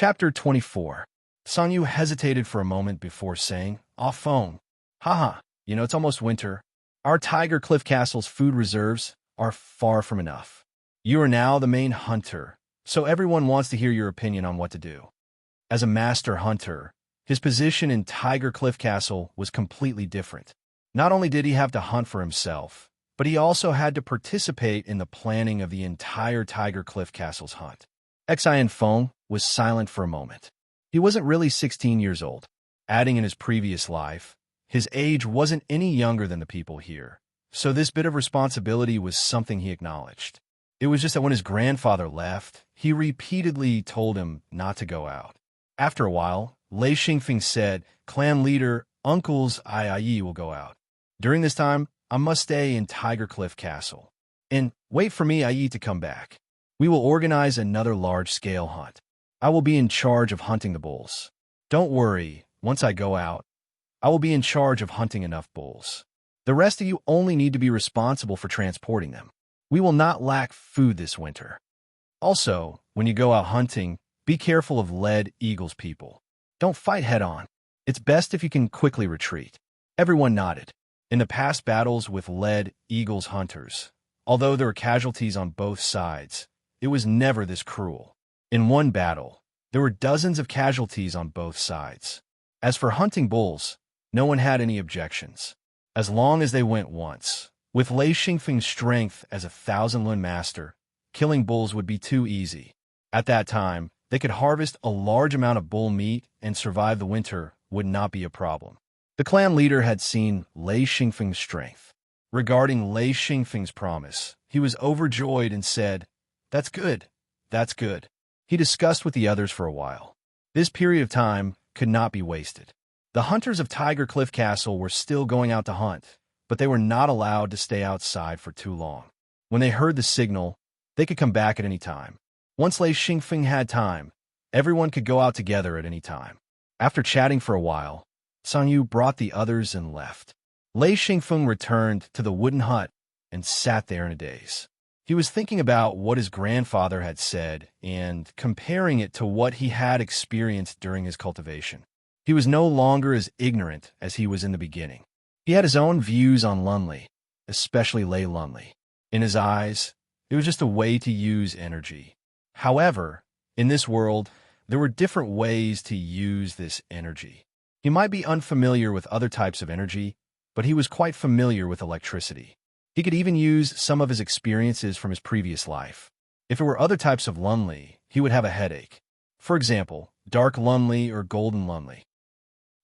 Chapter 24. Sanyu hesitated for a moment before saying, "Off phone. Haha, it's almost winter. Our Tiger Cliff Castle's food reserves are far from enough. You are now the main hunter, so everyone wants to hear your opinion on what to do." As a master hunter, his position in Tiger Cliff Castle was completely different. Not only did he have to hunt for himself, but he also had to participate in the planning of the entire Tiger Cliff Castle's hunt. Xian Feng was silent for a moment. He wasn't really 16 years old. Adding in his previous life, his age wasn't any younger than the people here, so this bit of responsibility was something he acknowledged. It was just that when his grandfather left, he repeatedly told him not to go out. After a while, Lei Xingfeng said, "Clan leader, Uncle's Ai will go out. During this time, I must stay in Tiger Cliff Castle. And wait for me, Ai, to come back. We will organize another large-scale hunt. I will be in charge of hunting the bulls. Don't worry, once I go out, I will be in charge of hunting enough bulls. The rest of you only need to be responsible for transporting them. We will not lack food this winter. Also, when you go out hunting, be careful of Lead Eagle's people. Don't fight head-on. It's best if you can quickly retreat." Everyone nodded. In the past battles with Lead Eagle's hunters, although there were casualties on both sides, it was never this cruel. In one battle, there were dozens of casualties on both sides. As for hunting bulls, no one had any objections, as long as they went once. With Lei Xingfeng's strength as a 1,000 master, killing bulls would be too easy. At that time, they could harvest a large amount of bull meat and survive the winter would not be a problem. The clan leader had seen Lei Xingfeng's strength. Regarding Lei Xingfeng's promise, he was overjoyed and said, "That's good, that's good." He discussed with the others for a while. This period of time could not be wasted. The hunters of Tiger Cliff Castle were still going out to hunt, but they were not allowed to stay outside for too long. When they heard the signal, they could come back at any time. Once Lei Xingfeng had time, everyone could go out together at any time. After chatting for a while, Sanyu brought the others and left. Lei Xingfeng returned to the wooden hut and sat there in a daze. He was thinking about what his grandfather had said and comparing it to what he had experienced during his cultivation. He was no longer as ignorant as he was in the beginning. He had his own views on Lunli, especially Lei Lunli. In his eyes, it was just a way to use energy. However, in this world, there were different ways to use this energy. He might be unfamiliar with other types of energy, but he was quite familiar with electricity. He could even use some of his experiences from his previous life. If it were other types of Lunli, he would have a headache. For example, dark Lunli or golden Lunli.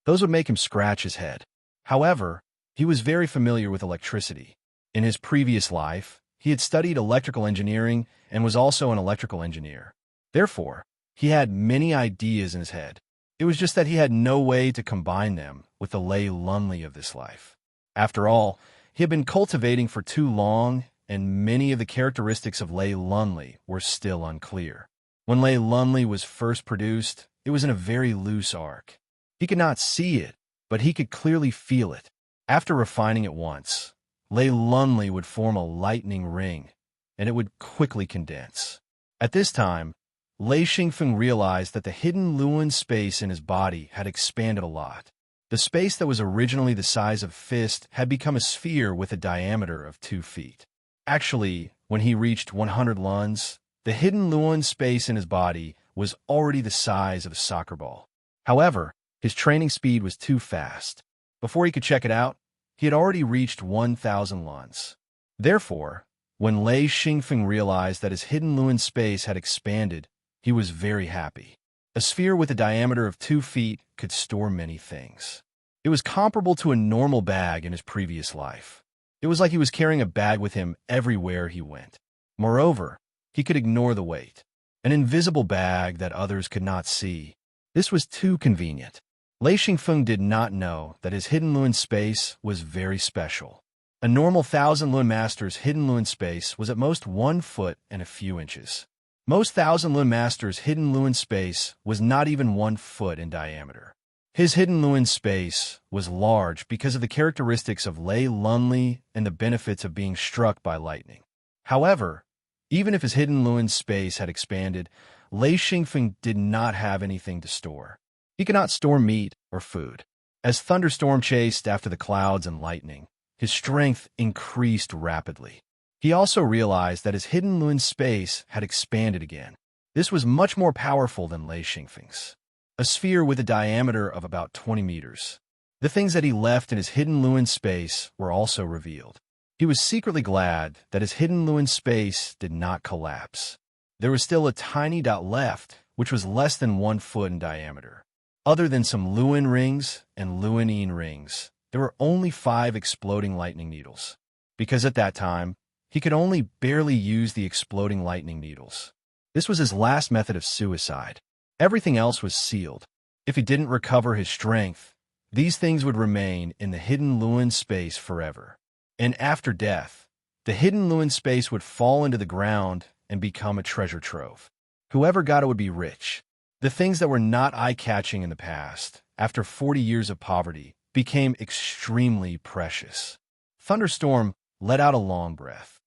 Those would make him scratch his head. However, he was very familiar with electricity. In his previous life, he had studied electrical engineering and was also an electrical engineer. Therefore, he had many ideas in his head. It was just that he had no way to combine them with the Lei Lunli of this life. After all, he had been cultivating for too long, and many of the characteristics of Lei Lunli were still unclear. When Lei Lunli was first produced, it was in a very loose arc. He could not see it, but he could clearly feel it. After refining it once, Lei Lunli would form a lightning ring, and it would quickly condense. At this time, Lei Xingfeng realized that the hidden Luan space in his body had expanded a lot. The space that was originally the size of a fist had become a sphere with a diameter of 2 feet. Actually, when he reached 100 luns, the hidden Luan space in his body was already the size of a soccer ball. However, his training speed was too fast. Before he could check it out, he had already reached 1,000 luns. Therefore, when Lei Xingfeng realized that his hidden Luan space had expanded, he was very happy. A sphere with a diameter of 2 feet could store many things. It was comparable to a normal bag in his previous life. It was like he was carrying a bag with him everywhere he went. Moreover, he could ignore the weight. An invisible bag that others could not see. This was too convenient. Lei Xingfeng did not know that his hidden Luan space was very special. A normal 1,000 Luan master's hidden Luan space was at most 1 foot and a few inches. Most 1,000 Luan masters' hidden Luan space was not even 1 foot in diameter. His hidden Luan space was large because of the characteristics of Lei Lunli and the benefits of being struck by lightning. However, even if his hidden Luan space had expanded, Lei Xingfeng did not have anything to store. He could not store meat or food. As thunderstorm chased after the clouds and lightning, his strength increased rapidly. He also realized that his hidden Lun space had expanded again. This was much more powerful than Lei Xingfeng's. A sphere with a diameter of about 20 meters. The things that he left in his hidden Lun space were also revealed. He was secretly glad that his hidden Lun space did not collapse. There was still a tiny dot left, which was less than 1 foot in diameter. Other than some Lun rings and Luanine rings, there were only 5 exploding lightning needles. Because at that time, he could only barely use the exploding lightning needles. This was his last method of suicide. Everything else was sealed. If he didn't recover his strength, these things would remain in the hidden Lun space forever. And after death, the hidden Lun space would fall into the ground and become a treasure trove. Whoever got it would be rich. The things that were not eye-catching in the past, after 40 years of poverty, became extremely precious. Thunderstorm let out a long breath.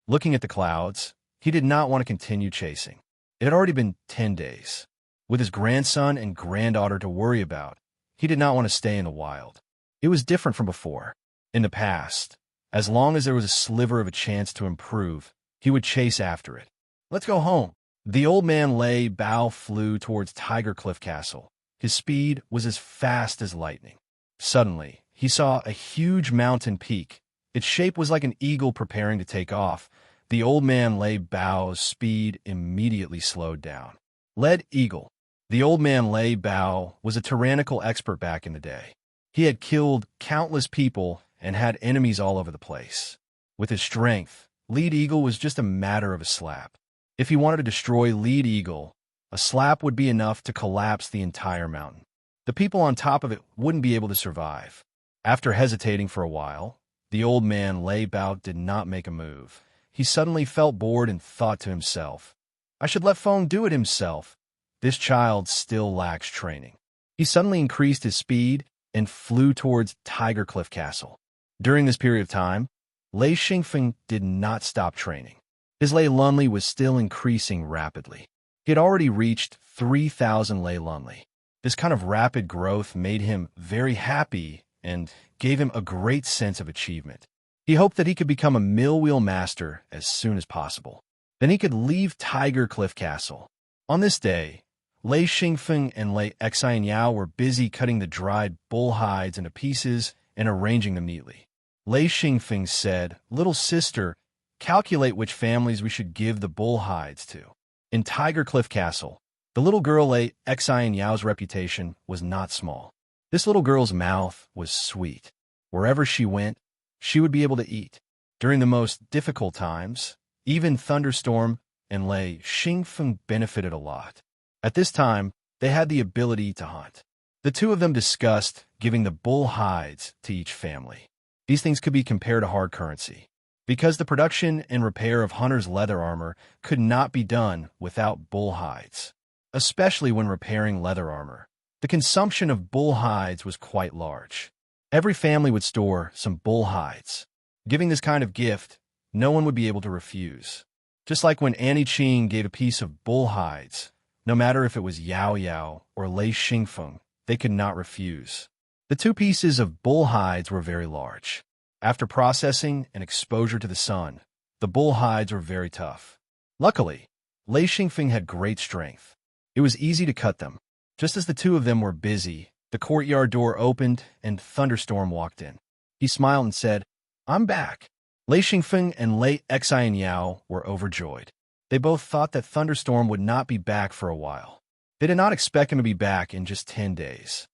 Looking at the clouds, he did not want to continue chasing. It had already been 10 days. With his grandson and granddaughter to worry about, he did not want to stay in the wild. It was different from before. In the past, as long as there was a sliver of a chance to improve, he would chase after it. Let's go home. The old man Lei Bao flew towards Tiger Cliff Castle. His speed was as fast as lightning. Suddenly, he saw a huge mountain peak. Its shape was like an eagle preparing to take off. The old man Lei Bao's speed immediately slowed down. Lead Eagle. The old man Lei Bao was a tyrannical expert back in the day. He had killed countless people and had enemies all over the place. With his strength, Lead Eagle was just a matter of a slap. If he wanted to destroy Lead Eagle, a slap would be enough to collapse the entire mountain. The people on top of it wouldn't be able to survive. After hesitating for a while, the old man Lei Bao did not make a move. He suddenly felt bored and thought to himself, I should let Feng do it himself. This child still lacks training. He suddenly increased his speed and flew towards Tiger Cliff Castle. During this period of time, Lei Xingfeng did not stop training. His Lei Lunli was still increasing rapidly. He had already reached 3,000 Lei Lunli. This kind of rapid growth made him very happy and gave him a great sense of achievement. He hoped that he could become a mill wheel master as soon as possible. Then he could leave Tiger Cliff Castle. On this day, Lei Xingfeng and Lei Xianyao were busy cutting the dried bull hides into pieces and arranging them neatly. Lei Xingfeng said, Little sister, calculate which families we should give the bull hides to. In Tiger Cliff Castle, the little girl Lei Xianyao's reputation was not small. This little girl's mouth was sweet. Wherever she went, she would be able to eat. During the most difficult times, even Thunderstorm and Lei Xingfeng benefited a lot. At this time, they had the ability to hunt. The two of them discussed giving the bull hides to each family. These things could be compared to hard currency, because the production and repair of hunters' leather armor could not be done without bull hides. Especially when repairing leather armor, the consumption of bull hides was quite large. Every family would store some bull hides. Giving this kind of gift, no one would be able to refuse. Just like when Annie Qing gave a piece of bull hides, no matter if it was Yao Yao or Lei Xingfeng, they could not refuse. The 2 pieces of bull hides were very large. After processing and exposure to the sun, the bull hides were very tough. Luckily, Lei Xingfeng had great strength. It was easy to cut them. Just as the 2 of them were busy, the courtyard door opened and Thunderstorm walked in. He smiled and said, I'm back. Lei Xingfeng and Lei Xianyao were overjoyed. They both thought that Thunderstorm would not be back for a while. They did not expect him to be back in just 10 days.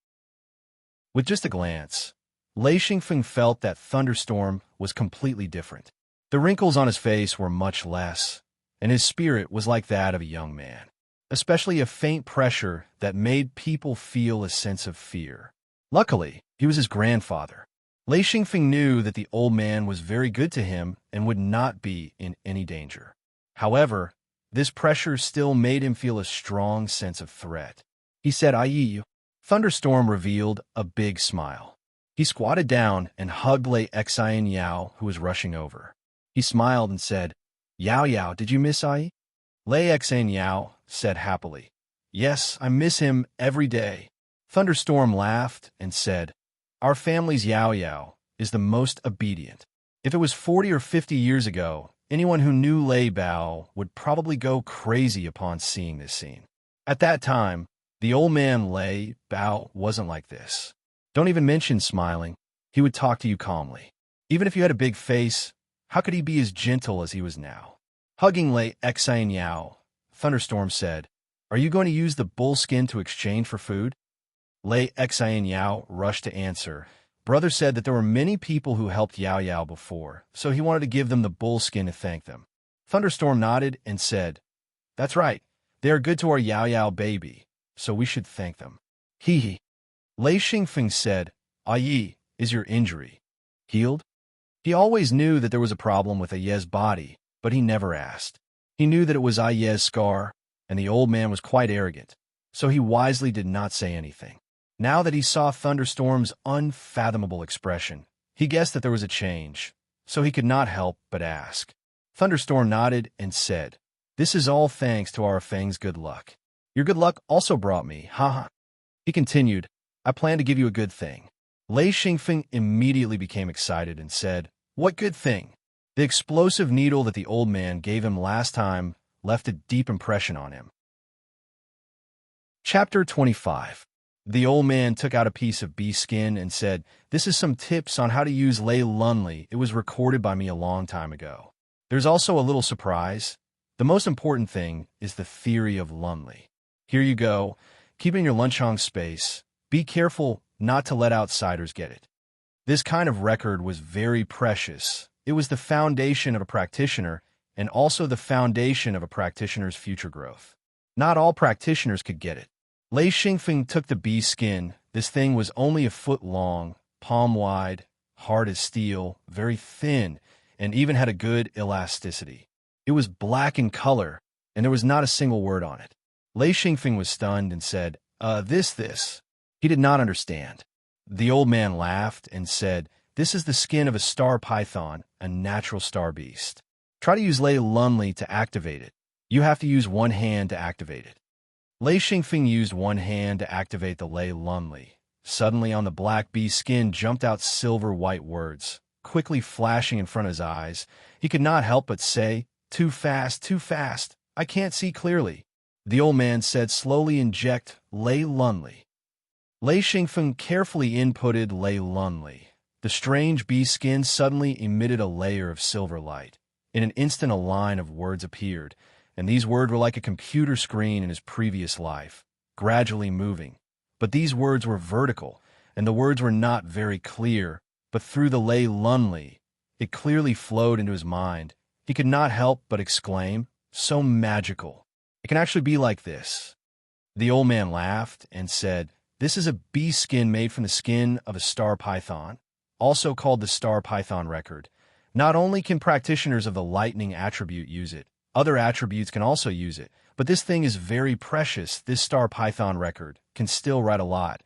With just a glance, Lei Xingfeng felt that Thunderstorm was completely different. The wrinkles on his face were much less, and his spirit was like that of a young man, especially a faint pressure that made people feel a sense of fear. Luckily, he was his grandfather. Lei Xingfeng knew that the old man was very good to him and would not be in any danger. However, this pressure still made him feel a strong sense of threat. He said, "Aye." Thunderstorm revealed a big smile. He squatted down and hugged Lei Xian Yao, who was rushing over. He smiled and said, Yao Yao, did you miss Ai? Lei Xan Yao said happily. Yes, I miss him every day. Thunderstorm laughed and said, Our family's Yao Yao is the most obedient. If it was 40 or 50 years ago, anyone who knew Lei Bao would probably go crazy upon seeing this scene. At that time, the old man Lei Bao wasn't like this. Don't even mention smiling. He would talk to you calmly. Even if you had a big face, how could he be as gentle as he was now? Hugging Lei Xan Yao, Thunderstorm said, Are you going to use the bull skin to exchange for food? Lei Xan Yao rushed to answer. Brother said that there were many people who helped Yao Yao before, so he wanted to give them the bull skin to thank them. Thunderstorm nodded and said, That's right. They are good to our Yao Yao baby, so we should thank them. Hee hee. Lei Xingfeng said, Yi, is your injury healed? He always knew that there was a problem with Aye's body, but he never asked. He knew that it was Aye's scar, and the old man was quite arrogant, so he wisely did not say anything. Now that he saw Thunderstorm's unfathomable expression, he guessed that there was a change, so he could not help but ask. Thunderstorm nodded and said, This is all thanks to our Feng's good luck. Your good luck also brought me, haha. He continued, I plan to give you a good thing. Lei Xingfeng immediately became excited and said, What good thing? The explosive needle that the old man gave him last time left a deep impression on him. Chapter 25. The old man took out a piece of bee skin and said, This is some tips on how to use Lei Lunli. It was recorded by me a long time ago. There's also a little surprise. The most important thing is the theory of Lunli. Here you go. Keep it in your lunchong space. Be careful not to let outsiders get it. This kind of record was very precious. It was the foundation of a practitioner and also the foundation of a practitioner's future growth. Not all practitioners could get it. Lei Xingfeng took the bee skin. This thing was only a foot long, palm wide, hard as steel, very thin, and even had a good elasticity. It was black in color, and there was not a single word on it. Lei Xingfeng was stunned and said, this. He did not understand. The old man laughed and said, This is the skin of a star python, a natural star beast. Try to use Lei Lunli to activate it. You have to use one hand to activate it. Lei Xingfeng used one hand to activate the Lei Lunli. Suddenly on the black bee skin jumped out silver-white words, quickly flashing in front of his eyes. He could not help but say, Too fast, I can't see clearly. The old man said, Slowly inject Lei Lunli. Lei Xingfeng carefully inputted Lei Lunli. The strange bee skin suddenly emitted a layer of silver light. In an instant a line of words appeared, and these words were like a computer screen in his previous life, gradually moving. But these words were vertical, and the words were not very clear, but through the Lei Lunli, it clearly flowed into his mind. He could not help but exclaim, So magical. It can actually be like this. The old man laughed and said, This is a bee skin made from the skin of a star python, also called the star python record. Not only can practitioners of the lightning attribute use it, other attributes can also use it, but this thing is very precious. This star python record can still write a lot.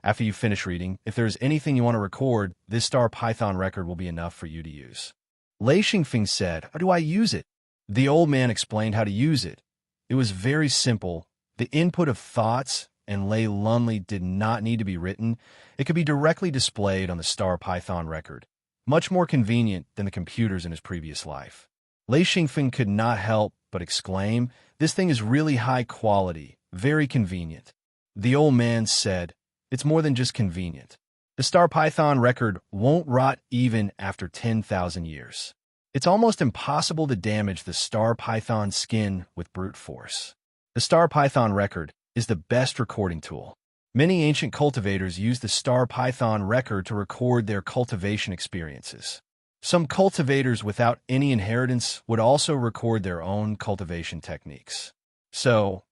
After you finish reading, if there is anything you want to record, this star python record will be enough for you to use. Lei Xingfeng said, How do I use it? The old man explained how to use it. It was very simple. The input of thoughts and Lei Lunli did not need to be written. It could be directly displayed on the star python record. Much more convenient than the computers in his previous life. Lei Xingfeng could not help but exclaim, This thing is really high quality, very convenient. The old man said, It's more than just convenient. The star python record won't rot even after 10,000 years. It's almost impossible to damage the star python skin with brute force. The star python record is the best recording tool. Many ancient cultivators use the star python record to record their cultivation experiences. Some cultivators without any inheritance would also record their own cultivation techniques. So,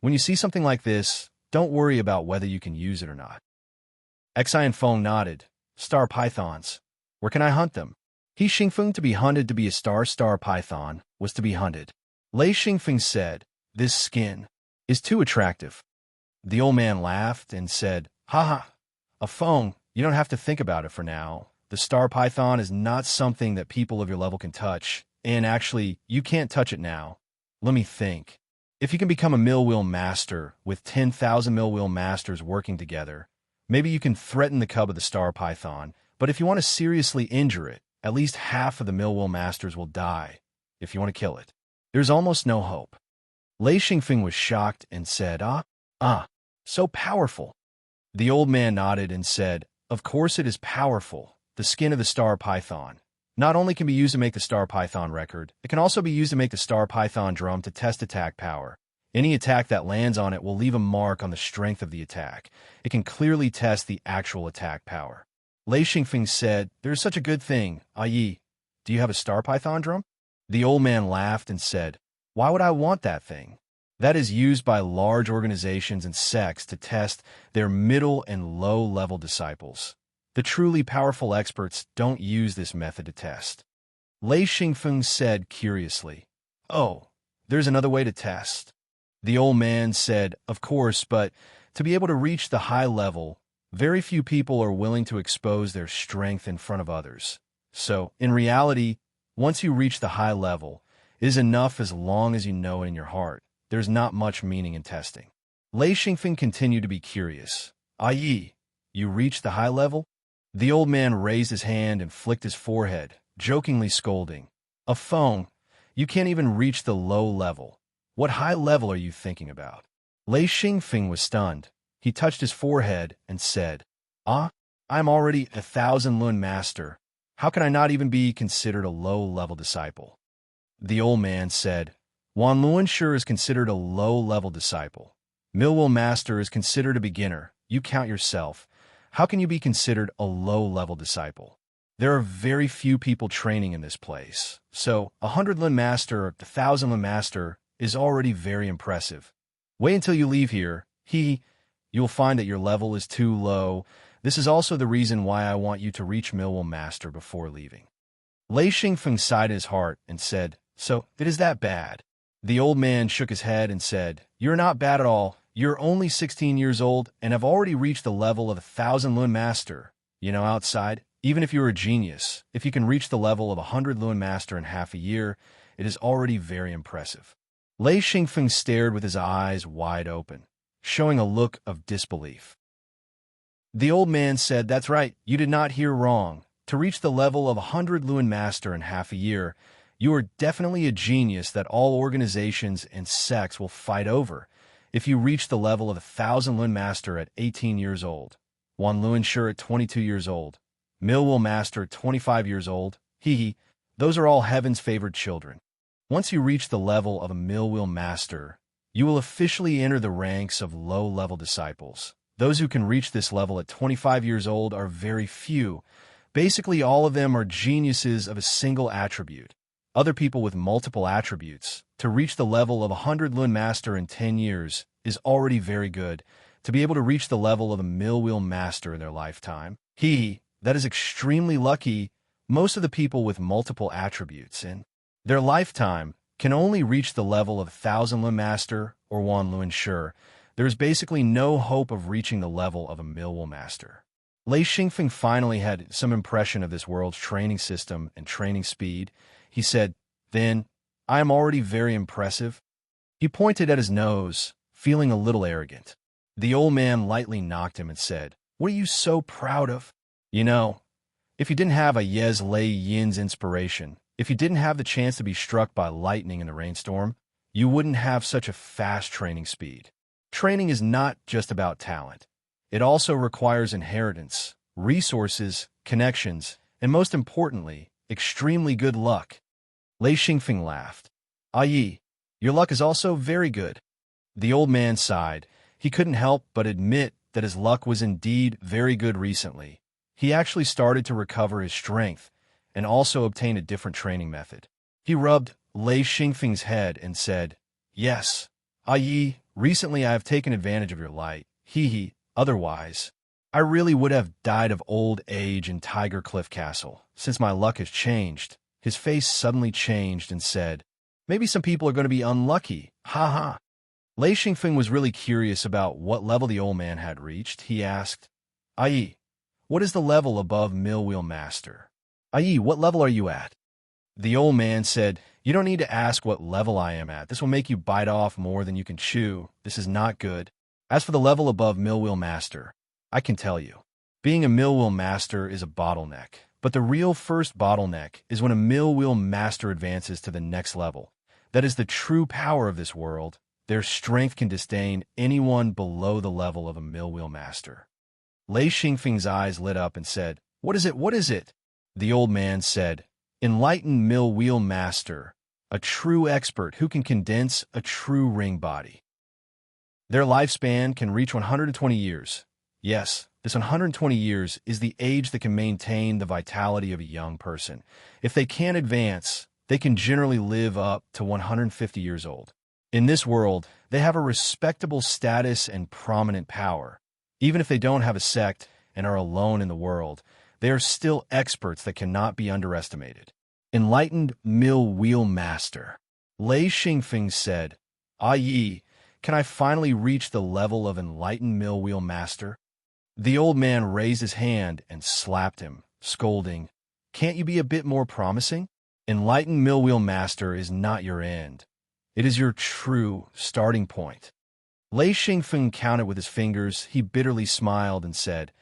when you see something like this, don't worry about whether you can use it or not. Xian Feng nodded. Star pythons. Where can I hunt them? He Xingfeng to be hunted to be a star python was to be hunted. Lei Xingfeng said, This skin is too attractive. The old man laughed and said, Haha, a Feng, you don't have to think about it for now. The star python is not something that people of your level can touch, and actually, you can't touch it now. Let me think. If you can become a mill wheel master with 10,000 mill wheel masters working together, maybe you can threaten the cub of the star python, but if you want to seriously injure it, at least half of the mill wheel masters will die if you want to kill it. There's almost no hope. Lei Xingfeng was shocked and said, so powerful. The old man nodded and said, of course it is powerful. The skin of the star python not only can be used to make the star python record, it can also be used to make the star python drum to test attack power. Any attack that lands on it will leave a mark on the strength of the attack. It can clearly test the actual attack power. Lei Xingfeng said, there's such a good thing, i.e., do you have a star python drum? The old man laughed and said, why would I want that thing? That is used by large organizations and sects to test their middle and low-level disciples. The truly powerful experts don't use this method to test. Lei Xingfeng said curiously, oh, there's another way to test. The old man said, of course, but to be able to reach the high level, very few people are willing to expose their strength in front of others. So, in reality, once you reach the high level, it is enough as long as you know it in your heart. There's not much meaning in testing. Lei Xingfeng continued to be curious, i.e., you reached the high level? The old man raised his hand and flicked his forehead, jokingly scolding, a phone, you can't even reach the low level. What high level are you thinking about? Lei Xingfeng was stunned. He touched his forehead and said, I'm already 1,000 Lun master. How can I not even be considered a low-level disciple? The old man said, Wan Luan sure is considered a low-level disciple. Millwell master is considered a beginner. You count yourself. How can you be considered a low-level disciple? There are very few people training in this place. So, 100 Lun master or 1,000 Lun master is already very impressive. Wait until you leave here. You'll find that your level is too low. This is also the reason why I want you to reach Millwell master before leaving. Lei Xingfeng sighed in his heart and said, so, it is that bad? The old man shook his head and said, you're not bad at all. You're only 16 years old and have already reached the level of 1,000 Lun master. Outside, even if you're a genius, if you can reach the level of 100 Lun master in half a year, it is already very impressive. Lei Xingfeng stared with his eyes wide open, showing a look of disbelief. The old man said, that's right, you did not hear wrong. To reach the level of 100 Lun master in half a year, you are definitely a genius that all organizations and sects will fight over. If you reach the level of 1,000 Lun master at 18 years old, Wan Luan Sure at 22 years old, Millwell master at 25 years old, those are all heaven's favored children. Once you reach the level of a Millwell master, you will officially enter the ranks of low-level disciples. Those who can reach this level at 25 years old are very few. Basically, all of them are geniuses of a single attribute. Other people with multiple attributes, to reach the level of 100 Lun master in 10 years, is already very good. To be able to reach the level of a Millwheel master in their lifetime, that is extremely lucky. Most of the people with multiple attributes in their lifetime can only reach the level of 1,000 Lun master or Wan Luan Sure. There is basically no hope of reaching the level of a Millwheel master. Lei Xingfeng finally had some impression of this world's training system and training speed. He said, then, I am already very impressive. He pointed at his nose, feeling a little arrogant. The old man lightly knocked him and said, what are you so proud of? If you didn't have a Yes Lei Yin's inspiration, if you didn't have the chance to be struck by lightning in the rainstorm, you wouldn't have such a fast training speed. Training is not just about talent. It also requires inheritance, resources, connections, and most importantly, extremely good luck. Lei Xingfeng laughed. Yi, your luck is also very good. The old man sighed. He couldn't help but admit that his luck was indeed very good recently. He actually started to recover his strength and also obtained a different training method. He rubbed Lei Xingfeng's head and said, yes, Yi, recently I have taken advantage of your light. Otherwise, I really would have died of old age in Tiger Cliff Castle. Since my luck has changed, his face suddenly changed and said, maybe some people are going to be unlucky. Lei Xingfeng was really curious about what level the old man had reached. He asked, Yi, what is the level above Millwheel Master? Yi, what level are you at? The old man said, You don't need to ask what level I am at. This will make you bite off more than you can chew. This is not good. As for the level above Millwheel Master, I can tell you, being a Millwheel Master is a bottleneck. But the real first bottleneck is when a Millwheel Master advances to the next level. That is the true power of this world. Their strength can disdain anyone below the level of a Millwheel Master. Lei Xingfeng's eyes lit up and said, "What is it? What is it?" The old man said, "Enlightened Millwheel Master, a true expert who can condense a true ring body. Their lifespan can reach 120 years. Yes, this 120 years is the age that can maintain the vitality of a young person. If they can't advance, they can generally live up to 150 years old. In this world, they have a respectable status and prominent power. Even if they don't have a sect and are alone in the world, they are still experts that cannot be underestimated." Enlightened Millwheel Master. Lei Xingfeng said, "Ah Yi, can I finally reach the level of Enlightened Millwheel Master?" The old man raised his hand and slapped him, scolding, "Can't you be a bit more promising? Enlightened Millwheel Master is not your end. It is your true starting point." Lei Xingfeng counted with his fingers. He bitterly smiled and said,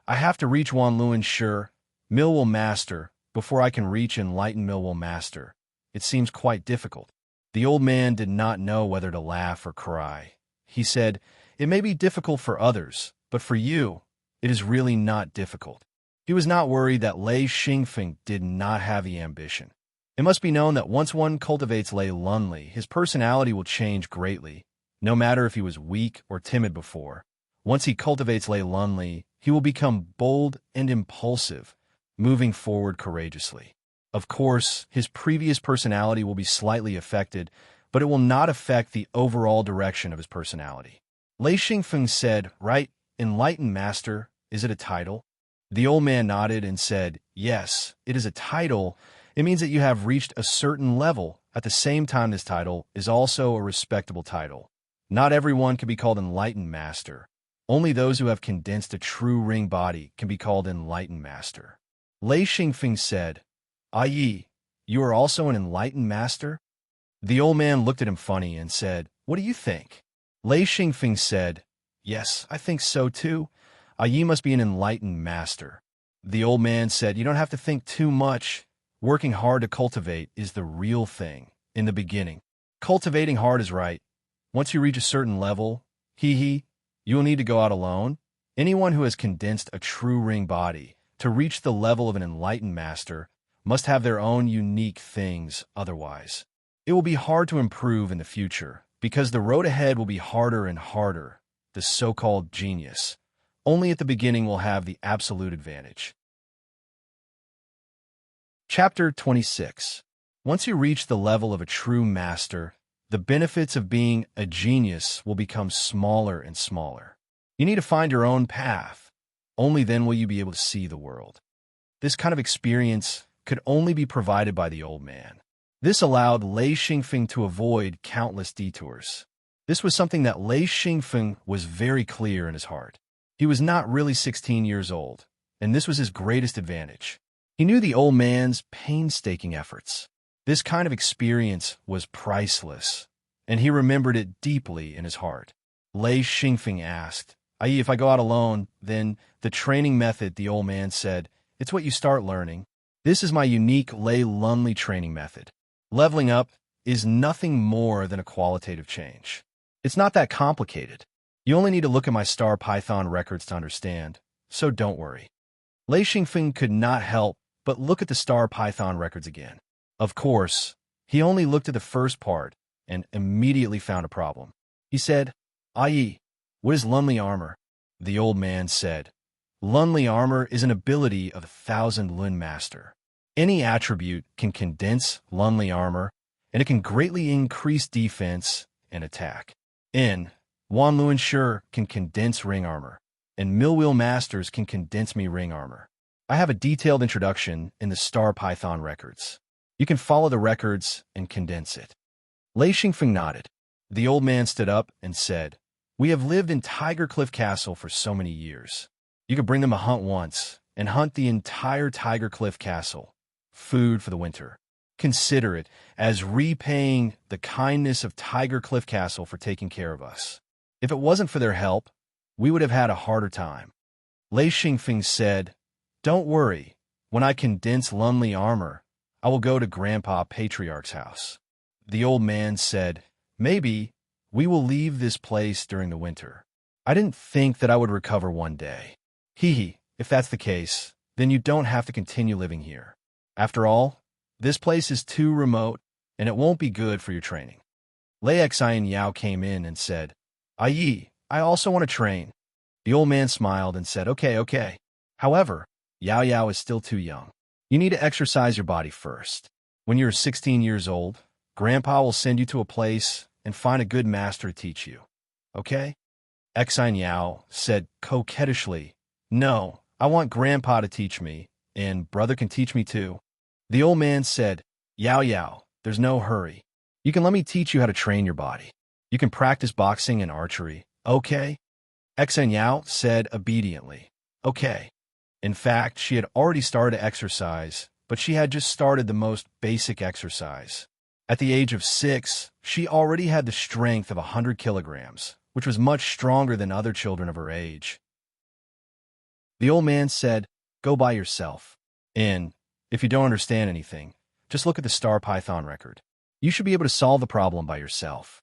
"I have to reach Wanluan Shi, Millwheel Master, before I can reach Enlightened Millwheel Master. It seems quite difficult." The old man did not know whether to laugh or cry. He said, "It may be difficult for others, but for you, it is really not difficult." He was not worried that Lei Xingfeng did not have the ambition. It must be known that once one cultivates Lei Lunli, his personality will change greatly. No matter if he was weak or timid before, once he cultivates Lei Lunli, he will become bold and impulsive, moving forward courageously. Of course, his previous personality will be slightly affected, but it will not affect the overall direction of his personality. Lei Xingfeng said, "Right, Enlightened Master, is it a title?" The old man nodded and said, "Yes, it is a title. It means that you have reached a certain level. At the same time, this title is also a respectable title. Not everyone can be called Enlightened Master. Only those who have condensed a true ring body can be called Enlightened Master." Lei Xingfeng said, "Ah Yi, you are also an Enlightened Master?" The old man looked at him funny and said, "What do you think?" Lei Xingfeng said, "Yes, I think so too. Ah Yi must be an Enlightened Master." The old man said, "You don't have to think too much. Working hard to cultivate is the real thing. In the beginning, cultivating hard is right. Once you reach a certain level, you will need to go out alone. Anyone who has condensed a true ring body to reach the level of an Enlightened Master must have their own unique things, otherwise it will be hard to improve in the future, because the road ahead will be harder and harder. The so-called genius only at the beginning will have the absolute advantage." Chapter 26. Once you reach the level of a true master, the benefits of being a genius will become smaller and smaller. You need to find your own path. Only then will you be able to see the world. This kind of experience could only be provided by the old man. This allowed Lei Xingfeng to avoid countless detours. This was something that Lei Xingfeng was very clear in his heart. He was not really 16 years old, and this was his greatest advantage. He knew the old man's painstaking efforts. This kind of experience was priceless, and he remembered it deeply in his heart. Lei Xingfeng asked, "I.e., if I go out alone, then the training method," the old man said, "it's what you start learning. This is my unique Lei Lunli training method. Leveling up is nothing more than a qualitative change. It's not that complicated. You only need to look at my Star Python records to understand, so don't worry." Lei Xingfeng could not help but look at the Star Python records again. Of course, he only looked at the first part and immediately found a problem. He said, "Ah Yi, what is Lunli armor?" The old man said, "Lunli armor is an ability of 1,000 Lun Master. Any attribute can condense Lunli armor, and it can greatly increase defense and attack. Wanluan Shi can condense ring armor, and Millwheel Masters can condense me ring armor. I have a detailed introduction in the Star Python records. You can follow the records and condense it." Lei Xingfeng nodded. The old man stood up and said, "We have lived in Tiger Cliff Castle for so many years. You could bring them a hunt once, and hunt the entire Tiger Cliff Castle. Food for the winter. consider it as repaying the kindness of Tiger Cliff Castle for taking care of us. If it wasn't for their help, we would have had a harder time. Lei Xingfeng said, "Don't worry. When I condense Lunley armor, I will go to Grandpa Patriarch's house." The old man said, "Maybe we will leave this place during the winter. I didn't think that I would recover one day." Hee, if that's the case, then you don't have to continue living here. After all, this place is too remote, and it won't be good for your training. Lei Xian Yao came in and said, "Aye, I also want to train." The old man smiled and said, Okay. However, Yao Yao is still too young. You need to exercise your body first. When you're 16 years old, Grandpa will send you to a place and find a good master to teach you. Okay? Xian Yao said coquettishly, "No, I want Grandpa to teach me, and brother can teach me too." The old man said, Yao Yao, there's no hurry. You can let me teach you how to train your body. You can practice boxing and archery, okay? Xian Yao said obediently, okay. In fact, she had already started to exercise, but she had just started the most basic exercise. At the age of 6, she already had the strength of 100 kilograms, which was much stronger than other children of her age. The old man said, "Go by yourself. And if you don't understand anything, just look at the Star Python record. You should be able to solve the problem by yourself."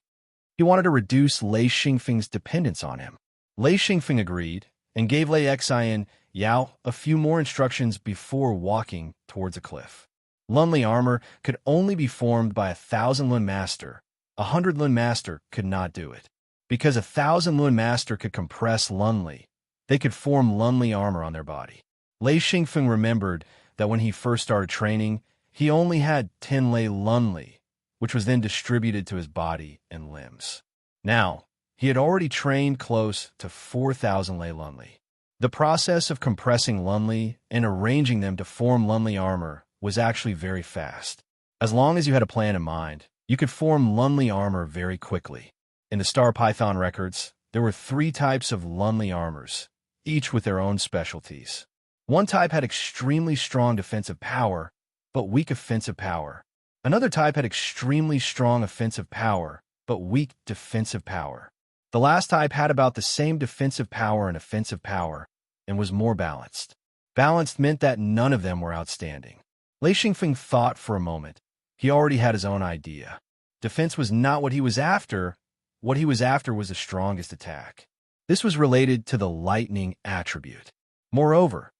He wanted to reduce Lei Xingfeng's dependence on him. Lei Xingfeng agreed and gave Lei Xian Yao a few more instructions before walking towards a cliff. Lunley armor could only be formed by 1,000 Lun Master. 100 Lun Master could not do it. Because 1,000 Lun Master could compress Lunley, they could form Lunley armor on their body. Lei Xingfeng remembered that when he first started training, he only had 10 Lei Lunley, which was then distributed to his body and limbs. Now, he had already trained close to 4,000 Lei Lunley. The process of compressing Lunley and arranging them to form Lunley armor was actually very fast. As long as you had a plan in mind, you could form Lunley armor very quickly. In the Star Python records, there were 3 types of Lunley armors, each with their own specialties. One type had extremely strong defensive power, but weak offensive power. Another type had extremely strong offensive power, but weak defensive power. The last type had about the same defensive power and offensive power, and was more balanced. Balanced meant that none of them were outstanding. Lei Xingfeng thought for a moment. He already had his own idea. Defense was not what he was after. What he was after was the strongest attack. This was related to the lightning attribute. Moreover,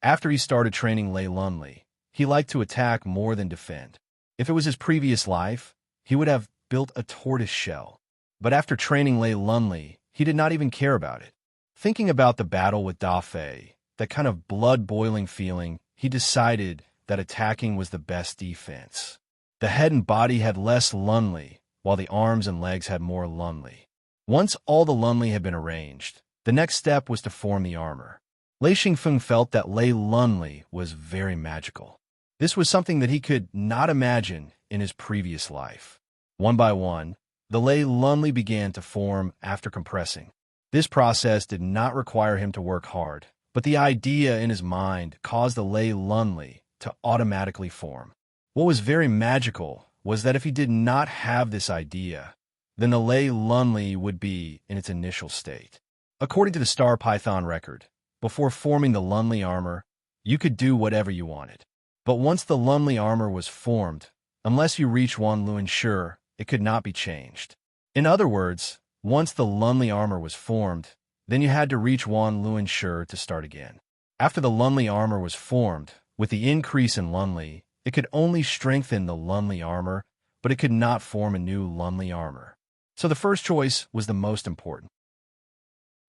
after he started training Lei Lunley, he liked to attack more than defend. If it was his previous life, he would have built a tortoise shell. But after training Lei Lunley, he did not even care about it. Thinking about the battle with Da Fei, that kind of blood-boiling feeling, he decided that attacking was the best defense. The head and body had less Lunley, while the arms and legs had more Lunley. Once all the Lunley had been arranged, the next step was to form the armor. Lei Xingfeng felt that Lei Lunley was very magical. This was something that he could not imagine in his previous life. One by one, the Lei Lunley began to form after compressing. This process did not require him to work hard, but the idea in his mind caused the Lei Lunley to automatically form. What was very magical was that if he did not have this idea, then the Lei Lunley would be in its initial state. According to the Star Python record, before forming the Lunley armor, you could do whatever you wanted. But once the Lunley armor was formed, unless you reach Wan Luan Shi, it could not be changed. In other words, once the Lunley armor was formed, then you had to reach Wan Luan Shi to start again. After the Lunley armor was formed, with the increase in Lunley, it could only strengthen the Lunley armor, but it could not form a new Lunley armor. So the first choice was the most important.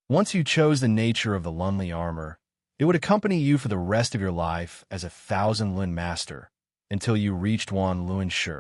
Once you chose the nature of the Lunley armor, it would accompany you for the rest of your life as 1,000 Lun Master until you reached Wan Luan Shi.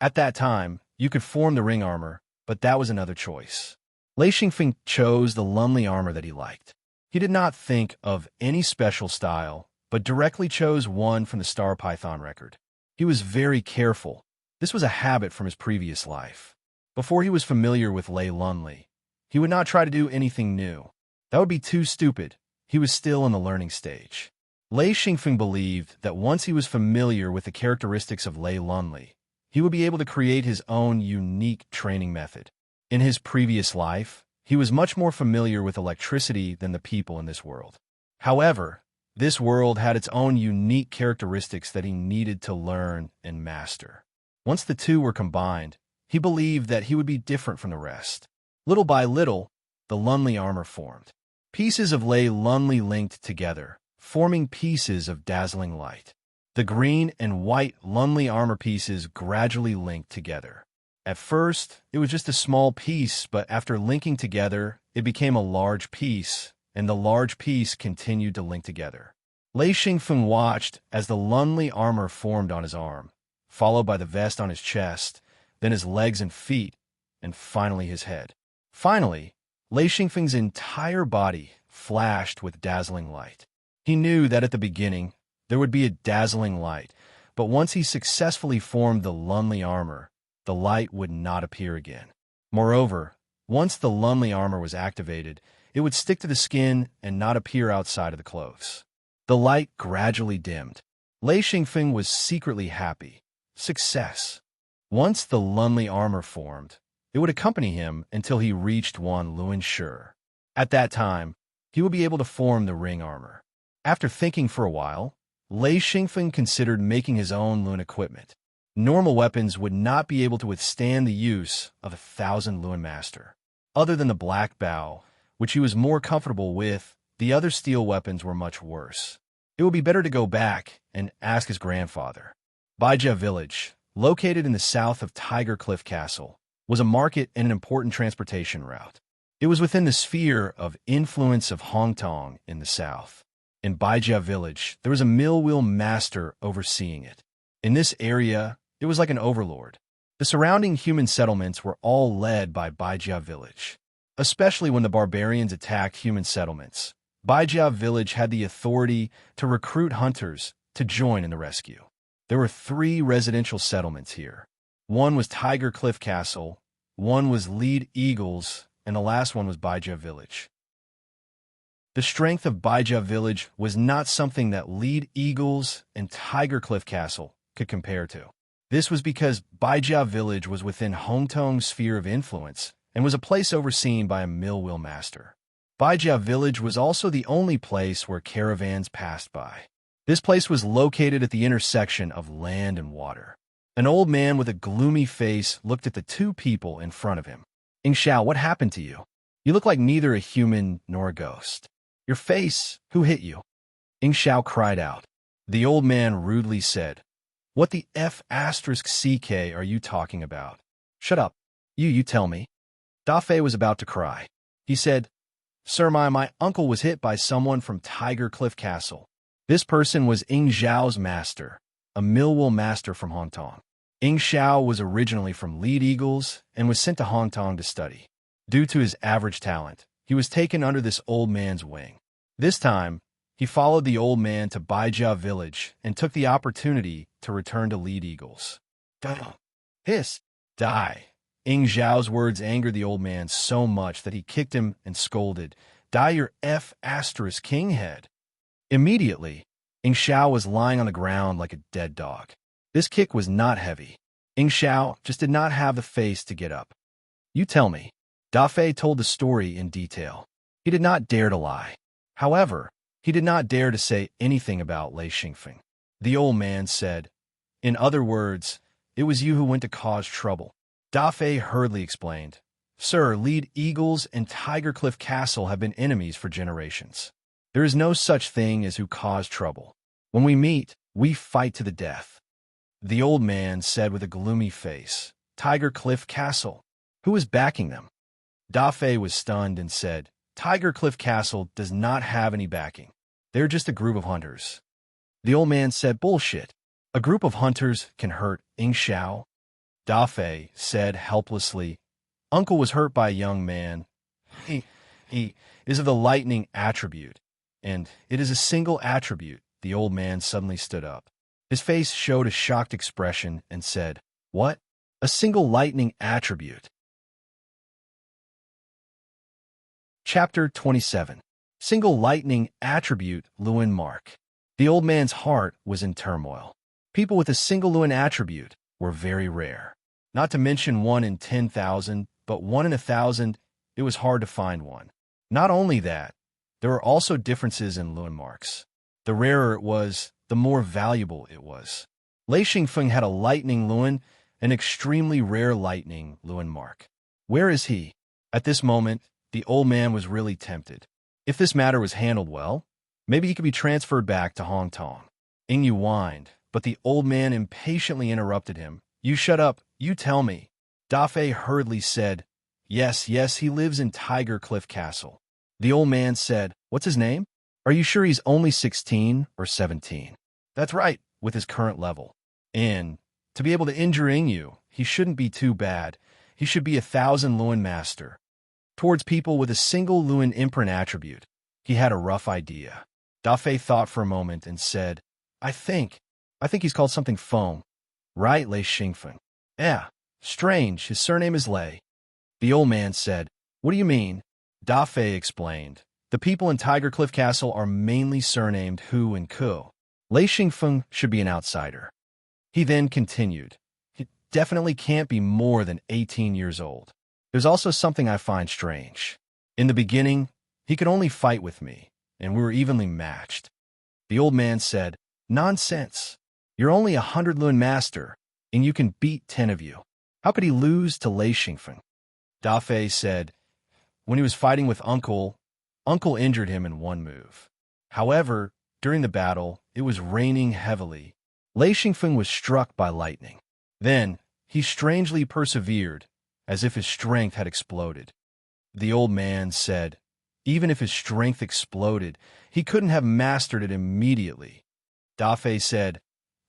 At that time, you could form the ring armor, but that was another choice. Lei Xingfeng chose the Lunley armor that he liked. He did not think of any special style, but directly chose one from the Star Python record. He was very careful. This was a habit from his previous life. Before he was familiar with Lei Lunley, he would not try to do anything new. That would be too stupid. He was still in the learning stage. Lei Xingfeng believed that once he was familiar with the characteristics of Lei Lunli, he would be able to create his own unique training method. In his previous life, he was much more familiar with electricity than the people in this world. However, this world had its own unique characteristics that he needed to learn and master. Once the two were combined, he believed that he would be different from the rest. Little by little, the Lunli armor formed. Pieces of Lei Lunli linked together, forming pieces of dazzling light. The green and white Lunli armor pieces gradually linked together. At first, it was just a small piece, but after linking together, it became a large piece, and the large piece continued to link together. Lei Xingfeng watched as the Lunli armor formed on his arm, followed by the vest on his chest, then his legs and feet, and finally his head. Finally, Lei Xingfeng's entire body flashed with dazzling light. He knew that at the beginning, there would be a dazzling light, but once he successfully formed the Lunli armor, the light would not appear again. Moreover, once the Lunli armor was activated, it would stick to the skin and not appear outside of the clothes. The light gradually dimmed. Lei Xingfeng was secretly happy. Success. Once the Lunli armor formed, it would accompany him until he reached Wan Luan Shi. At that time, he would be able to form the ring armor. After thinking for a while, Lei Xingfeng considered making his own Luan equipment. Normal weapons would not be able to withstand the use of 1,000 Luan Master. Other than the black bow, which he was more comfortable with, the other steel weapons were much worse. It would be better to go back and ask his grandfather. Baijia Village, located in the south of Tiger Cliff Castle, was a market and an important transportation route. It was within the sphere of influence of Hongtong in the south. In Baijia Village, there was a mill wheel master overseeing it. In this area, it was like an overlord. The surrounding human settlements were all led by Baijia Village. Especially when the barbarians attacked human settlements, Baijia Village had the authority to recruit hunters to join in the rescue. There were 3 residential settlements here. One was Tiger Cliff Castle, one was Lead Eagles, and the last one was Baijia Village. The strength of Baijia Village was not something that Lead Eagles and Tiger Cliff Castle could compare to. This was because Baijia Village was within Hongtong's sphere of influence and was a place overseen by a mill wheel master. Baijia Village was also the only place where caravans passed by. This place was located at the intersection of land and water. An old man with a gloomy face looked at the 2 people in front of him. "Ing Xiao, what happened to you? You look like neither a human nor a ghost. Your face, who hit you?" Ing Xiao cried out. The old man rudely said, "What the F***ck are you talking about? Shut up. You tell me." Da Fei was about to cry. He said, "Sir, my uncle was hit by someone from Tiger Cliff Castle. This person was Ing Xiao's master, a millwheel master from Hongtong. Ing Xiao was originally from Lead Eagles and was sent to Hongtong to study. Due to his average talent, he was taken under this old man's wing. This time, he followed the old man to Baijia Village and took the opportunity to return to Lead Eagles." Hiss! Die! Ing Xiao's words angered the old man so much that he kicked him and scolded, "Die your F***king head." Immediately, Ing Xiao was lying on the ground like a dead dog. This kick was not heavy. Ing Xiao just did not have the face to get up. "You tell me." Da Fei told the story in detail. He did not dare to lie. However, he did not dare to say anything about Lei Xingfeng. The old man said, "In other words, it was you who went to cause trouble." Da Fei hurriedly explained, "Sir, Lead Eagles and Tiger Cliff Castle have been enemies for generations. There is no such thing as who caused trouble. When we meet, we fight to the death." The old man said with a gloomy face, "Tiger Cliff Castle? Who is backing them?" Da Fei was stunned and said, "Tiger Cliff Castle does not have any backing. They're just a group of hunters." The old man said, "Bullshit. A group of hunters can hurt Ing Xiao?" Da Fei said helplessly, "Uncle was hurt by a young man. He is of the lightning attribute, and it is a single attribute." The old man suddenly stood up. His face showed a shocked expression and said, "What? A single lightning attribute?" Chapter 27. Single lightning attribute Luan Mark. The old man's heart was in turmoil. People with a single Lun attribute were very rare. Not to mention 1 in 10,000, but 1 in 1,000, it was hard to find one. Not only that, there were also differences in Lun marks. The rarer it was, the more valuable it was. Lei Xingfeng had a lightning Lun, an extremely rare lightning Lun mark. Where is he? At this moment, the old man was really tempted. If this matter was handled well, maybe he could be transferred back to Hong Tong. Yu whined, but the old man impatiently interrupted him. You shut up, you tell me. Da Fei hurriedly said, Yes, he lives in Tiger Cliff Castle. The old man said, What's his name? Are you sure he's only 16 or 17? That's right, with his current level. And to be able to injure Yu, he shouldn't be too bad. He should be 1,000 Lun master. Towards people with a single Lun imprint attribute, he had a rough idea. Da Fei thought for a moment and said, I think he's called something Feng. Right, Lei Xingfeng. Yeah, strange, his surname is Lei. The old man said, What do you mean? Da Fei explained, The people in Tiger Cliff Castle are mainly surnamed Hu and Ku. Lei Xingfeng should be an outsider. He then continued, He definitely can't be more than 18 years old. There's also something I find strange. In the beginning, he could only fight with me, and we were evenly matched. The old man said, Nonsense. You're only 100 Lun master, and you can beat 10 of you. How could he lose to Lei Xingfeng? Da Fei said, When he was fighting with Uncle injured him in one move. However, during the battle, it was raining heavily. Lei Xingfeng was struck by lightning. Then, he strangely persevered, as if his strength had exploded. The old man said, Even if his strength exploded, he couldn't have mastered it immediately. Da Fei said,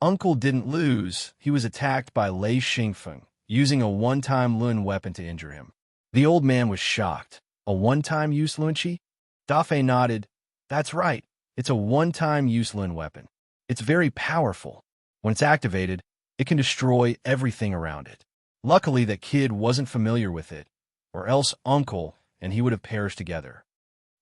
Uncle didn't lose. He was attacked by Lei Xingfeng, using a one-time Lun weapon to injure him. The old man was shocked. A one-time use Lun Qi? Da Fei nodded. That's right. It's a one-time use Lun weapon. It's very powerful. When it's activated, it can destroy everything around it. Luckily, that kid wasn't familiar with it, or else Uncle and he would have perished together.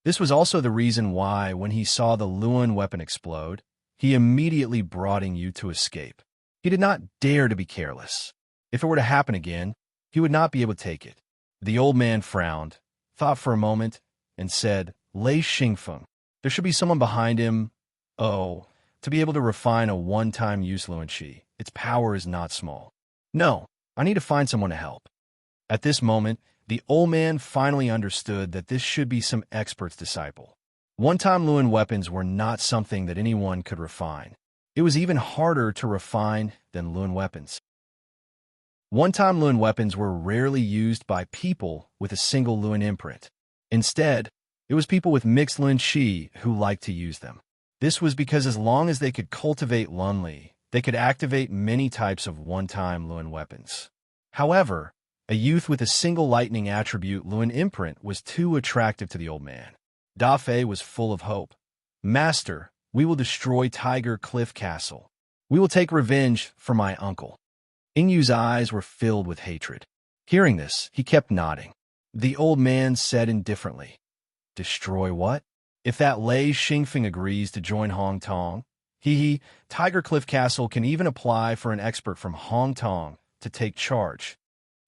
This was also the reason why, when he saw the Lun weapon explode, he immediately brought Yu to escape. He did not dare to be careless. If it were to happen again, he would not be able to take it. The old man frowned, thought for a moment, and said, Lei Xingfeng. There should be someone behind him. Oh, to be able to refine a one-time use Lun Qi, its power is not small. No, I need to find someone to help. At this moment, the old man finally understood that this should be some expert's disciple. One-time Lun weapons were not something that anyone could refine. It was even harder to refine than Lun weapons. One-time Lun weapons were rarely used by people with a single Lun imprint. Instead, it was people with mixed Lun Qi who liked to use them. This was because as long as they could cultivate Lun Li, they could activate many types of one-time Lun weapons. However, a youth with a single lightning attribute Lun imprint was too attractive to the old man. Da Fei was full of hope. Master, we will destroy Tiger Cliff Castle. We will take revenge for my uncle. Yu's eyes were filled with hatred. Hearing this, he kept nodding. The old man said indifferently, Destroy what? If that Lei Xingfeng agrees to join Hong Tong, Tiger Cliff Castle can even apply for an expert from Hong Tong to take charge.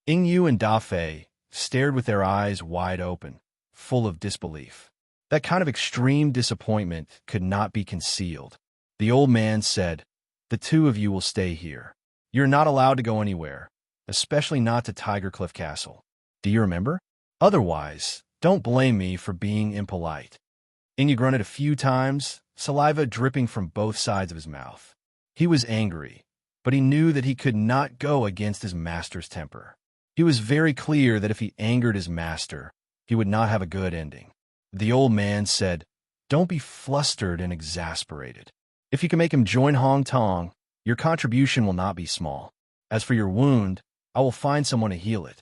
Yu and Da Fei stared with their eyes wide open, full of disbelief. That kind of extreme disappointment could not be concealed. The old man said, The two of you will stay here. You're not allowed to go anywhere, especially not to Tiger Cliff Castle. Do you remember? Otherwise, don't blame me for being impolite. Yu grunted a few times, saliva dripping from both sides of his mouth. He was angry, but he knew that he could not go against his master's temper. He was very clear that if he angered his master, he would not have a good ending. The old man said, Don't be flustered and exasperated. If you can make him join Hong Tong, your contribution will not be small. As for your wound, I will find someone to heal it.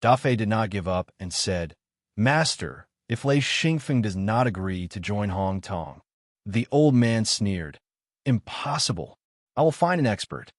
Da Fei did not give up and said, Master, if Lei Xingfeng does not agree to join Hong Tong. The old man sneered, Impossible. I will find an expert.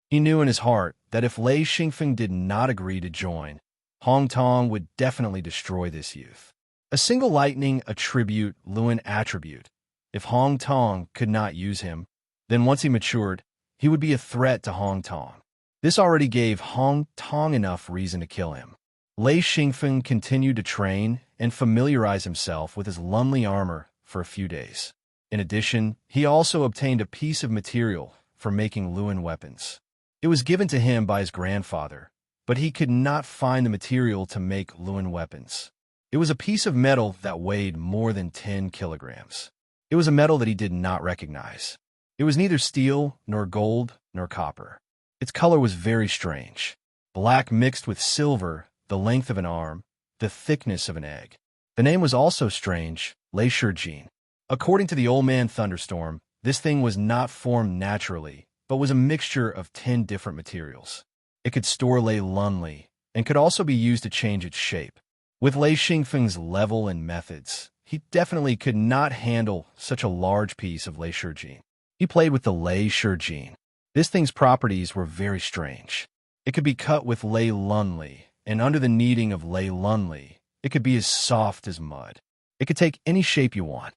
He knew in his heart that if Lei Xingfeng did not agree to join, Hong Tong would definitely destroy this youth. A single lightning attribute Lun attribute If Hong Tong could not use him, then once he matured, he would be a threat to Hong Tong. This already gave Hong Tong enough reason to kill him. Lei Xingfeng continued to train and familiarize himself with his Lunli armor for a few days. In addition, he also obtained a piece of material for making Luan weapons. It was given to him by his grandfather, but he could not find the material to make Luan weapons. It was a piece of metal that weighed more than 10 kilograms. It was a metal that he did not recognize. It was neither steel, nor gold, nor copper. Its color was very strange. Black mixed with silver, the length of an arm, the thickness of an egg. The name was also strange, Lei Shijin. According to the old man Thunderstorm, this thing was not formed naturally, but was a mixture of 10 different materials. It could store Lei Lunli, and could also be used to change its shape. With Lei Xingfeng's level and methods, he definitely could not handle such a large piece of Lei Shijin. He played with the Lei Shijin. This thing's properties were very strange. It could be cut with Lei Lunli, and under the kneading of Lei Lunli, it could be as soft as mud. It could take any shape you want.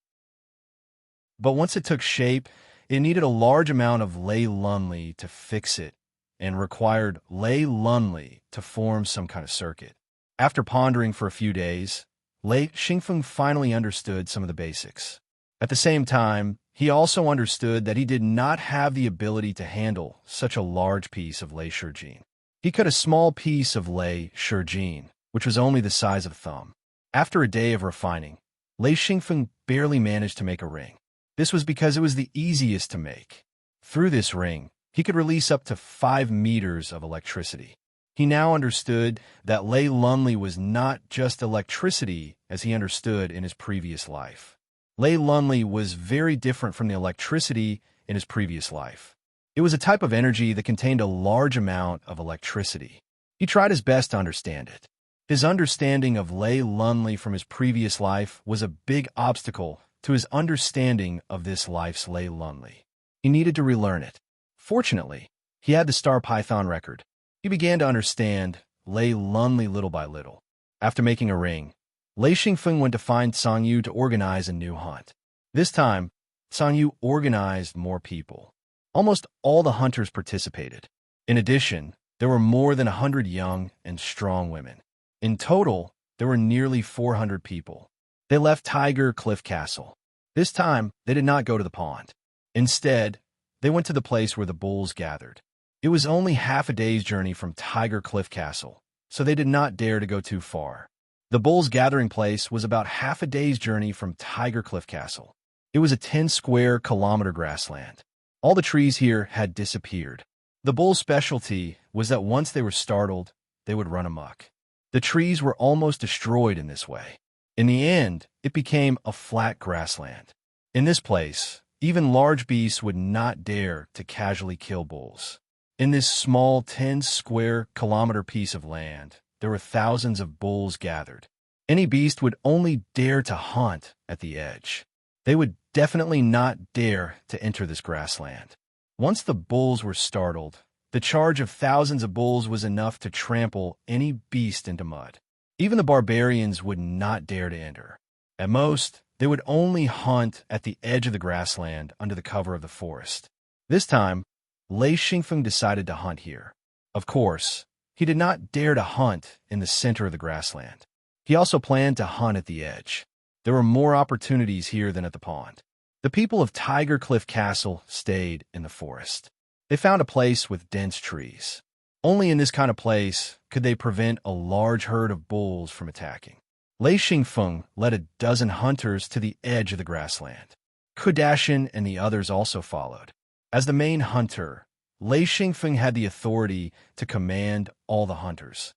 But once it took shape, it needed a large amount of Lei Lunli to fix it, and required Lei Lunli to form some kind of circuit. After pondering for a few days, Lei Xingfeng finally understood some of the basics. At the same time, he also understood that he did not have the ability to handle such a large piece of Lei Shijin. He cut a small piece of Lei Shijin, which was only the size of a thumb. After a day of refining, Lei Xingfeng barely managed to make a ring. This was because it was the easiest to make. Through this ring, he could release up to 5 meters of electricity. He now understood that Lei Lunli was not just electricity as he understood in his previous life. Lei Lunli was very different from the electricity in his previous life. It was a type of energy that contained a large amount of electricity. He tried his best to understand it. His understanding of Lei Lunli from his previous life was a big obstacle to his understanding of this life's Lei Lunli. He needed to relearn it. Fortunately, he had the Star Python record. He began to understand Lei Lunli little by little. After making a ring, Lei Xingfeng went to find Song Yu to organize a new hunt. This time, Song Yu organized more people. Almost all the hunters participated. In addition, there were more than 100 young and strong women. In total, there were nearly 400 people. They left Tiger Cliff Castle. This time, they did not go to the pond. Instead, they went to the place where the bulls gathered. It was only half a day's journey from Tiger Cliff Castle, so they did not dare to go too far. The bulls' gathering place was about half a day's journey from Tiger Cliff Castle. It was a 10-square-kilometer grassland. All the trees here had disappeared. The bulls' specialty was that once they were startled, they would run amok. The trees were almost destroyed in this way. In the end, it became a flat grassland. In this place, even large beasts would not dare to casually kill bulls. In this small 10-square-kilometer piece of land, there were thousands of bulls gathered. Any beast would only dare to hunt at the edge. They would definitely not dare to enter this grassland. Once the bulls were startled, the charge of thousands of bulls was enough to trample any beast into mud. Even the barbarians would not dare to enter. At most, they would only hunt at the edge of the grassland under the cover of the forest. This time, Lei Xingfeng decided to hunt here. Of course, he did not dare to hunt in the center of the grassland. He also planned to hunt at the edge. There were more opportunities here than at the pond. The people of Tiger Cliff Castle stayed in the forest. They found a place with dense trees. Only in this kind of place could they prevent a large herd of bulls from attacking. Lei Xingfeng led a dozen hunters to the edge of the grassland. Kudashin and the others also followed. As the main hunter, Lei Xingfeng had the authority to command all the hunters.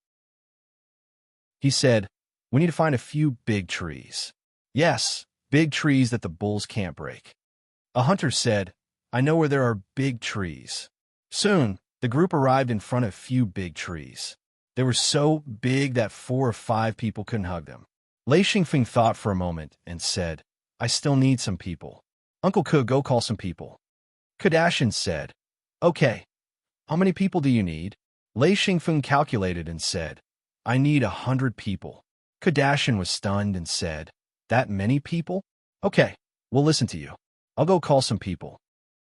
He said, "We need to find a few big trees. Yes, big trees that the bulls can't break." A hunter said, "I know where there are big trees." Soon, the group arrived in front of a few big trees. They were so big that 4 or 5 people couldn't hug them. Lei Xingfeng thought for a moment and said, "I still need some people. Uncle Ke, go call some people." Kardashian said, "Okay, how many people do you need?" Lei Xingfeng calculated and said, "I need 100 people." Kardashian was stunned and said, "That many people? Okay, we'll listen to you." I'll go call some people.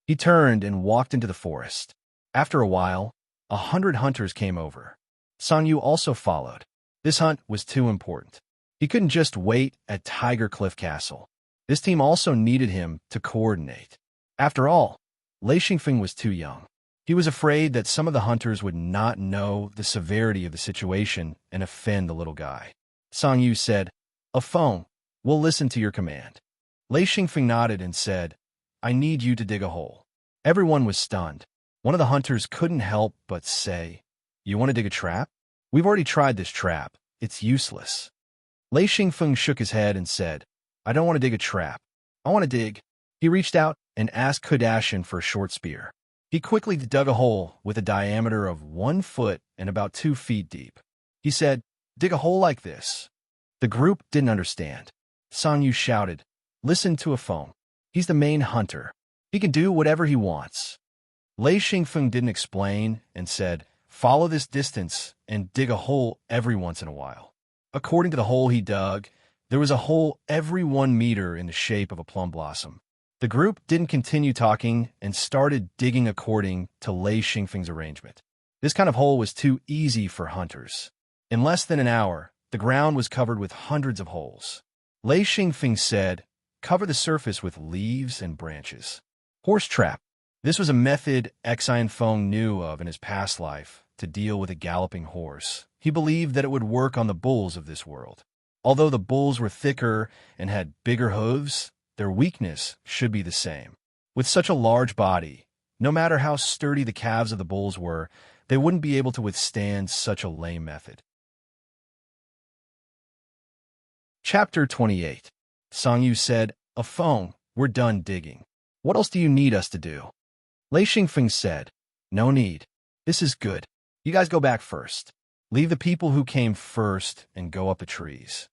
He turned and walked into the forest. After a while, 100 hunters came over. Sang Yu also followed. This hunt was too important. He couldn't just wait at Tiger Cliff Castle. This team also needed him to coordinate. After all, Lei Xingfeng was too young. He was afraid that some of the hunters would not know the severity of the situation and offend the little guy. Sang Yu said, "A phone. We'll listen to your command." Lei Xingfeng nodded and said, "I need you to dig a hole." Everyone was stunned. One of the hunters couldn't help but say, "You want to dig a trap? We've already tried this trap. It's useless." Lei Xingfeng shook his head and said, "I don't want to dig a trap. I want to dig." He reached out and asked Kardashian for a short spear. He quickly dug a hole with a diameter of 1 foot and about 2 feet deep. He said, "Dig a hole like this." The group didn't understand. Sang Yu shouted, "Listen to a phone. He's the main hunter. He can do whatever he wants." Lei Xingfeng didn't explain and said, "Follow this distance and dig a hole every once in a while." According to the hole he dug, there was a hole every 1 meter in the shape of a plum blossom. The group didn't continue talking and started digging according to Lei Xingfeng's arrangement. This kind of hole was too easy for hunters. In less than an hour, the ground was covered with hundreds of holes. Lei Xingfeng said, "Cover the surface with leaves and branches." Horse trap. This was a method Xian Feng knew of in his past life to deal with a galloping horse. He believed that it would work on the bulls of this world. Although the bulls were thicker and had bigger hooves, their weakness should be the same. With such a large body, no matter how sturdy the calves of the bulls were, they wouldn't be able to withstand such a lame method. Chapter 28. Sang Yu said, "A phone. We're done digging. What else do you need us to do?" Lei Xingfeng said, "No need. This is good. You guys go back first. Leave the people who came first and go up the trees."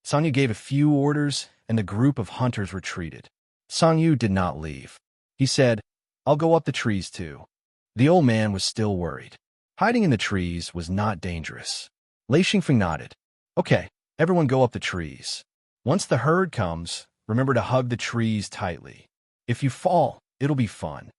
Sang Yu gave a few orders, and the group of hunters retreated. Sang Yu did not leave. He said, "I'll go up the trees too." The old man was still worried. Hiding in the trees was not dangerous. Lei Xingfeng nodded. "Okay, everyone go up the trees. Once the herd comes, remember to hug the trees tightly. If you fall, it'll be fun."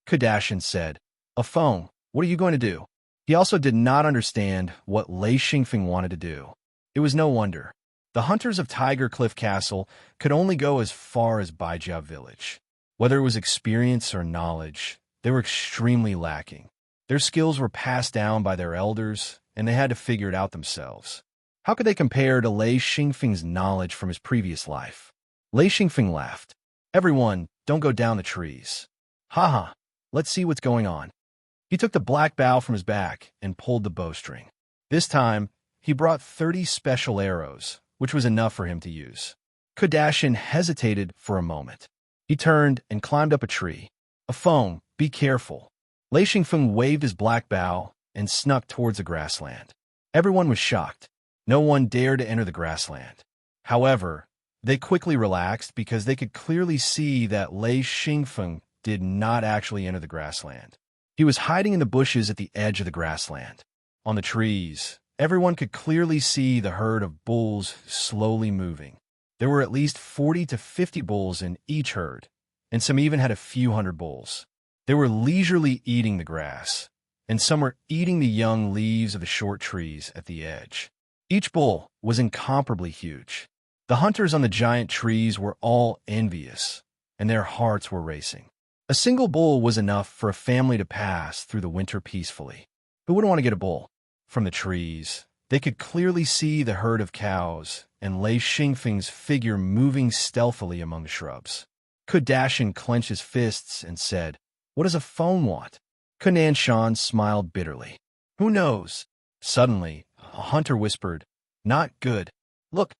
Kardashian said, "A phone. What are you going to do?" He also did not understand what Lei Xingfeng wanted to do. It was no wonder. The hunters of Tiger Cliff Castle could only go as far as Baijia Village. Whether it was experience or knowledge, they were extremely lacking. Their skills were passed down by their elders, and they had to figure it out themselves. How could they compare to Lei Xingfeng's knowledge from his previous life? Lei Xingfeng laughed. "Everyone, don't go down the trees. Haha, let's see what's going on." He took the black bow from his back and pulled the bowstring. This time, he brought 30 special arrows, which was enough for him to use. Kardashian hesitated for a moment. He turned and climbed up a tree. "A phone, be careful." Lei Xingfeng waved his black bow and snuck towards the grassland. Everyone was shocked. No one dared to enter the grassland. However, they quickly relaxed because they could clearly see that Lei Xingfeng did not actually enter the grassland. He was hiding in the bushes at the edge of the grassland. On the trees, everyone could clearly see the herd of bulls slowly moving. There were at least 40 to 50 bulls in each herd, and some even had a few hundred bulls. They were leisurely eating the grass, and some were eating the young leaves of the short trees at the edge. Each bull was incomparably huge. The hunters on the giant trees were all envious, and their hearts were racing. A single bull was enough for a family to pass through the winter peacefully. Who wouldn't want to get a bull? From the trees, they could clearly see the herd of cows and Lei Xingfeng's figure moving stealthily among the shrubs. Kardashian clenched his fists and said, "What does a phone want?" Kunan Shan smiled bitterly. "Who knows?" Suddenly, a hunter whispered, "Not good. Look."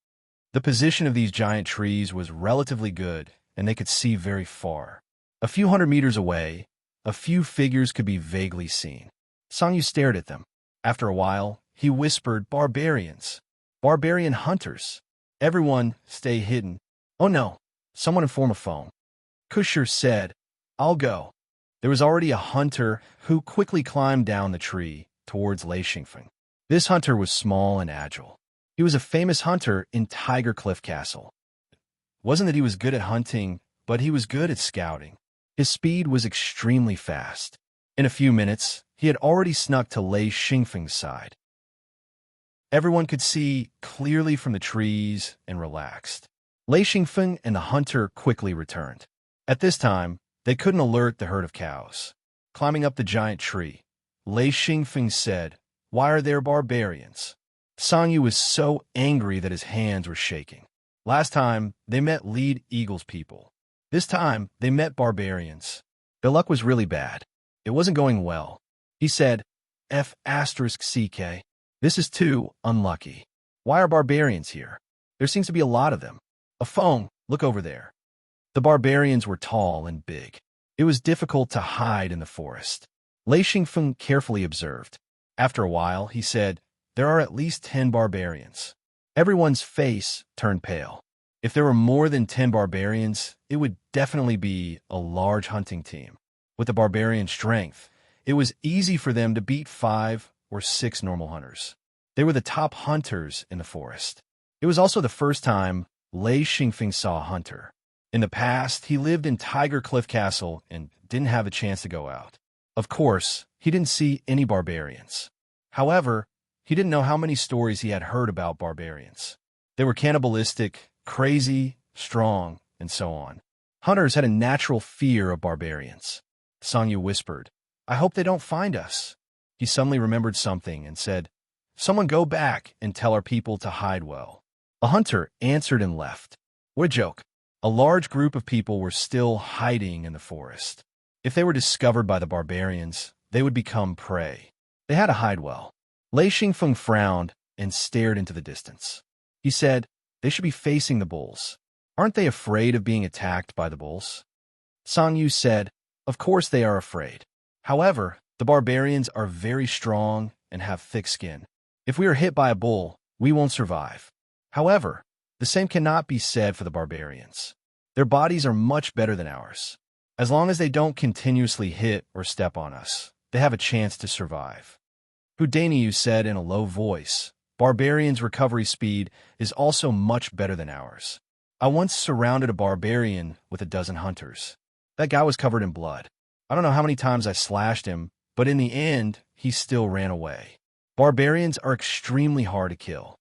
The position of these giant trees was relatively good, and they could see very far. A few hundred meters away, a few figures could be vaguely seen. Sang Yu stared at them. After a while, he whispered, "Barbarians. Barbarian hunters. Everyone, stay hidden." "Oh no, someone inform a phone." Kusher said, "I'll go." There was already a hunter who quickly climbed down the tree towards Lei Xingfeng. This hunter was small and agile. He was a famous hunter in Tiger Cliff Castle. It wasn't that he was good at hunting but he was good at scouting. His speed was extremely fast. In a few minutes, he had already snuck to Lei Xingfeng's side. Everyone could see clearly from the trees and relaxed. Lei Xingfeng and the hunter quickly returned. At this time, they couldn't alert the herd of cows. Climbing up the giant tree, Lei Xingfeng said, "Why are there barbarians?" Song Yu was so angry that his hands were shaking. Last time, they met Lead Eagle's people. This time, they met barbarians. Their luck was really bad. It wasn't going well. He said, F***CK. This is too unlucky. Why are barbarians here? There seems to be a lot of them. A phone, look over there. The barbarians were tall and big. It was difficult to hide in the forest. Lei Xingfeng carefully observed. After a while, he said, "There are at least 10 barbarians." Everyone's face turned pale. If there were more than 10 barbarians, it would definitely be a large hunting team. With the barbarian strength, it was easy for them to beat 5 or 6 normal hunters. They were the top hunters in the forest. It was also the first time Lei Xingfeng saw a hunter. In the past, he lived in Tiger Cliff Castle and didn't have a chance to go out. Of course, he didn't see any barbarians. However, he didn't know how many stories he had heard about barbarians. They were cannibalistic, crazy, strong, and so on. Hunters had a natural fear of barbarians. Song Yu whispered, "I hope they don't find us." He suddenly remembered something and said, "Someone go back and tell our people to hide well." A hunter answered and left. What a joke. A large group of people were still hiding in the forest. If they were discovered by the barbarians, they would become prey. They had to hide well. Lei Xingfeng frowned and stared into the distance. He said, "They should be facing the bulls. Aren't they afraid of being attacked by the bulls?" Song Yu said, "Of course they are afraid. However, the barbarians are very strong and have thick skin. If we are hit by a bull, we won't survive. However, the same cannot be said for the barbarians. Their bodies are much better than ours. As long as they don't continuously hit or step on us, they have a chance to survive." Houdiniu said in a low voice, "Barbarians' recovery speed is also much better than ours. I once surrounded a barbarian with a dozen hunters. That guy was covered in blood. I don't know how many times I slashed him, but in the end, he still ran away. Barbarians are extremely hard to kill."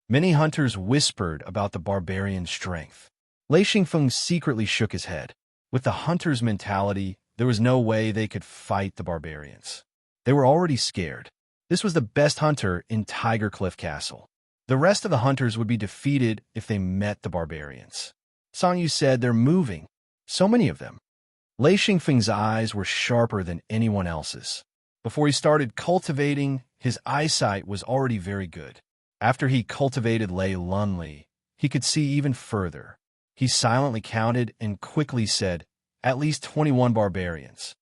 Many hunters whispered about the barbarian's strength. Lei Xingfeng secretly shook his head. With the hunter's mentality, there was no way they could fight the barbarians. They were already scared. This was the best hunter in Tiger Cliff Castle. The rest of the hunters would be defeated if they met the barbarians. Song Yu said, "They're moving. So many of them." Lei Xingfeng's eyes were sharper than anyone else's. Before he started cultivating, his eyesight was already very good. After he cultivated Lei Lunli, he could see even further. He silently counted and quickly said, "At least 21 barbarians.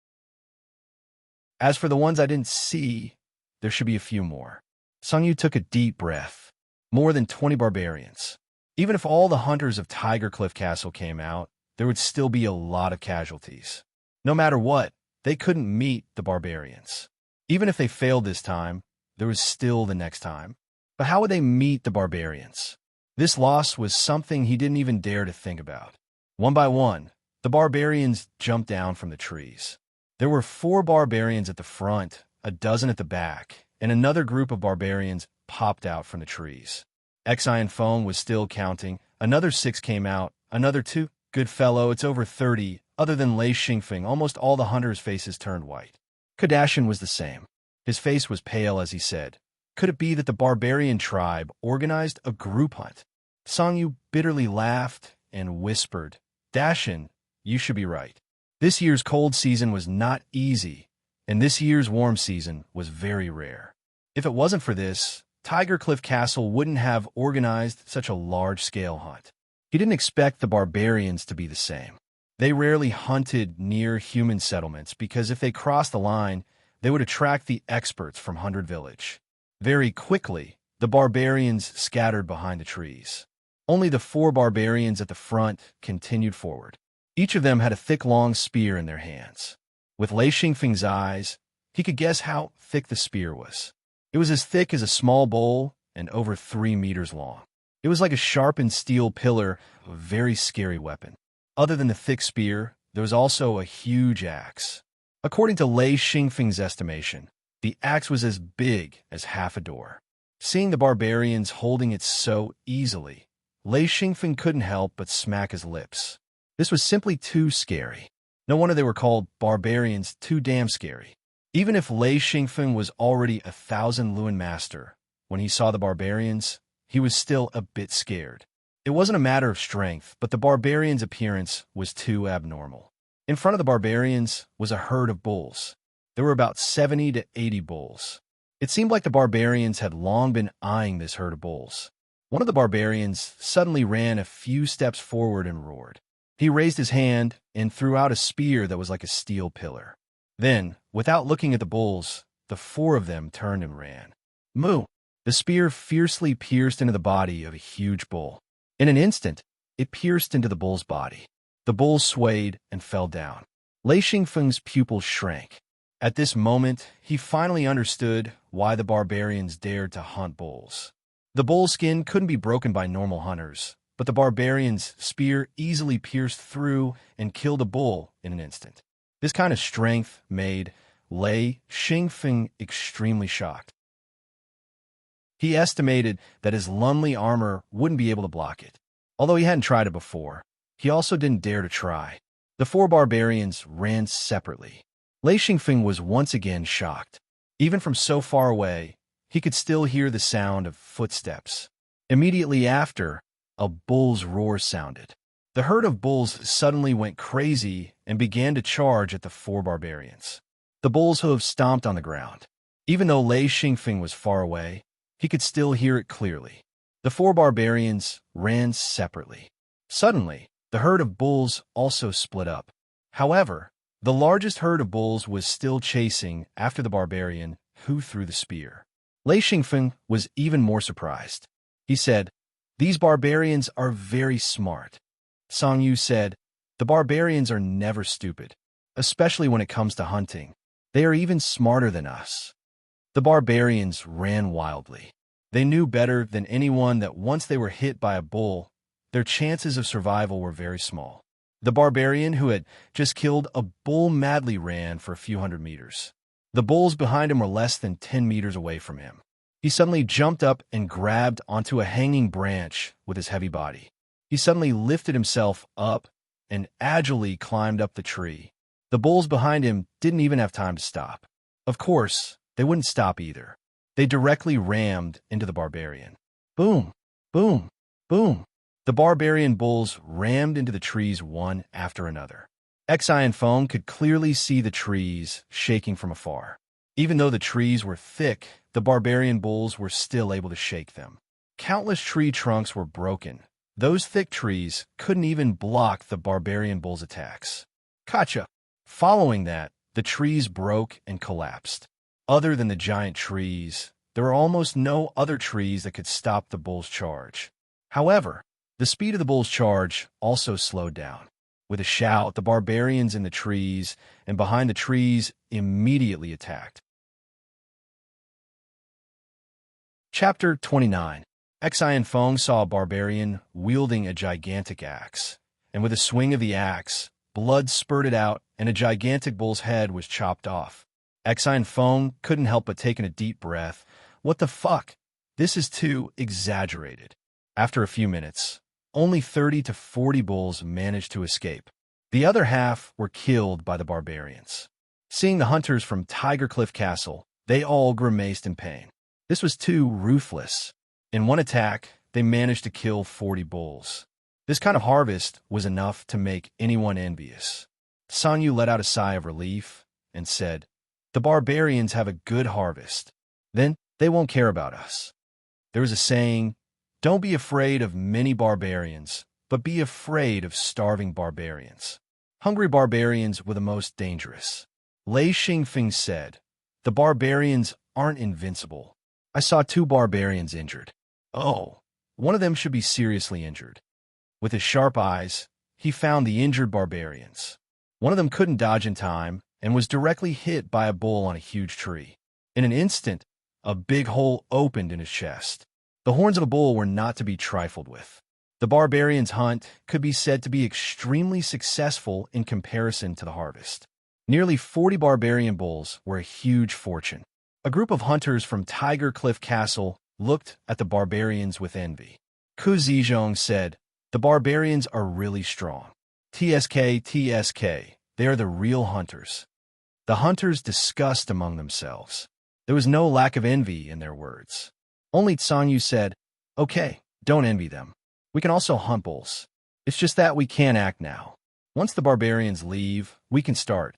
As for the ones I didn't see, there should be a few more." Song Yu took a deep breath. More than 20 barbarians. Even if all the hunters of Tiger Cliff Castle came out, there would still be a lot of casualties. No matter what, they couldn't meet the barbarians. Even if they failed this time, there was still the next time. But how would they meet the barbarians? This loss was something he didn't even dare to think about. One by one, the barbarians jumped down from the trees. There were 4 barbarians at the front, a dozen at the back, and another group of barbarians popped out from the trees. Xian Feng was still counting. Another 6 came out, another 2. Good fellow, it's over 30. Other than Lei Xingfeng, almost all the hunters' faces turned white. Kardashian was the same. His face was pale as he said, "Could it be that the barbarian tribe organized a group hunt?" Song Yu bitterly laughed and whispered, "Dashin, you should be right. This year's cold season was not easy, and this year's warm season was very rare. If it wasn't for this, Tiger Cliff Castle wouldn't have organized such a large-scale hunt." He didn't expect the barbarians to be the same. They rarely hunted near human settlements because if they crossed the line, they would attract the experts from Hundred Village. Very quickly, the barbarians scattered behind the trees. Only the 4 barbarians at the front continued forward. Each of them had a thick, long spear in their hands. With Lei Xingfeng's eyes, he could guess how thick the spear was. It was as thick as a small bowl and over 3 meters long. It was like a sharpened steel pillar, a very scary weapon. Other than the thick spear, there was also a huge axe. According to Lei Xingfeng's estimation, the axe was as big as half a door. Seeing the barbarians holding it so easily, Lei Xingfeng couldn't help but smack his lips. This was simply too scary. No wonder they were called barbarians, too damn scary. Even if Lei Xingfeng was already 1,000 Luan master, when he saw the barbarians, he was still a bit scared. It wasn't a matter of strength, but the barbarians' appearance was too abnormal. In front of the barbarians was a herd of bulls. There were about 70 to 80 bulls. It seemed like the barbarians had long been eyeing this herd of bulls. One of the barbarians suddenly ran a few steps forward and roared. He raised his hand and threw out a spear that was like a steel pillar. Then, without looking at the bulls, the 4 of them turned and ran. Moo! The spear fiercely pierced into the body of a huge bull. In an instant, it pierced into the bull's body. The bull swayed and fell down. Lei Xingfeng's pupils shrank. At this moment, he finally understood why the barbarians dared to hunt bulls. The bull's skin couldn't be broken by normal hunters, but the barbarian's spear easily pierced through and killed a bull in an instant. This kind of strength made Lei Xingfeng extremely shocked. He estimated that his Lunli armor wouldn't be able to block it. Although he hadn't tried it before, he also didn't dare to try. The 4 barbarians ran separately. Lei Xingfeng was once again shocked. Even from so far away, he could still hear the sound of footsteps. Immediately after, a bull's roar sounded. The herd of bulls suddenly went crazy and began to charge at the 4 barbarians. The bulls' hooves stomped on the ground. Even though Lei Xingfeng was far away, he could still hear it clearly. The 4 barbarians ran separately. Suddenly, the herd of bulls also split up. However, the largest herd of bulls was still chasing after the barbarian who threw the spear. Lei Xingfeng was even more surprised. He said, "These barbarians are very smart." Song Yu said, "The barbarians are never stupid, especially when it comes to hunting. They are even smarter than us." The barbarians ran wildly. They knew better than anyone that once they were hit by a bull, their chances of survival were very small. The barbarian who had just killed a bull madly ran for a few hundred meters. The bulls behind him were less than 10 meters away from him. He suddenly jumped up and grabbed onto a hanging branch with his heavy body. He suddenly lifted himself up and agilely climbed up the tree. The bulls behind him didn't even have time to stop. Of course, they wouldn't stop either. They directly rammed into the barbarian. Boom! Boom! Boom! The barbarian bulls rammed into the trees one after another. Xi and Feng could clearly see the trees shaking from afar. Even though the trees were thick, the barbarian bulls were still able to shake them. Countless tree trunks were broken. Those thick trees couldn't even block the barbarian bulls' attacks. Gotcha! Following that, the trees broke and collapsed. Other than the giant trees, there were almost no other trees that could stop the bull's charge. However, the speed of the bull's charge also slowed down. With a shout, the barbarians in the trees and behind the trees immediately attacked. Chapter 29. Xi and Feng saw a barbarian wielding a gigantic axe, and with a swing of the axe, blood spurted out and a gigantic bull's head was chopped off. Xi and Feng couldn't help but take in a deep breath. What the fuck? This is too exaggerated. After a few minutes, only 30 to 40 bulls managed to escape. The other half were killed by the barbarians. Seeing the hunters from Tiger Cliff Castle, they all grimaced in pain. This was too ruthless. In one attack, they managed to kill 40 bulls. This kind of harvest was enough to make anyone envious. San Yu let out a sigh of relief and said, "The barbarians have a good harvest. Then they won't care about us." There is a saying, "Don't be afraid of many barbarians, but be afraid of starving barbarians." Hungry barbarians were the most dangerous. Lei Xingfeng said, "The barbarians aren't invincible. I saw 2 barbarians injured. Oh, one of them should be seriously injured." With his sharp eyes, he found the injured barbarians. One of them couldn't dodge in time and was directly hit by a bull on a huge tree. In an instant, a big hole opened in his chest. The horns of a bull were not to be trifled with. The barbarians' hunt could be said to be extremely successful in comparison to the harvest. Nearly 40 barbarian bulls were a huge fortune. A group of hunters from Tiger Cliff Castle looked at the barbarians with envy. Ku Zizhong said, "The barbarians are really strong. TSK, they are the real hunters." The hunters discussed among themselves. There was no lack of envy in their words. Only Tsanyu said, "Okay, don't envy them. We can also hunt bulls. It's just that we can't act now. Once the barbarians leave, we can start."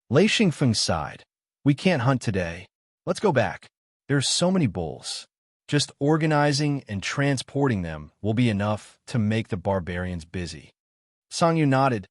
Lei Xingfeng sighed. "We can't hunt today. Let's go back. There's so many bulls. Just organizing and transporting them will be enough to make the barbarians busy." Sangyu nodded.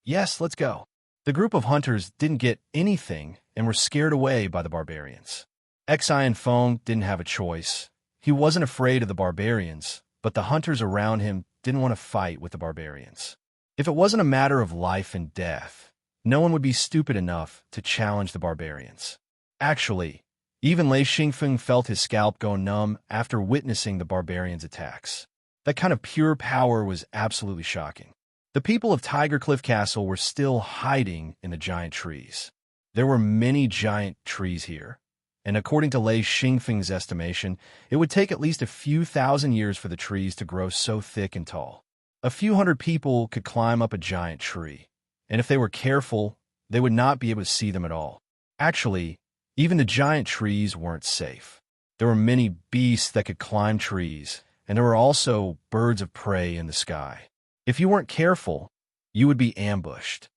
"Yes, let's go." The group of hunters didn't get anything and were scared away by the barbarians. Xian Feng didn't have a choice. He wasn't afraid of the barbarians, but the hunters around him didn't want to fight with the barbarians. If it wasn't a matter of life and death, no one would be stupid enough to challenge the barbarians. Actually, even Lei Xingfeng felt his scalp go numb after witnessing the barbarians' attacks. That kind of pure power was absolutely shocking. The people of Tiger Cliff Castle were still hiding in the giant trees. There were many giant trees here, and according to Lei Xingfeng's estimation, it would take at least a few thousand years for the trees to grow so thick and tall. A few hundred people could climb up a giant tree, and if they were careful, they would not be able to see them at all. Actually, even the giant trees weren't safe. There were many beasts that could climb trees, and there were also birds of prey in the sky. If you weren't careful, you would be ambushed.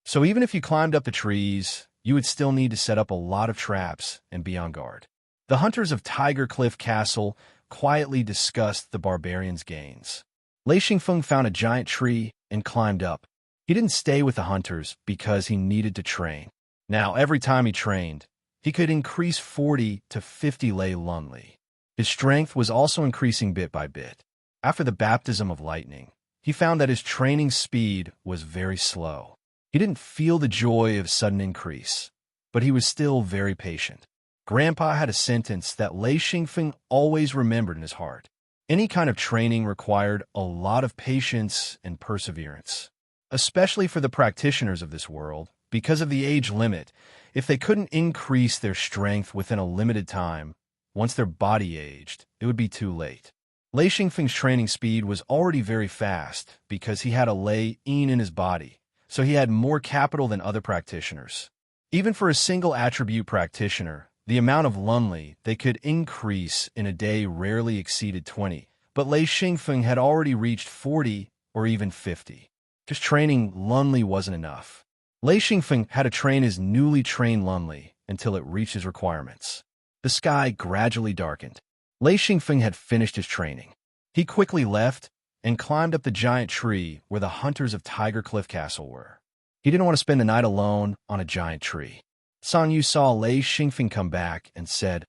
So even if you climbed up the trees, you would still need to set up a lot of traps and be on guard. The hunters of Tiger Cliff Castle quietly discussed the barbarians' gains. Lei Xingfeng found a giant tree and climbed up. He didn't stay with the hunters because he needed to train. Now, every time he trained, he could increase 40 to 50 lei lunli. His strength was also increasing bit by bit. After the baptism of lightning, he found that his training speed was very slow. He didn't feel the joy of sudden increase, but he was still very patient. Grandpa had a sentence that Lei Xingfeng always remembered in his heart. Any kind of training required a lot of patience and perseverance, especially for the practitioners of this world. Because of the age limit, if they couldn't increase their strength within a limited time, once their body aged, it would be too late. Lei Xingfeng's training speed was already very fast because he had a lei yin in his body, so he had more capital than other practitioners. Even for a single attribute practitioner, the amount of lunli they could increase in a day rarely exceeded 20, but Lei Xingfeng had already reached 40 or even 50. Just training lunli wasn't enough. Lei Xingfeng had to train his newly trained lunli until it reached his requirements. The sky gradually darkened. Lei Xingfeng had finished his training. He quickly left and climbed up the giant tree where the hunters of Tiger Cliff Castle were. He didn't want to spend the night alone on a giant tree. Sangyu saw Lei Xingfeng come back and said,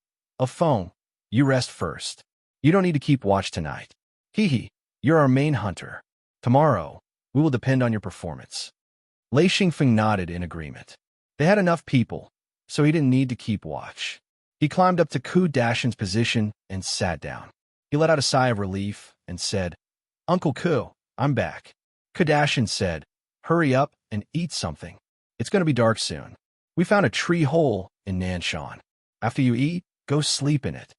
"Feng, you rest first. You don't need to keep watch tonight. Hee, you're our main hunter. Tomorrow, we will depend on your performance." Lei Xingfeng nodded in agreement. They had enough people, so he didn't need to keep watch. He climbed up to Ku Dashin's position and sat down. He let out a sigh of relief and said, "Uncle Ku, I'm back." Ku Dashin said, "Hurry up and eat something. It's going to be dark soon. We found a tree hole in Nanshan. After you eat, go sleep in it."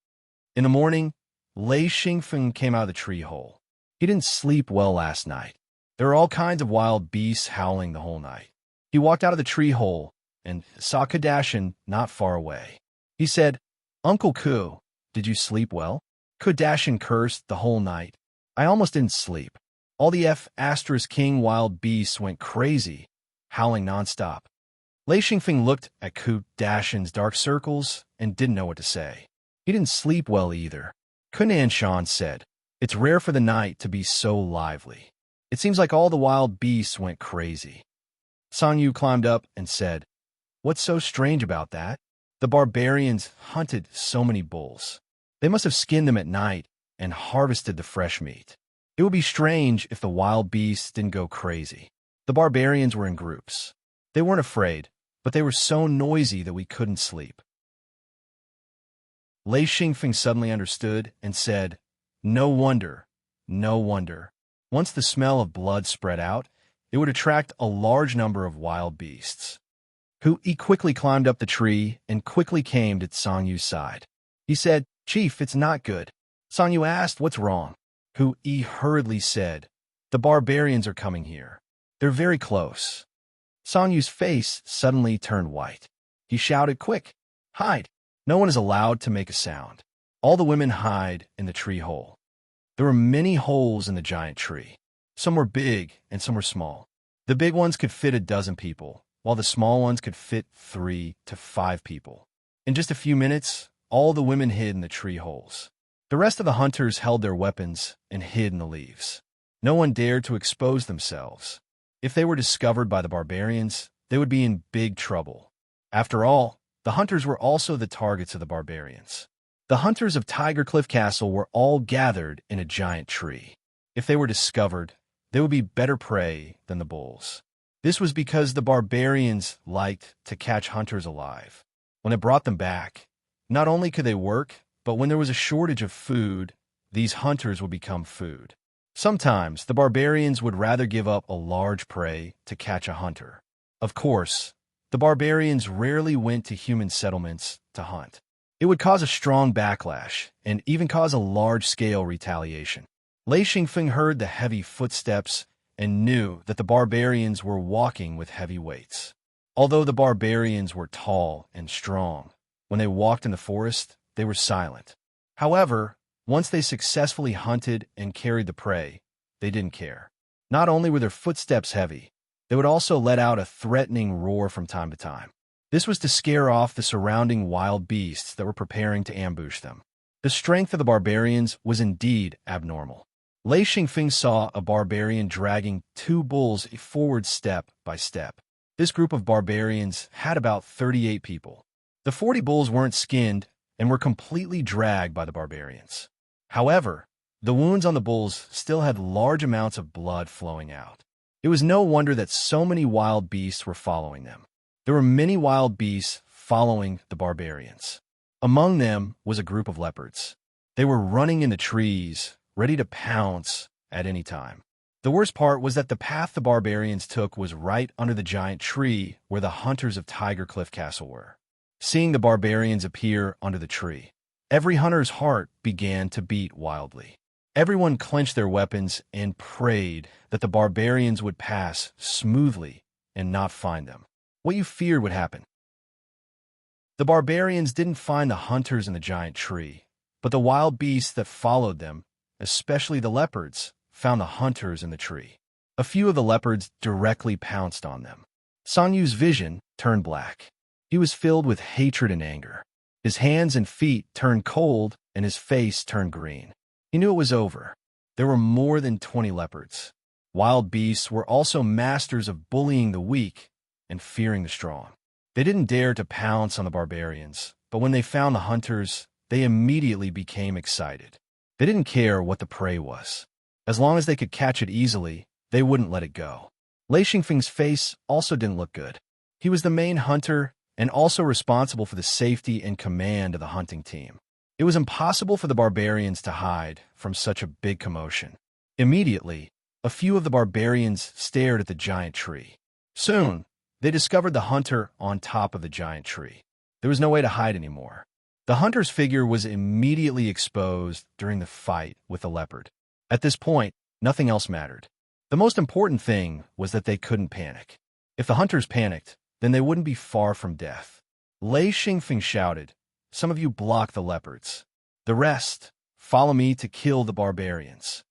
In the morning, Lei Xingfeng came out of the tree hole. He didn't sleep well last night. There were all kinds of wild beasts howling the whole night. He walked out of the tree hole and saw Ku Dashin not far away. He said, "Uncle Ku, did you sleep well?" Ku Dashin cursed the whole night. "I almost didn't sleep. All the King wild beasts went crazy, howling nonstop." Lei Xingfeng looked at Ku Dashin's dark circles and didn't know what to say. He didn't sleep well either. Ku Nanshan said, "It's rare for the night to be so lively. It seems like all the wild beasts went crazy." Sangyu climbed up and said, "What's so strange about that? The barbarians hunted so many bulls. They must have skinned them at night and harvested the fresh meat. It would be strange if the wild beasts didn't go crazy." The barbarians were in groups. They weren't afraid, but they were so noisy that we couldn't sleep. Lei Xingfeng suddenly understood and said, "No wonder. No wonder. Once the smell of blood spread out, it would attract a large number of wild beasts. He quickly climbed up the tree and quickly came to Song Yu's side. He said, "Chief, it's not good." Song Yu asked, "What's wrong?" He hurriedly said, "The barbarians are coming here. They're very close." Song Yu's face suddenly turned white. He shouted, "Quick, hide." No one is allowed to make a sound. All the women hide in the tree hole. There were many holes in the giant tree. Some were big and some were small. The big ones could fit a dozen people, while the small ones could fit 3 to 5 people. In just a few minutes, all the women hid in the tree holes. The rest of the hunters held their weapons and hid in the leaves. No one dared to expose themselves. If they were discovered by the barbarians, they would be in big trouble. After all, the hunters were also the targets of the barbarians. The hunters of Tiger Cliff Castle were all gathered in a giant tree. If they were discovered, they would be better prey than the bulls. This was because the barbarians liked to catch hunters alive. When it brought them back, not only could they work, but when there was a shortage of food, these hunters would become food. Sometimes the barbarians would rather give up a large prey to catch a hunter. Of course, the barbarians rarely went to human settlements to hunt. It would cause a strong backlash and even cause a large-scale retaliation. Lei Xingfeng heard the heavy footsteps and knew that the barbarians were walking with heavy weights. Although the barbarians were tall and strong, when they walked in the forest, they were silent. However, once they successfully hunted and carried the prey, they didn't care. Not only were their footsteps heavy, they would also let out a threatening roar from time to time. This was to scare off the surrounding wild beasts that were preparing to ambush them. The strength of the barbarians was indeed abnormal. Lei Xingfeng saw a barbarian dragging 2 bulls forward step by step. This group of barbarians had about 38 people. The 40 bulls weren't skinned and were completely dragged by the barbarians. However, the wounds on the bulls still had large amounts of blood flowing out. It was no wonder that so many wild beasts were following them. There were many wild beasts following the barbarians. Among them was a group of leopards. They were running in the trees, ready to pounce at any time. The worst part was that the path the barbarians took was right under the giant tree where the hunters of Tiger Cliff Castle were. Seeing the barbarians appear under the tree, every hunter's heart began to beat wildly. Everyone clenched their weapons and prayed that the barbarians would pass smoothly and not find them. What you feared would happen. The barbarians didn't find the hunters in the giant tree, but the wild beasts that followed them, especially the leopards, found the hunters in the tree. A few of the leopards directly pounced on them. Song Yu's vision turned black. He was filled with hatred and anger. His hands and feet turned cold and his face turned green. He knew it was over. There were more than 20 leopards. Wild beasts were also masters of bullying the weak and fearing the strong. They didn't dare to pounce on the barbarians, but when they found the hunters, they immediately became excited. They didn't care what the prey was. As long as they could catch it easily, they wouldn't let it go. Lei Xingfeng's face also didn't look good. He was the main hunter and also responsible for the safety and command of the hunting team. It was impossible for the barbarians to hide from such a big commotion. Immediately, a few of the barbarians stared at the giant tree. Soon, they discovered the hunter on top of the giant tree. There was no way to hide anymore. The hunter's figure was immediately exposed during the fight with the leopard. At this point, nothing else mattered. The most important thing was that they couldn't panic. If the hunters panicked, then they wouldn't be far from death. Lei Xingfeng shouted, "Some of you block the leopards. The rest, follow me to kill the barbarians."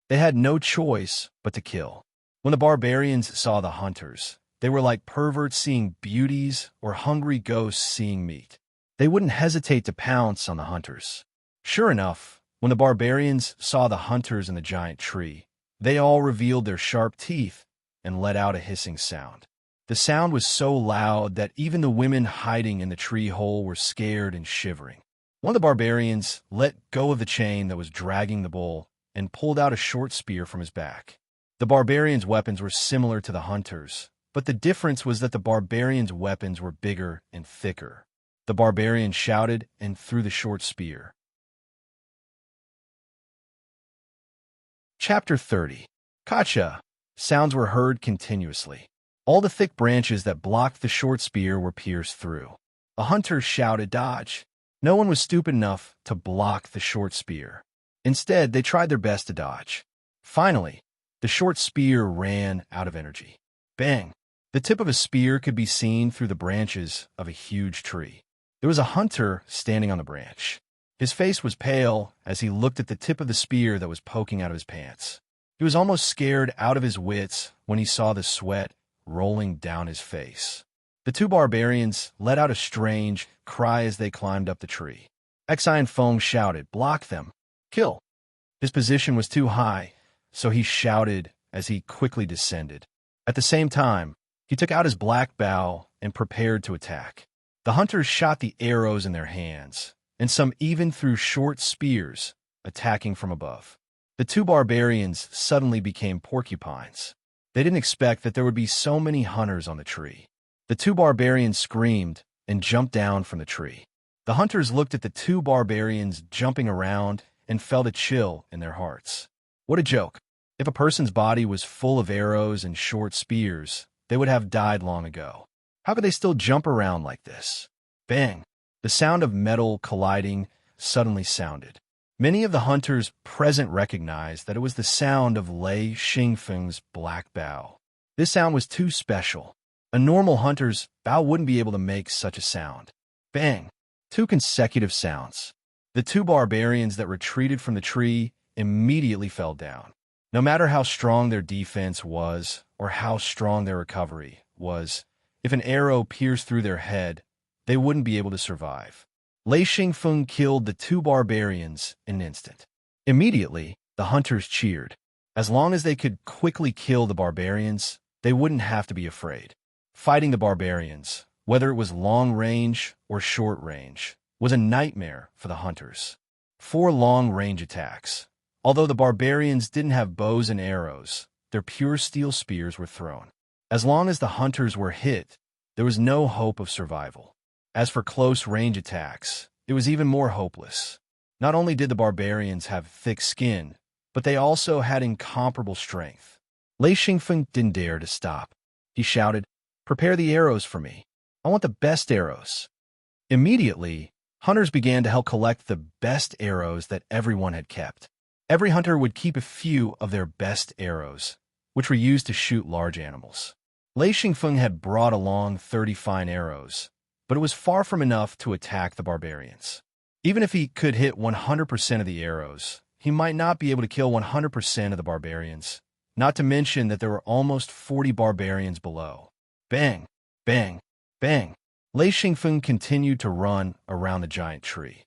They had no choice but to kill. When the barbarians saw the hunters, they were like perverts seeing beauties or hungry ghosts seeing meat. They wouldn't hesitate to pounce on the hunters. Sure enough, when the barbarians saw the hunters in the giant tree, they all revealed their sharp teeth and let out a hissing sound. The sound was so loud that even the women hiding in the tree hole were scared and shivering. One of the barbarians let go of the chain that was dragging the bull and pulled out a short spear from his back. The barbarians' weapons were similar to the hunters, but the difference was that the barbarians' weapons were bigger and thicker. The barbarian shouted and threw the short spear. Chapter 30. Gotcha! Sounds were heard continuously. All the thick branches that blocked the short spear were pierced through. A hunter shouted, "Dodge!" No one was stupid enough to block the short spear. Instead, they tried their best to dodge. Finally, the short spear ran out of energy. Bang! The tip of a spear could be seen through the branches of a huge tree. There was a hunter standing on the branch. His face was pale as he looked at the tip of the spear that was poking out of his pants. He was almost scared out of his wits when he saw the sweat rolling down his face. The two barbarians let out a strange cry as they climbed up the tree. Xi and Feng shouted, "Block them! Kill!" His position was too high, so he shouted as he quickly descended. At the same time, he took out his black bow and prepared to attack. The hunters shot the arrows in their hands, and some even threw short spears, attacking from above. The two barbarians suddenly became porcupines. They didn't expect that there would be so many hunters on the tree. The two barbarians screamed and jumped down from the tree. The hunters looked at the two barbarians jumping around and felt a chill in their hearts. What a joke! If a person's body was full of arrows and short spears, they would have died long ago. How could they still jump around like this? Bang! The sound of metal colliding suddenly sounded. Many of the hunters present recognized that it was the sound of Lei Xingfeng's black bow. This sound was too special. A normal hunter's bow wouldn't be able to make such a sound. Bang! Two consecutive sounds. The two barbarians that retreated from the tree immediately fell down. No matter how strong their defense was or how strong their recovery was, if an arrow pierced through their head, they wouldn't be able to survive. Lei Xingfeng killed the two barbarians in an instant. Immediately, the hunters cheered. As long as they could quickly kill the barbarians, they wouldn't have to be afraid. Fighting the barbarians, whether it was long range or short range, was a nightmare for the hunters. 4 long-range attacks. Although the barbarians didn't have bows and arrows, their pure steel spears were thrown. As long as the hunters were hit, there was no hope of survival. As for close-range attacks, it was even more hopeless. Not only did the barbarians have thick skin, but they also had incomparable strength. Lei Xingfeng didn't dare to stop. He shouted, "Prepare the arrows for me. I want the best arrows." Immediately, hunters began to help collect the best arrows that everyone had kept. Every hunter would keep a few of their best arrows, which were used to shoot large animals. Lei Xingfeng had brought along 30 fine arrows, but it was far from enough to attack the barbarians. Even if he could hit 100% of the arrows, he might not be able to kill 100% of the barbarians, not to mention that there were almost 40 barbarians below. Bang! Bang! Bang! Lei Xingfeng continued to run around the giant tree.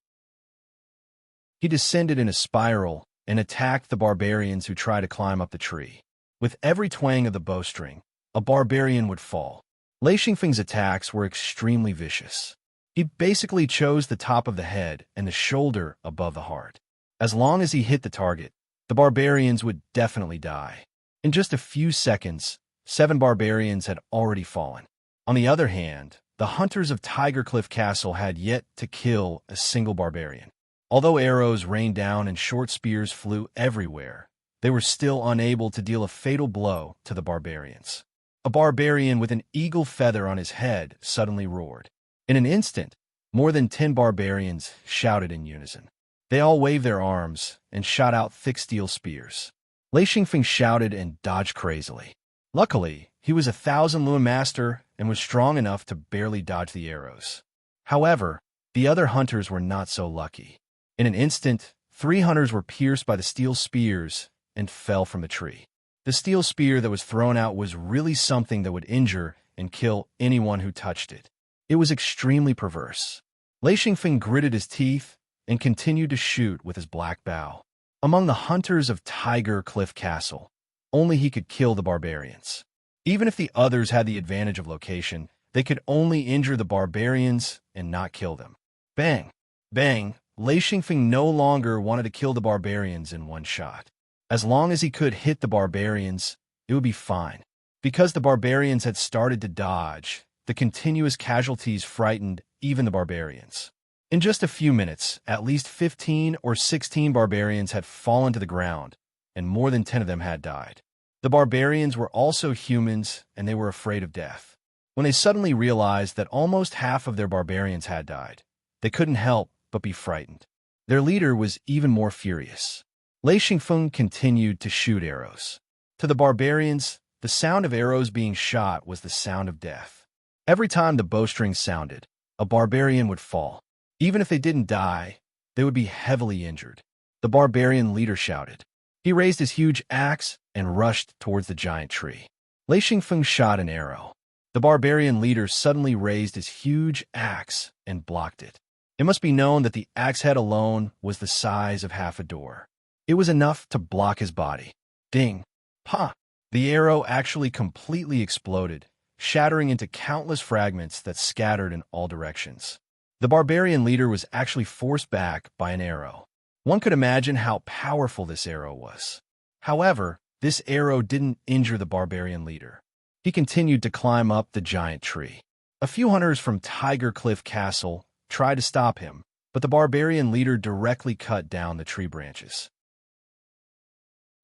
He descended in a spiral and attacked the barbarians who tried to climb up the tree. With every twang of the bowstring, a barbarian would fall. Lei Xingfeng's attacks were extremely vicious. He basically chose the top of the head and the shoulder above the heart. As long as he hit the target, the barbarians would definitely die. In just a few seconds, 7 barbarians had already fallen. On the other hand, the hunters of Tiger Cliff Castle had yet to kill a single barbarian. Although arrows rained down and short spears flew everywhere, they were still unable to deal a fatal blow to the barbarians. A barbarian with an eagle feather on his head suddenly roared. In an instant, more than 10 barbarians shouted in unison. They all waved their arms and shot out thick steel spears. Lei Xingfeng shouted and dodged crazily. Luckily, he was a 1,000 master and was strong enough to barely dodge the arrows. However, the other hunters were not so lucky. In an instant, 3 hunters were pierced by the steel spears and fell from the tree. The steel spear that was thrown out was really something that would injure and kill anyone who touched it. It was extremely perverse. Lei Xingfeng gritted his teeth and continued to shoot with his black bow. Among the hunters of Tiger Cliff Castle, only he could kill the barbarians. Even if the others had the advantage of location, they could only injure the barbarians and not kill them. Bang! Bang! Lei Xingfeng no longer wanted to kill the barbarians in one shot. As long as he could hit the barbarians, it would be fine. Because the barbarians had started to dodge, the continuous casualties frightened even the barbarians. In just a few minutes, at least 15 or 16 barbarians had fallen to the ground, and more than 10 of them had died. The barbarians were also humans, and they were afraid of death. When they suddenly realized that almost half of their barbarians had died, they couldn't help but be frightened. Their leader was even more furious. Lei Xingfeng continued to shoot arrows. To the barbarians, the sound of arrows being shot was the sound of death. Every time the bowstring sounded, a barbarian would fall. Even if they didn't die, they would be heavily injured. The barbarian leader shouted. He raised his huge axe and rushed towards the giant tree. Lei Xingfeng shot an arrow. The barbarian leader suddenly raised his huge axe and blocked it. It must be known that the axe head alone was the size of half a door. It was enough to block his body. Ding! Pa! The arrow actually completely exploded, shattering into countless fragments that scattered in all directions. The barbarian leader was actually forced back by an arrow. One could imagine how powerful this arrow was. However, this arrow didn't injure the barbarian leader. He continued to climb up the giant tree. A few hunters from Tiger Cliff Castle tried to stop him, but the barbarian leader directly cut down the tree branches.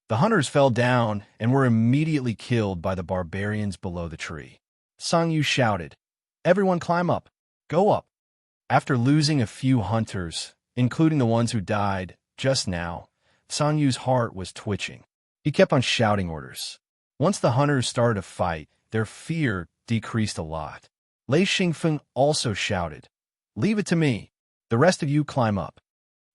The hunters fell down and were immediately killed by the barbarians below the tree. Song Yu shouted, "Everyone climb up! Go up!" After losing a few hunters, including the ones who died just now, Song Yu's heart was twitching. He kept on shouting orders. Once the hunters started to fight, their fear decreased a lot. Lei Xingfeng also shouted, "Leave it to me. The rest of you climb up."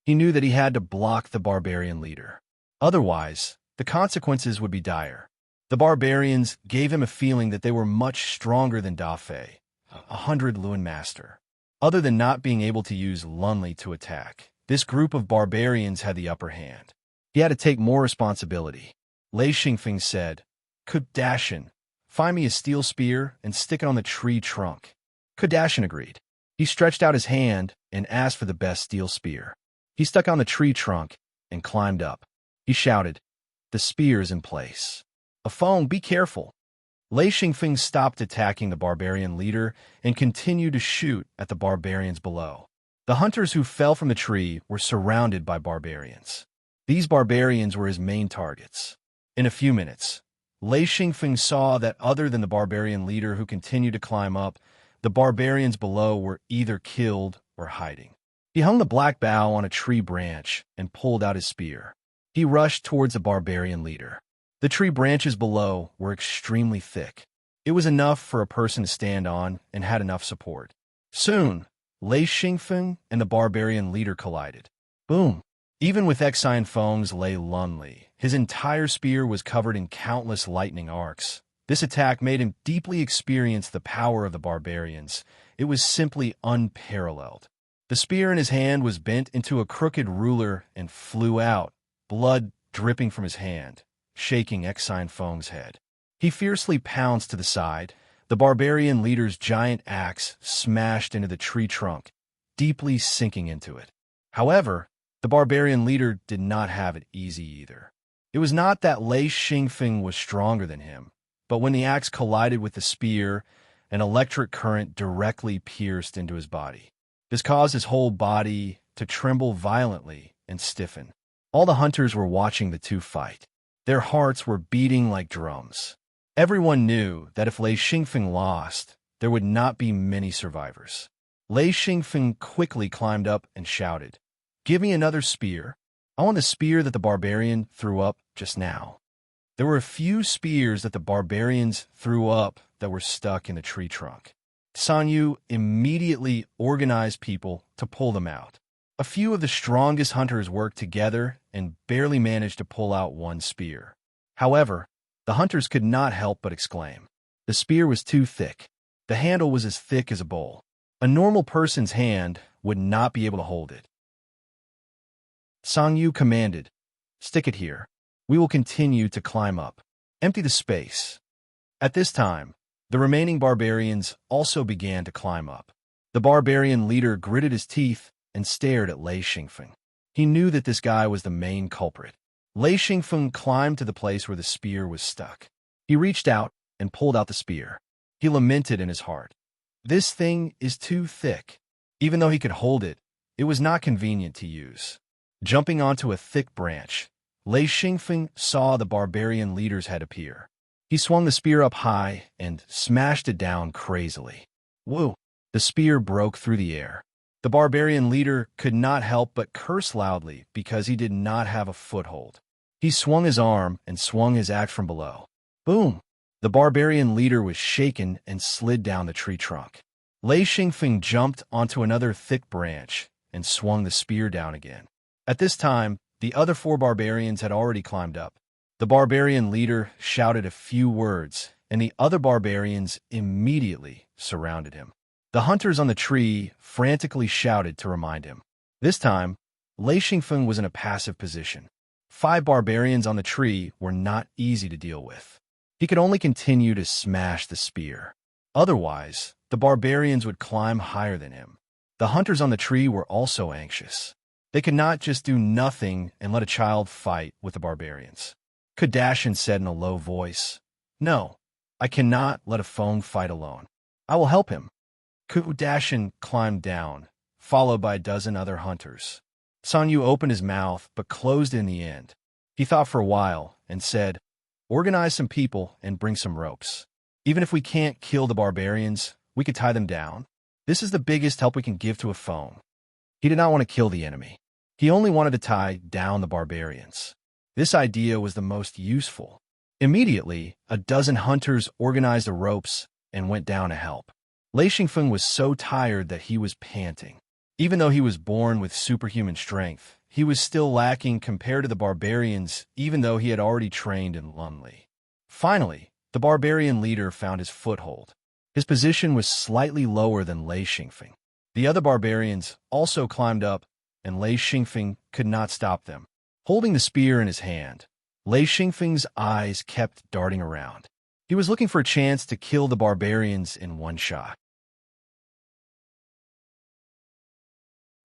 He knew that he had to block the barbarian leader. Otherwise, the consequences would be dire. The barbarians gave him a feeling that they were much stronger than Da Fei, 100 Luan Master. Other than not being able to use Lunli to attack, this group of barbarians had the upper hand. He had to take more responsibility. Lei Xingfeng said, "Kudashin, find me a steel spear and stick it on the tree trunk." Kudashin agreed. He stretched out his hand and asked for the best steel spear. He stuck on the tree trunk and climbed up. He shouted, "The spear is in place. Afong, be careful." Lei Xingfeng stopped attacking the barbarian leader and continued to shoot at the barbarians below. The hunters who fell from the tree were surrounded by barbarians. These barbarians were his main targets. In a few minutes, Lei Xingfeng saw that other than the barbarian leader who continued to climb up, the barbarians below were either killed or hiding. He hung the black bough on a tree branch and pulled out his spear. He rushed towards the barbarian leader. The tree branches below were extremely thick. It was enough for a person to stand on and had enough support. Soon, Lei Xingfeng and the barbarian leader collided. Boom! Even with Exine Feng's Lei Lunli, his entire spear was covered in countless lightning arcs. This attack made him deeply experience the power of the barbarians. It was simply unparalleled. The spear in his hand was bent into a crooked ruler and flew out, blood dripping from his hand, shaking Exine Feng's head. He fiercely pounced to the side. The barbarian leader's giant axe smashed into the tree trunk, deeply sinking into it. However, the barbarian leader did not have it easy either. It was not that Lei Xingfeng was stronger than him, but when the axe collided with the spear, an electric current directly pierced into his body. This caused his whole body to tremble violently and stiffen. All the hunters were watching the two fight. Their hearts were beating like drums. Everyone knew that if Lei Xingfeng lost, there would not be many survivors. Lei Xingfeng quickly climbed up and shouted, "Give me another spear. I want the spear that the barbarian threw up just now." There were a few spears that the barbarians threw up that were stuck in the tree trunk. San Yu immediately organized people to pull them out. A few of the strongest hunters worked together and barely managed to pull out one spear. However, the hunters could not help but exclaim. The spear was too thick. The handle was as thick as a bowl. A normal person's hand would not be able to hold it. Sang Yu commanded, "Stick it here. We will continue to climb up. Empty the space." At this time, the remaining barbarians also began to climb up. The barbarian leader gritted his teeth and stared at Lei Xingfeng. He knew that this guy was the main culprit. Lei Xingfeng climbed to the place where the spear was stuck. He reached out and pulled out the spear. He lamented in his heart. This thing is too thick. Even though he could hold it, it was not convenient to use. Jumping onto a thick branch, Lei Xingfeng saw the barbarian leader's head appear. He swung the spear up high and smashed it down crazily. Woo! The spear broke through the air. The barbarian leader could not help but curse loudly because he did not have a foothold. He swung his arm and swung his axe from below. Boom! The barbarian leader was shaken and slid down the tree trunk. Lei Xingfeng jumped onto another thick branch and swung the spear down again. At this time, the other 4 barbarians had already climbed up. The barbarian leader shouted a few words, and the other barbarians immediately surrounded him. The hunters on the tree frantically shouted to remind him. This time, Lei Xingfeng was in a passive position. 5 barbarians on the tree were not easy to deal with. He could only continue to smash the spear. Otherwise, the barbarians would climb higher than him. The hunters on the tree were also anxious. They could not just do nothing and let a child fight with the barbarians. Kudashin said in a low voice, "No, I cannot let a foe fight alone. I will help him." Kudashin climbed down, followed by a dozen other hunters. Sanyu opened his mouth but closed in the end. He thought for a while and said, "Organize some people and bring some ropes. Even if we can't kill the barbarians, we could tie them down. This is the biggest help we can give to a foe." He did not want to kill the enemy. He only wanted to tie down the barbarians. This idea was the most useful. Immediately, a dozen hunters organized the ropes and went down to help. Lei Xingfeng was so tired that he was panting. Even though he was born with superhuman strength, he was still lacking compared to the barbarians, even though he had already trained in Lunli. Finally, the barbarian leader found his foothold. His position was slightly lower than Lei Xingfeng. The other barbarians also climbed up, and Lei Xingfeng could not stop them. Holding the spear in his hand, Lei Xingfeng's eyes kept darting around. He was looking for a chance to kill the barbarians in one shot.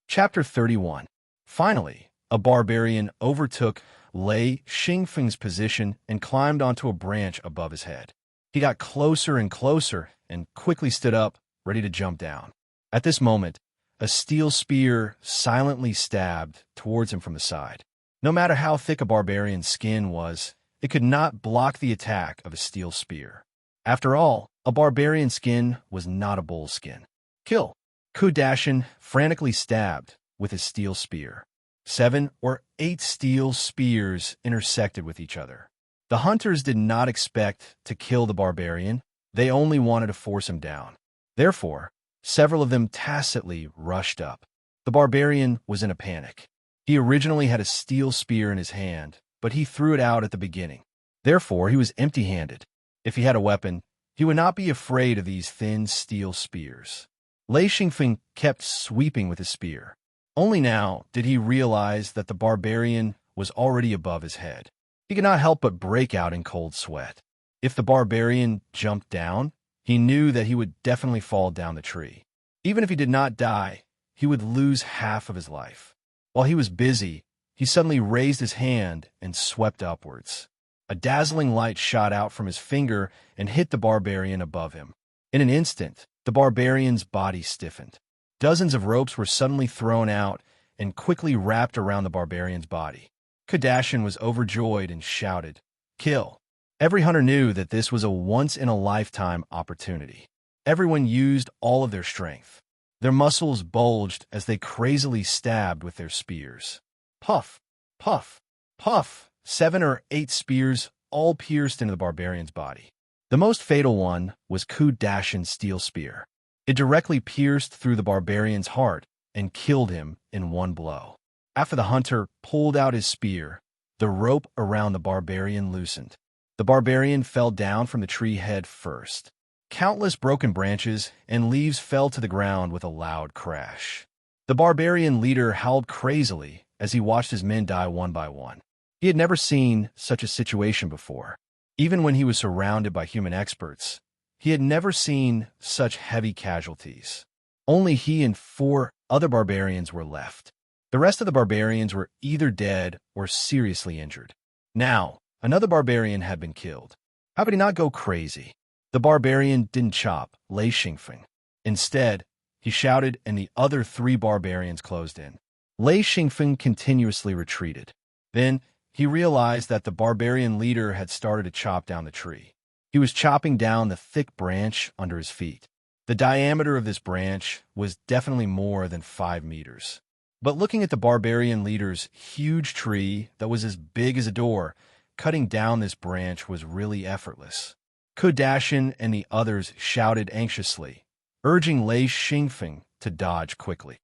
Chapter 31. Finally, a barbarian overtook Lei Xingfeng's position and climbed onto a branch above his head. He got closer and closer and quickly stood up, ready to jump down. At this moment, a steel spear silently stabbed towards him from the side. No matter how thick a barbarian's skin was, it could not block the attack of a steel spear. After all, a barbarian's skin was not a bull's skin. Kill! Kudashin frantically stabbed with his steel spear. 7 or 8 steel spears intersected with each other. The hunters did not expect to kill the barbarian. They only wanted to force him down. Therefore, several of them tacitly rushed up. The barbarian was in a panic. He originally had a steel spear in his hand, but he threw it out at the beginning. Therefore, he was empty-handed. If he had a weapon, he would not be afraid of these thin steel spears. Lei Xingfeng kept sweeping with his spear. Only now did he realize that the barbarian was already above his head. He could not help but break out in cold sweat. If the barbarian jumped down, he knew that he would definitely fall down the tree. Even if he did not die, he would lose half of his life. While he was busy, he suddenly raised his hand and swept upwards. A dazzling light shot out from his finger and hit the barbarian above him. In an instant, the barbarian's body stiffened. Dozens of ropes were suddenly thrown out and quickly wrapped around the barbarian's body. Kudashin was overjoyed and shouted, "Kill!" Every hunter knew that this was a once-in-a-lifetime opportunity. Everyone used all of their strength. Their muscles bulged as they crazily stabbed with their spears. Puff, puff, puff. 7 or 8 spears all pierced into the barbarian's body. The most fatal one was Kudashin's steel spear. It directly pierced through the barbarian's heart and killed him in one blow. After the hunter pulled out his spear, the rope around the barbarian loosened. The barbarian fell down from the tree head first. Countless broken branches and leaves fell to the ground with a loud crash. The barbarian leader howled crazily as he watched his men die one by one. He had never seen such a situation before. Even when he was surrounded by human experts, he had never seen such heavy casualties. Only he and 4 other barbarians were left. The rest of the barbarians were either dead or seriously injured. Now, another barbarian had been killed. How could he not go crazy? The barbarian didn't chop Lei Xingfeng. Instead, he shouted and the other 3 barbarians closed in. Lei Xingfeng continuously retreated. Then, he realized that the barbarian leader had started to chop down the tree. He was chopping down the thick branch under his feet. The diameter of this branch was definitely more than 5 meters. But looking at the barbarian leader's huge tree that was as big as a door, cutting down this branch was really effortless. Kudashin and the others shouted anxiously, urging Lei Xingfeng to dodge quickly.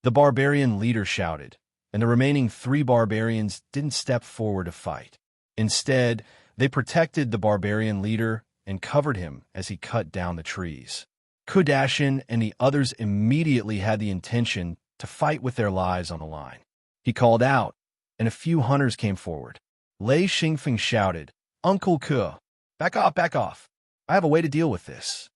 The barbarian leader shouted, and the remaining 3 barbarians didn't step forward to fight. Instead, they protected the barbarian leader and covered him as he cut down the trees. Kudashin and the others immediately had the intention to fight with their lives on the line. He called out, and a few hunters came forward. Lei Xingfeng shouted, "Uncle Ke, back off, back off. I have a way to deal with this."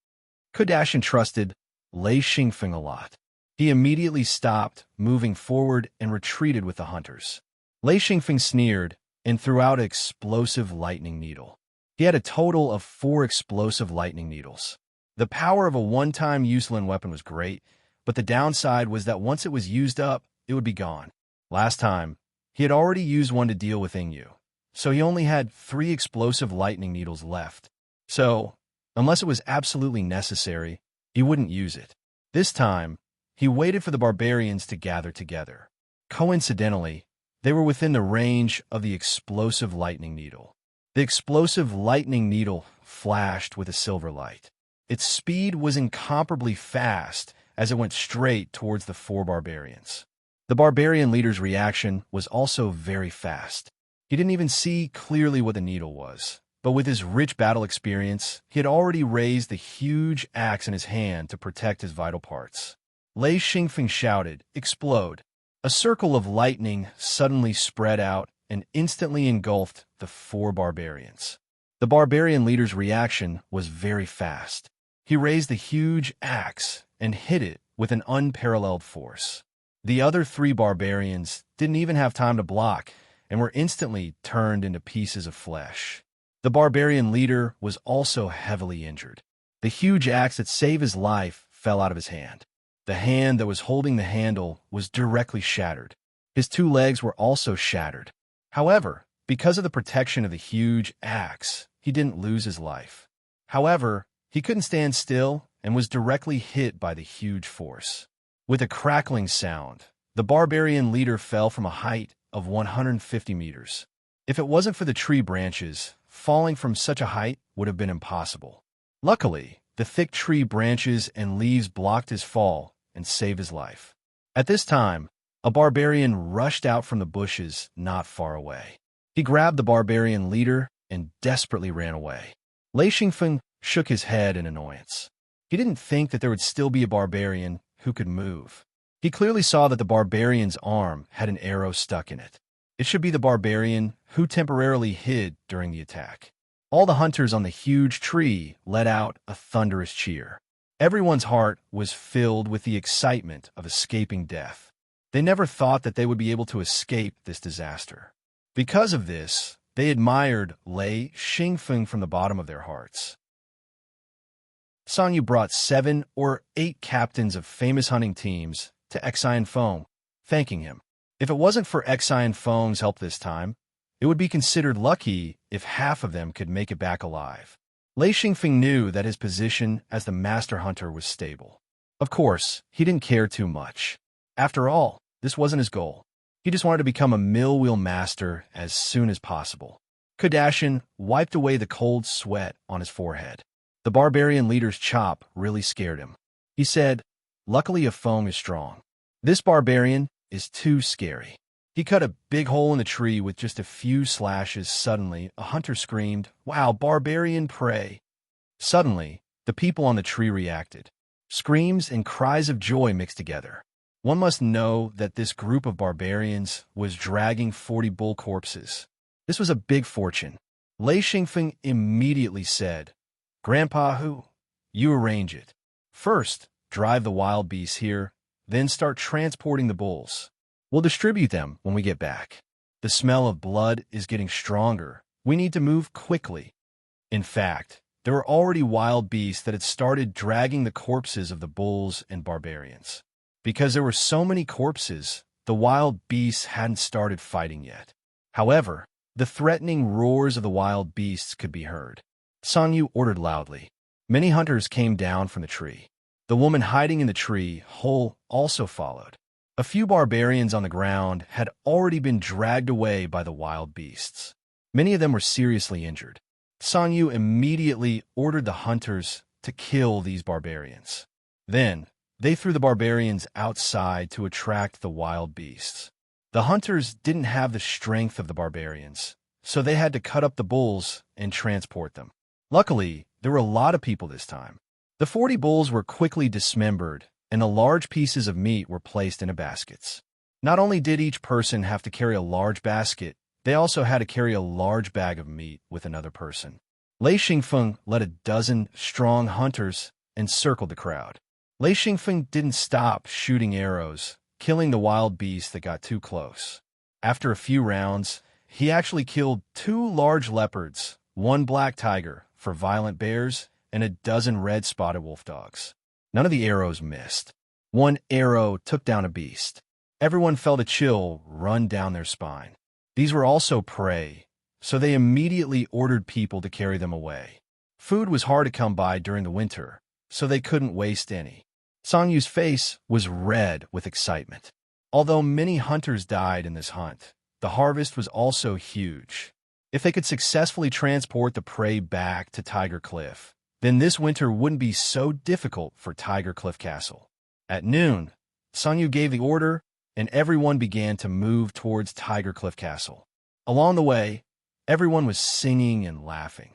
Kudashin trusted Lei Xingfeng a lot. He immediately stopped moving forward and retreated with the hunters. Lei Xingfeng sneered and threw out an explosive lightning needle. He had a total of 4 explosive lightning needles. The power of a one-time Yuslin weapon was great, but the downside was that once it was used up, it would be gone. Last time, he had already used one to deal with Ingyu, so he only had 3 explosive lightning needles left. So, unless it was absolutely necessary, he wouldn't use it. This time, he waited for the barbarians to gather together. Coincidentally, they were within the range of the explosive lightning needle. The explosive lightning needle flashed with a silver light. Its speed was incomparably fast as it went straight towards the 4 barbarians. The barbarian leader's reaction was also very fast. He didn't even see clearly what the needle was, but with his rich battle experience, he had already raised the huge axe in his hand to protect his vital parts. Lei Xingfeng shouted, "Explode!" A circle of lightning suddenly spread out and instantly engulfed the 4 barbarians. The barbarian leader's reaction was very fast. He raised the huge axe and hit it with an unparalleled force. The other 3 barbarians didn't even have time to block and were instantly turned into pieces of flesh. The barbarian leader was also heavily injured. The huge axe that saved his life fell out of his hand. The hand that was holding the handle was directly shattered. His 2 legs were also shattered. However, because of the protection of the huge axe, he didn't lose his life. However, he couldn't stand still and was directly hit by the huge force. With a crackling sound, the barbarian leader fell from a height of 150 meters. If it wasn't for the tree branches, falling from such a height would have been impossible. Luckily, the thick tree branches and leaves blocked his fall and saved his life. At this time, a barbarian rushed out from the bushes not far away. He grabbed the barbarian leader and desperately ran away. Lei Xingfeng shook his head in annoyance. He didn't think that there would still be a barbarian who could move. He clearly saw that the barbarian's arm had an arrow stuck in it. It should be the barbarian who temporarily hid during the attack. All the hunters on the huge tree let out a thunderous cheer. Everyone's heart was filled with the excitement of escaping death. They never thought that they would be able to escape this disaster. Because of this, they admired Lei Xingfeng from the bottom of their hearts. Sanyu brought 7 or 8 captains of famous hunting teams to Xian Feng, thanking him. If it wasn't for Xian Feng's help this time, it would be considered lucky if half of them could make it back alive. Lei Xingfeng knew that his position as the master hunter was stable. Of course, he didn't care too much. After all, this wasn't his goal. He just wanted to become a mill wheel master as soon as possible. Kudashin wiped away the cold sweat on his forehead. The barbarian leader's chop really scared him. He said, "Luckily a Feng is strong. This barbarian is too scary." He cut a big hole in the tree with just a few slashes. Suddenly, a hunter screamed, "Wow, barbarian prey!" Suddenly, the people on the tree reacted. Screams and cries of joy mixed together. One must know that this group of barbarians was dragging 40 bull corpses. This was a big fortune. Lei Xingfeng immediately said, "Grandpa Hu, you arrange it. First, drive the wild beasts here, then start transporting the bulls. We'll distribute them when we get back. The smell of blood is getting stronger. We need to move quickly." In fact, there were already wild beasts that had started dragging the corpses of the bulls and barbarians. Because there were so many corpses, the wild beasts hadn't started fighting yet. However, the threatening roars of the wild beasts could be heard. Sun Yu ordered loudly. Many hunters came down from the tree. The woman hiding in the tree hole also followed. A few barbarians on the ground had already been dragged away by the wild beasts. Many of them were seriously injured. Sun Yu immediately ordered the hunters to kill these barbarians. Then, they threw the barbarians outside to attract the wild beasts. The hunters didn't have the strength of the barbarians, so they had to cut up the bulls and transport them. Luckily, there were a lot of people this time. The 40 bulls were quickly dismembered, and the large pieces of meat were placed into baskets. Not only did each person have to carry a large basket, they also had to carry a large bag of meat with another person. Lei Xingfeng led a dozen strong hunters and circled the crowd. Lei Xingfeng didn't stop shooting arrows, killing the wild beasts that got too close. After a few rounds, he actually killed 2 large leopards, 1 black tiger for violent bears, and a dozen red spotted wolf dogs. None of the arrows missed. 1 arrow took down a beast. Everyone felt a chill run down their spine. These were also prey, so they immediately ordered people to carry them away. Food was hard to come by during the winter, so they couldn't waste any. Sun Yu's face was red with excitement. Although many hunters died in this hunt, the harvest was also huge. If they could successfully transport the prey back to Tiger Cliff, then this winter wouldn't be so difficult for Tiger Cliff Castle. At noon, Sun Yu gave the order, and everyone began to move towards Tiger Cliff Castle. Along the way, everyone was singing and laughing.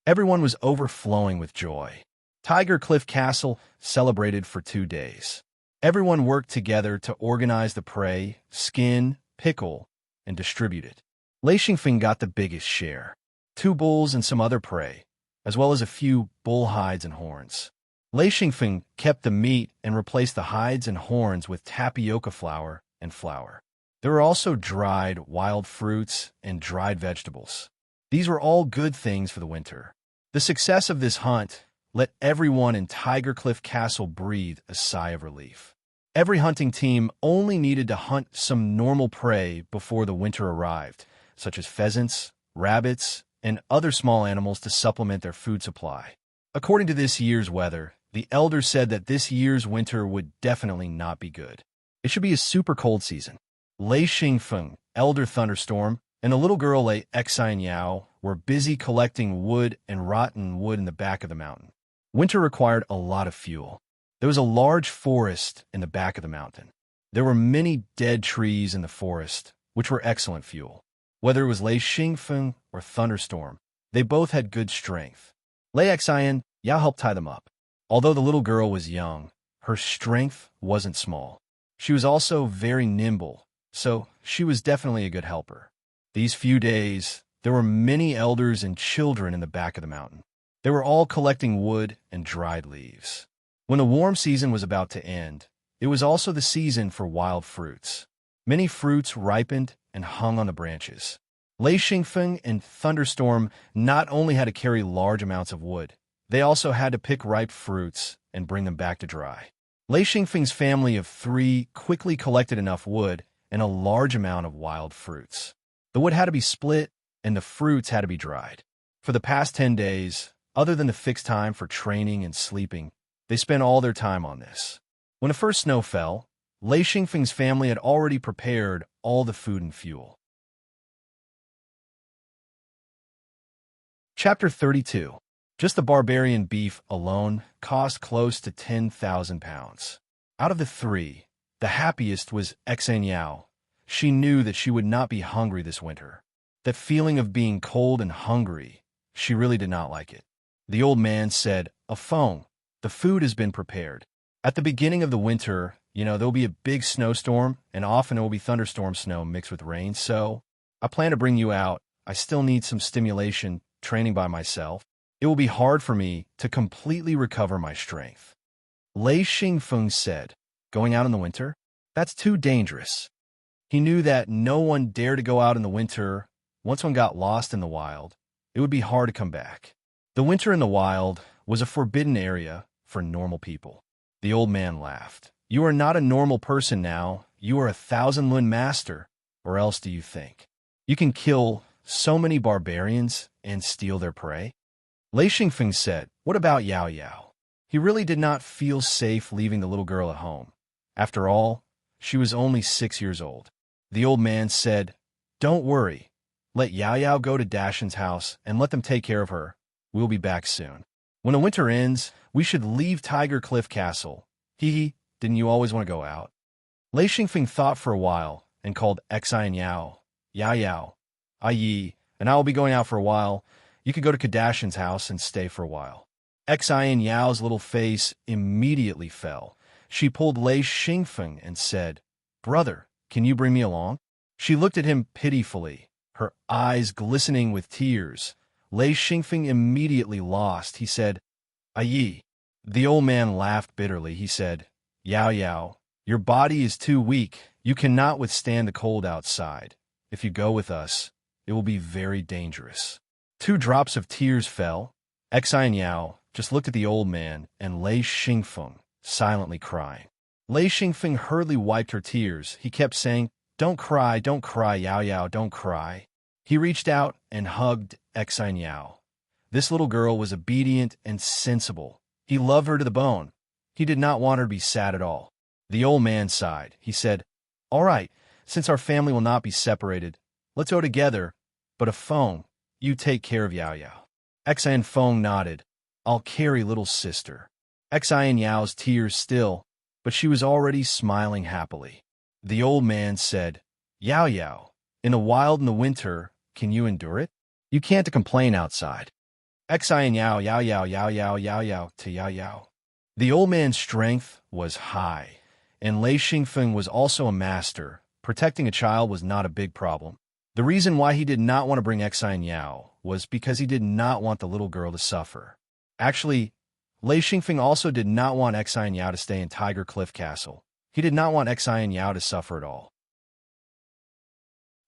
Everyone was overflowing with joy. Tiger Cliff Castle celebrated for 2 days. Everyone worked together to organize the prey, skin, pickle, and distribute it. Lei Xingfeng got the biggest share, 2 bulls and some other prey, as well as a few bull hides and horns. Lei Xingfeng kept the meat and replaced the hides and horns with tapioca flour and flour. There were also dried wild fruits and dried vegetables. These were all good things for the winter. The success of this hunt let everyone in Tiger Cliff Castle breathe a sigh of relief. Every hunting team only needed to hunt some normal prey before the winter arrived, such as pheasants, rabbits, and other small animals to supplement their food supply. According to this year's weather, the elders said that this year's winter would definitely not be good. It should be a super cold season. Lei Xingfeng, Elder Thunderstorm, and the little girl Lei Xianyao were busy collecting wood and rotten wood in the back of the mountain. Winter required a lot of fuel. There was a large forest in the back of the mountain. There were many dead trees in the forest, which were excellent fuel. Whether it was Lei Xingfeng or Thunderstorm, they both had good strength. Lei Xianyao helped tie them up. Although the little girl was young, her strength wasn't small. She was also very nimble, so she was definitely a good helper. These few days, there were many elders and children in the back of the mountain. They were all collecting wood and dried leaves. When the warm season was about to end, it was also the season for wild fruits. Many fruits ripened and hung on the branches. Lei Xingfeng and Thunderstorm not only had to carry large amounts of wood, they also had to pick ripe fruits and bring them back to dry. Lei Xingfeng's family of 3 quickly collected enough wood and a large amount of wild fruits. The wood had to be split, and the fruits had to be dried. For the past 10 days, other than the fixed time for training and sleeping, they spent all their time on this. When the first snow fell, Lei Xingfeng's family had already prepared all the food and fuel. Chapter 32. Just the barbarian beef alone cost close to 10,000 pounds. Out of the 3, the happiest was Xianyao. She knew that she would not be hungry this winter. That feeling of being cold and hungry, she really did not like it. The old man said, "Afong, the food has been prepared. At the beginning of the winter, there'll be a big snowstorm, and often it will be thunderstorm snow mixed with rain, so I plan to bring you out. I still need some stimulation training by myself. It will be hard for me to completely recover my strength." Lei Xingfeng said, "Going out in the winter? That's too dangerous." He knew that no one dared to go out in the winter. Once one got lost in the wild, it would be hard to come back. The winter in the wild was a forbidden area for normal people. The old man laughed. You are not a normal person now. You are a 1,000 Lun master. Or else do you think you can kill so many barbarians and steal their prey? Lei Xingfeng said, what about Yao Yao? He really did not feel safe leaving the little girl at home. After all, she was only 6 years old. The old man said, don't worry. Let Yao Yao go to Dashin's house and let them take care of her. We'll be back soon. When the winter ends, we should leave Tiger Cliff Castle. Hee, didn't you always want to go out? Lei Xingfeng thought for a while and called Xi and Yao. Yao Yao, Yi, and I will be going out for a while. You could go to Kadashin's house and stay for a while. Xi and Yao's little face immediately fell. She pulled Lei Xingfeng and said, brother, can you bring me along? She looked at him pitifully, her eyes glistening with tears. Lei Xingfeng immediately lost. He said, Yi. The old man laughed bitterly. He said, Yao Yao, your body is too weak. You cannot withstand the cold outside. If you go with us, it will be very dangerous. 2 drops of tears fell. Xi and Yao just looked at the old man and Lei Xingfeng, silently crying. Lei Xingfeng hurriedly wiped her tears. He kept saying, don't cry, Yao Yao, don't cry. He reached out and hugged Xi and Yao. This little girl was obedient and sensible. He loved her to the bone. He did not want her to be sad at all. The old man sighed. He said, all right, since our family will not be separated, let's go together. But a Feng, you take care of Yao Yao. Xi and Feng nodded. I'll carry little sister. Xi and Yao's tears still, but she was already smiling happily. The old man said, Yao Yao, in the wild in the winter, can you endure it? You can't complain outside. Xi and Yao, Yao Yao, Yao Yao, Yao Yao, to Yao Yao. The old man's strength was high, and Lei Xingfeng was also a master. Protecting a child was not a big problem. The reason why he did not want to bring Xi and Yao was because he did not want the little girl to suffer. Actually, Lei Xingfeng also did not want Xi and Yao to stay in Tiger Cliff Castle. He did not want Xi and Yao to suffer at all.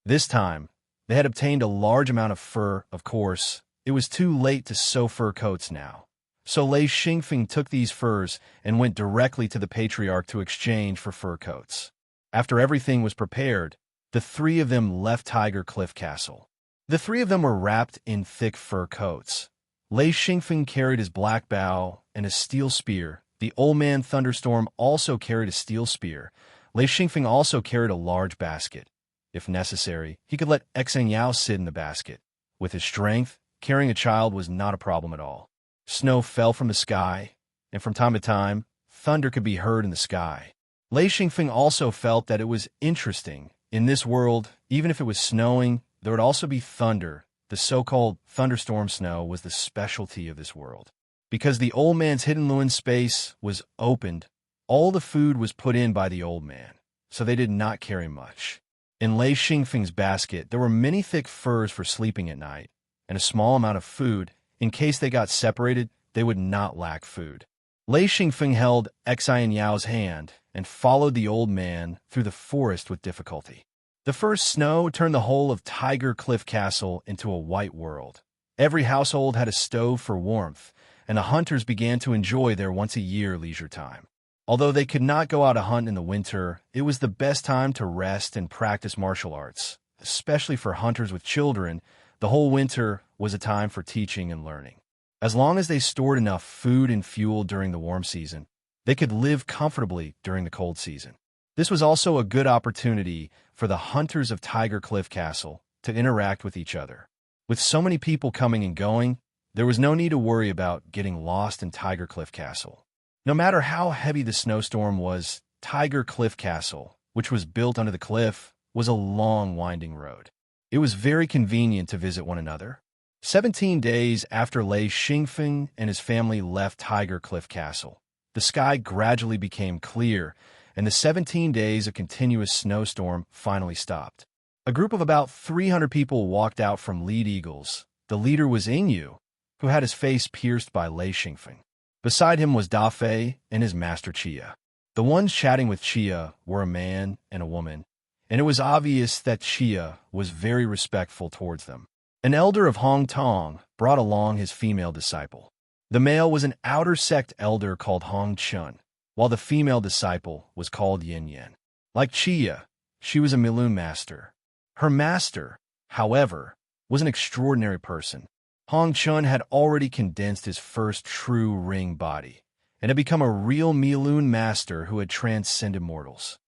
This time, they had obtained a large amount of fur. Of course, it was too late to sew fur coats now. So Lei Xingfeng took these furs and went directly to the patriarch to exchange for fur coats. After everything was prepared, the 3 of them left Tiger Cliff Castle. The 3 of them were wrapped in thick fur coats. Lei Xingfeng carried his black bow and a steel spear. The old man Thunderstorm also carried a steel spear. Lei Xingfeng also carried a large basket. If necessary, he could let X and Yao sit in the basket. With his strength, carrying a child was not a problem at all. Snow fell from the sky, and from time to time, thunder could be heard in the sky. Lei Xingfeng also felt that it was interesting. In this world, even if it was snowing, there would also be thunder. The so-called thunderstorm snow was the specialty of this world. Because the old man's hidden Lun space was opened, all the food was put in by the old man, so they did not carry much. In Lei Xingfeng's basket, there were many thick furs for sleeping at night, and a small amount of food. In case they got separated, they would not lack food. Lei Xingfeng held Xi and Yao's hand and followed the old man through the forest with difficulty. The first snow turned the whole of Tiger Cliff Castle into a white world. Every household had a stove for warmth, and the hunters began to enjoy their once-a-year leisure time. Although they could not go out to hunt in the winter, it was the best time to rest and practice martial arts. Especially for hunters with children, the whole winter was a time for teaching and learning. As long as they stored enough food and fuel during the warm season, they could live comfortably during the cold season. This was also a good opportunity for the hunters of Tiger Cliff Castle to interact with each other. With so many people coming and going, there was no need to worry about getting lost in Tiger Cliff Castle. No matter how heavy the snowstorm was, Tiger Cliff Castle, which was built under the cliff, was a long, winding road. It was very convenient to visit one another. 17 days after Lei Xingfeng and his family left Tiger Cliff Castle, the sky gradually became clear, and the 17 days of continuous snowstorm finally stopped. A group of about 300 people walked out from Lead Eagles. The leader was Ingyu, who had his face pierced by Lei Xingfeng. Beside him was Da Fei and his master Chia. The ones chatting with Chia were a man and a woman, and it was obvious that Chia was very respectful towards them. An elder of Hong Tong brought along his female disciple. The male was an outer sect elder called Hong Chun. while the female disciple was called Yin Yin. Like Chia, she was a Miloon master. Her master, however, was an extraordinary person. Hong Chun had already condensed his first true ring body and had become a real Miloon master who had transcended mortals.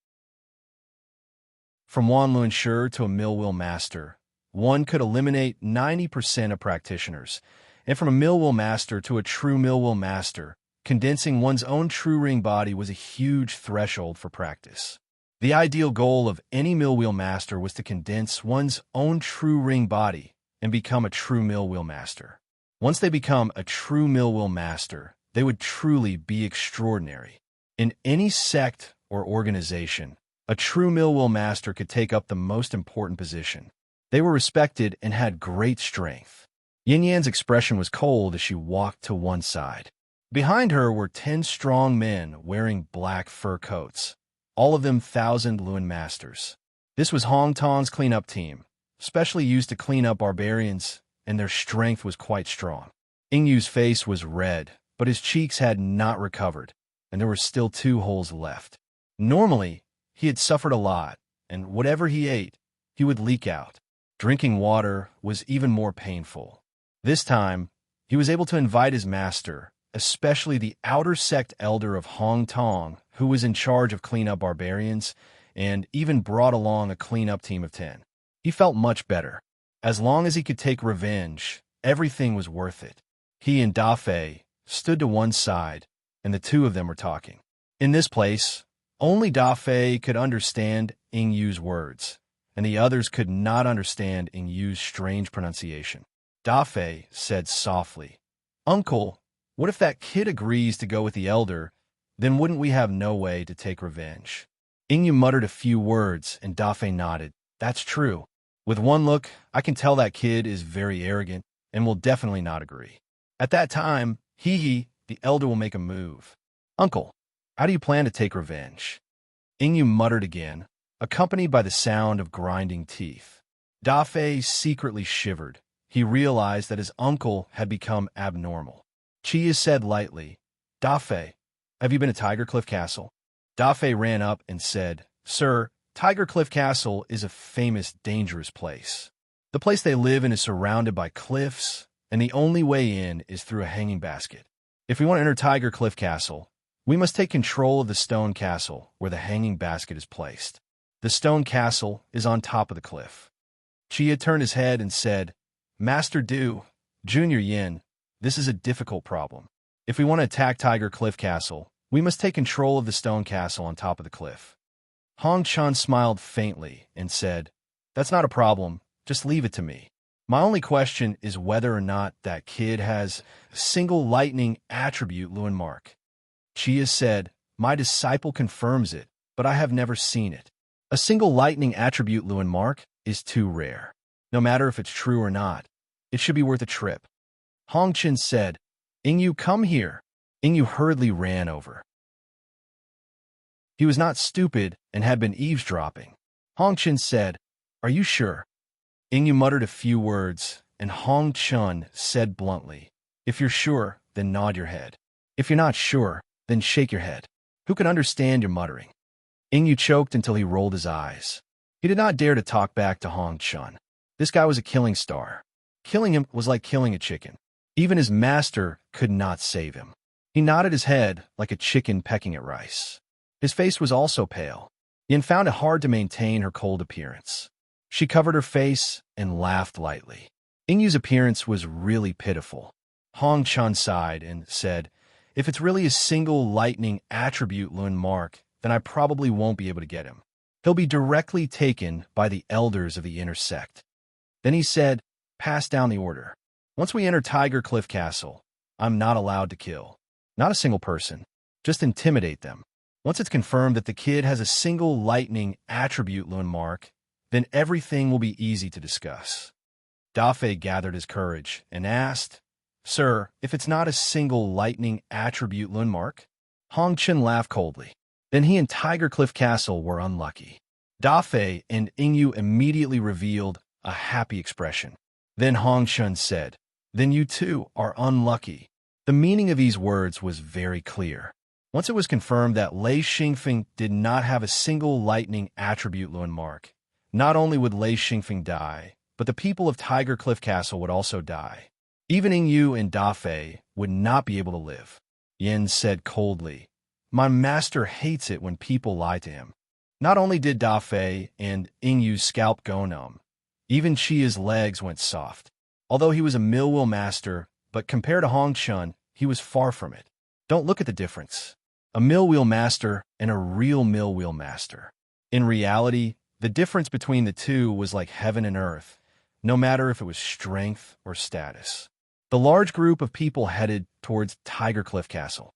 From Wanlun Shi to a Millwill master, one could eliminate 90% of practitioners, and from a Millwill master to a true Millwill master, condensing one's own true ring body was a huge threshold for practice. The ideal goal of any Millwill master was to condense one's own true ring body and become a true Millwill master. Once they become a true Millwill master, they would truly be extraordinary. In any sect or organization, a true Millwill master could take up the most important position. They were respected and had great strength. Yin Yan's expression was cold as she walked to one side. Behind her were 10 strong men wearing black fur coats, all of them 1,000 Luan masters. This was Hong Tong's cleanup team, specially used to clean up barbarians, and their strength was quite strong. Ingyu's face was red, but his cheeks had not recovered, and there were still 2 holes left. Normally, he had suffered a lot, and whatever he ate, he would leak out. Drinking water was even more painful. This time, he was able to invite his master, especially the outer sect elder of Hong Tong, who was in charge of cleanup barbarians, and even brought along a cleanup team of 10. He felt much better. As long as he could take revenge, everything was worth it. He and Da Fei stood to one side, and the 2 of them were talking. In this place, only Da Fei could understand Ingyu's words, and the others could not understand Ingyu's strange pronunciation. Da Fei said softly, "Uncle, what if that kid agrees to go with the elder? Then wouldn't we have no way to take revenge?" Ingyu muttered a few words, and Da Fei nodded. "That's true. With one look, I can tell that kid is very arrogant and will definitely not agree. At that time, the elder will make a move. Uncle, how do you plan to take revenge?" Ingyu muttered again, accompanied by the sound of grinding teeth. Da Fei secretly shivered. He realized that his uncle had become abnormal. Chia said lightly, "Da Fei, have you been to Tiger Cliff Castle?" Da Fei ran up and said, "Sir, Tiger Cliff Castle is a famous, dangerous place. The place they live in is surrounded by cliffs, and the only way in is through a hanging basket. If we want to enter Tiger Cliff Castle, we must take control of the stone castle where the hanging basket is placed. The stone castle is on top of the cliff." Chia turned his head and said, "Master Du, Junior Yin, this is a difficult problem. If we want to attack Tiger Cliff Castle, we must take control of the stone castle on top of the cliff." Hong Chun smiled faintly and said, "That's not a problem. Just leave it to me. My only question is whether or not that kid has a single lightning attribute Luan mark." Chia said, "My disciple confirms it, but I have never seen it. A single lightning attribute Luan mark is too rare. No matter if it's true or not, it should be worth a trip." Hong Chun said, "Ingyu, come here." Ingyu hurriedly ran over. He was not stupid and had been eavesdropping. Hong Chun said, "Are you sure?" Ingyu muttered a few words, and Hong Chun said bluntly, "If you're sure, then nod your head. If you're not sure, then shake your head. Who can understand your muttering?" Ingyu choked until he rolled his eyes. He did not dare to talk back to Hong Chun. This guy was a killing star. Killing him was like killing a chicken. Even his master could not save him. He nodded his head like a chicken pecking at rice. His face was also pale. Yin found it hard to maintain her cold appearance. She covered her face and laughed lightly. Ingyu's appearance was really pitiful. Hong Chun sighed and said, "If it's really a single lightning attribute Luan mark, then I probably won't be able to get him. He'll be directly taken by the elders of the inner sect." Then he said, "Pass down the order. Once we enter Tiger Cliff Castle, I'm not allowed to kill. Not a single person. Just intimidate them. Once it's confirmed that the kid has a single lightning attribute Luan mark, then everything will be easy to discuss." Da Fei gathered his courage and asked, "Sir, if it's not a single lightning attribute Luan mark?" Hong Chun laughed coldly. Then he and Tiger Cliff Castle were unlucky. Da Fei and Ingyu immediately revealed a happy expression. Then Hong Chun said, "Then you too are unlucky." The meaning of these words was very clear. Once it was confirmed that Lei Xingfeng did not have a single lightning attribute Luen Mark, not only would Lei Xingfeng die, but the people of Tiger Cliff Castle would also die. Even Yingyu and Da Fei would not be able to live. Yin said coldly, "My master hates it when people lie to him." Not only did Da Fei and Yingyu's scalp go numb, even Chia's legs went soft. Although he was a mill-wheel master, but compared to Hong Chun, he was far from it. Don't look at the difference. A mill-wheel master and a real mill-wheel master. In reality, the difference between the two was like heaven and earth, no matter if it was strength or status. The large group of people headed towards Tiger Cliff Castle.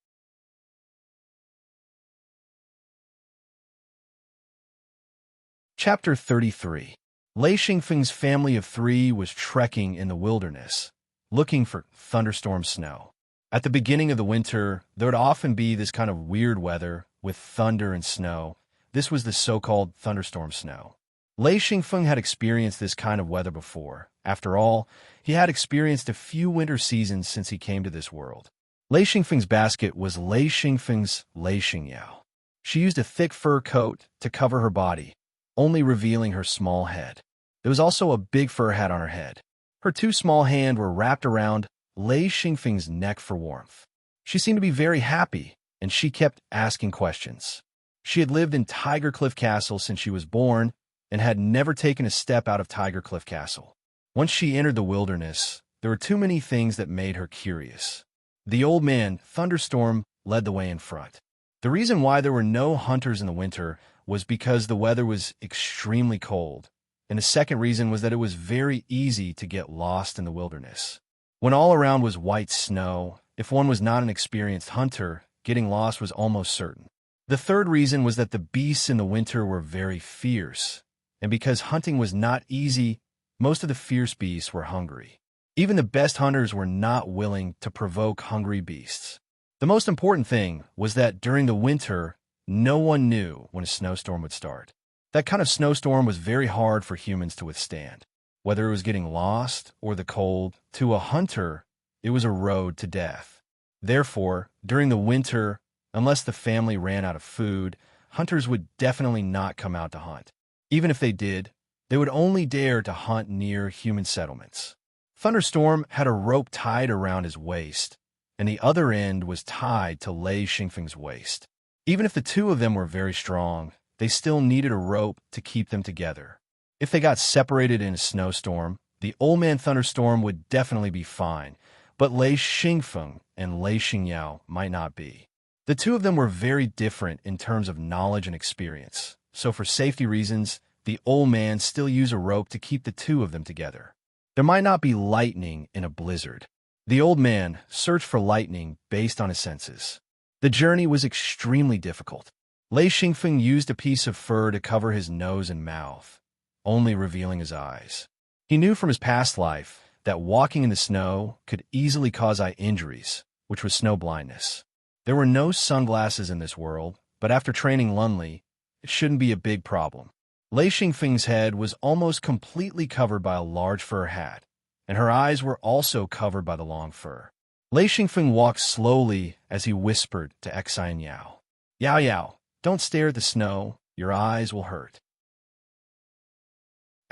Chapter 33. Lei Xingfeng's family of 3 was trekking in the wilderness, looking for thunderstorm snow. At the beginning of the winter, there would often be this kind of weird weather with thunder and snow. This was the so-called thunderstorm snow. Lei Xingfeng had experienced this kind of weather before. After all, he had experienced a few winter seasons since he came to this world. Lei Xingfeng's basket was Lei Xingfeng's Lei Xingyao. She used a thick fur coat to cover her body, only revealing her small head. There was also a big fur hat on her head. Her 2 small hands were wrapped around Lei Xingfeng's neck for warmth. She seemed to be very happy, and she kept asking questions. She had lived in Tiger Cliff Castle since she was born and had never taken a step out of Tiger Cliff Castle. Once she entered the wilderness, there were too many things that made her curious. The old man, Thunderstorm, led the way in front. The reason why there were no hunters in the winter was because the weather was extremely cold, and the second reason was that it was very easy to get lost in the wilderness. When all around was white snow, if one was not an experienced hunter, getting lost was almost certain. The third reason was that the beasts in the winter were very fierce, and because hunting was not easy, most of the fierce beasts were hungry. Even the best hunters were not willing to provoke hungry beasts. The most important thing was that during the winter, no one knew when a snowstorm would start. That kind of snowstorm was very hard for humans to withstand. Whether it was getting lost or the cold, to a hunter, it was a road to death. Therefore, during the winter, unless the family ran out of food, hunters would definitely not come out to hunt. Even if they did, they would only dare to hunt near human settlements. Thunderstorm had a rope tied around his waist, and the other end was tied to Lei Xingfeng's waist. Even if the 2 of them were very strong, they still needed a rope to keep them together. If they got separated in a snowstorm, the old man Thunderstorm would definitely be fine, but Lei Xingfeng and Lei Xingyao might not be. The 2 of them were very different in terms of knowledge and experience, so for safety reasons, the old man still used a rope to keep the 2 of them together. There might not be lightning in a blizzard. The old man searched for lightning based on his senses. The journey was extremely difficult. Lei Xingfeng used a piece of fur to cover his nose and mouth, only revealing his eyes. He knew from his past life that walking in the snow could easily cause eye injuries, which was snow blindness. There were no sunglasses in this world, but after training Lunli, it shouldn't be a big problem. Lei Xingfeng's head was almost completely covered by a large fur hat, and her eyes were also covered by the long fur. Lei Xingfeng walked slowly as he whispered to Xi Yao, "Yao Yao, don't stare at the snow, your eyes will hurt."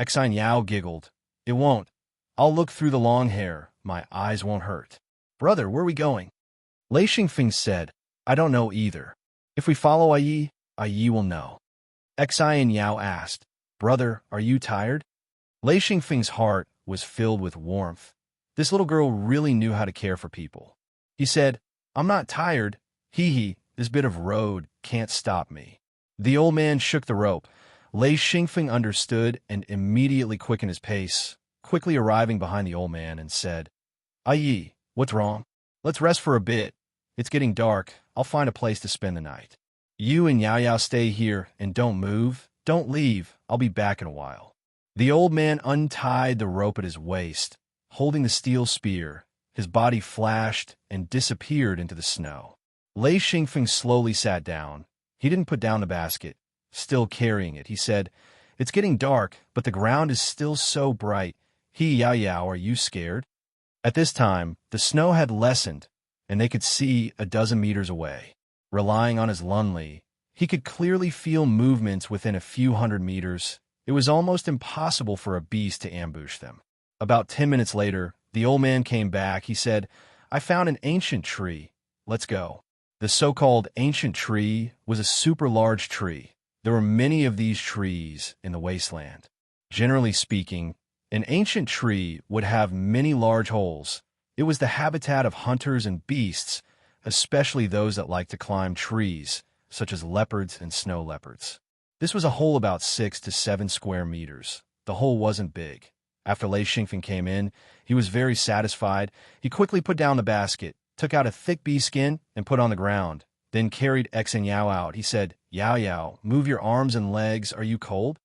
Xi Yao giggled, "It won't. I'll look through the long hair, my eyes won't hurt." "Brother, where are we going?" Lei Xingfeng said, "I don't know either. If we follow Yi will know." Xi Yao asked, "Brother, are you tired?" Lei Xingfeng's heart was filled with warmth. This little girl really knew how to care for people. He said, "I'm not tired. Hee, this bit of road can't stop me." The old man shook the rope. Lei Xingfeng understood and immediately quickened his pace, quickly arriving behind the old man and said, "Yi, what's wrong? Let's rest for a bit. It's getting dark. I'll find a place to spend the night. You and Yao Yao stay here and don't move. Don't leave. I'll be back in a while." The old man untied the rope at his waist. Holding the steel spear, his body flashed and disappeared into the snow. Lei Xingfeng slowly sat down. He didn't put down the basket, still carrying it. He said, "It's getting dark, but the ground is still so bright. Yao Yao, are you scared?" At this time, the snow had lessened, and they could see a dozen meters away. Relying on his lunli, he could clearly feel movements within a few hundred meters. It was almost impossible for a beast to ambush them. About 10 minutes later, the old man came back. He said, "I found an ancient tree. Let's go." The so-called ancient tree was a super large tree. There were many of these trees in the wasteland. Generally speaking, an ancient tree would have many large holes. It was the habitat of hunters and beasts, especially those that like to climb trees, such as leopards and snow leopards. This was a hole about 6 to 7 square meters. The hole wasn't big. After Lei Xingfeng came in, he was very satisfied. He quickly put down the basket, took out a thick bee skin, and put on the ground, then carried X and Yao out. He said, "Yao Yao, move your arms and legs. Are you cold?"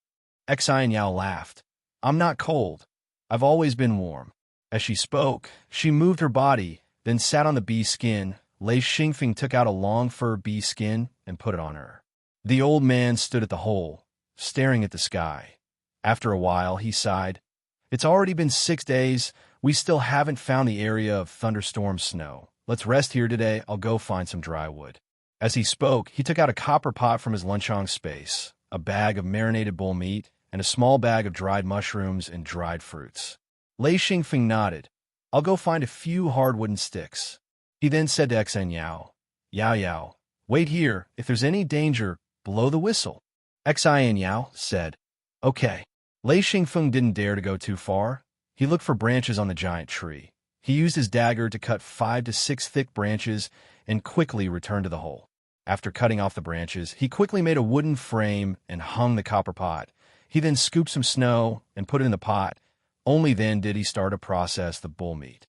Xi and Yao laughed. "I'm not cold. I've always been warm." As she spoke, she moved her body, then sat on the bee skin. Lei Xingfeng took out a long fur bee skin and put it on her. The old man stood at the hole, staring at the sky. After a while, he sighed. "It's already been 6 days. We still haven't found the area of thunderstorm snow. Let's rest here today. I'll go find some dry wood." As he spoke, he took out a copper pot from his lunchong space, a bag of marinated bull meat, and a small bag of dried mushrooms and dried fruits. Lei Xingfeng nodded. "I'll go find a few hard wooden sticks." He then said to X and Yao, "Yao Yao, wait here. If there's any danger, blow the whistle." Xi and Yao said, "Okay." Lei Xingfeng didn't dare to go too far. He looked for branches on the giant tree. He used his dagger to cut 5 to 6 thick branches and quickly returned to the hole. After cutting off the branches, he quickly made a wooden frame and hung the copper pot. He then scooped some snow and put it in the pot. Only then did he start to process the bull meat.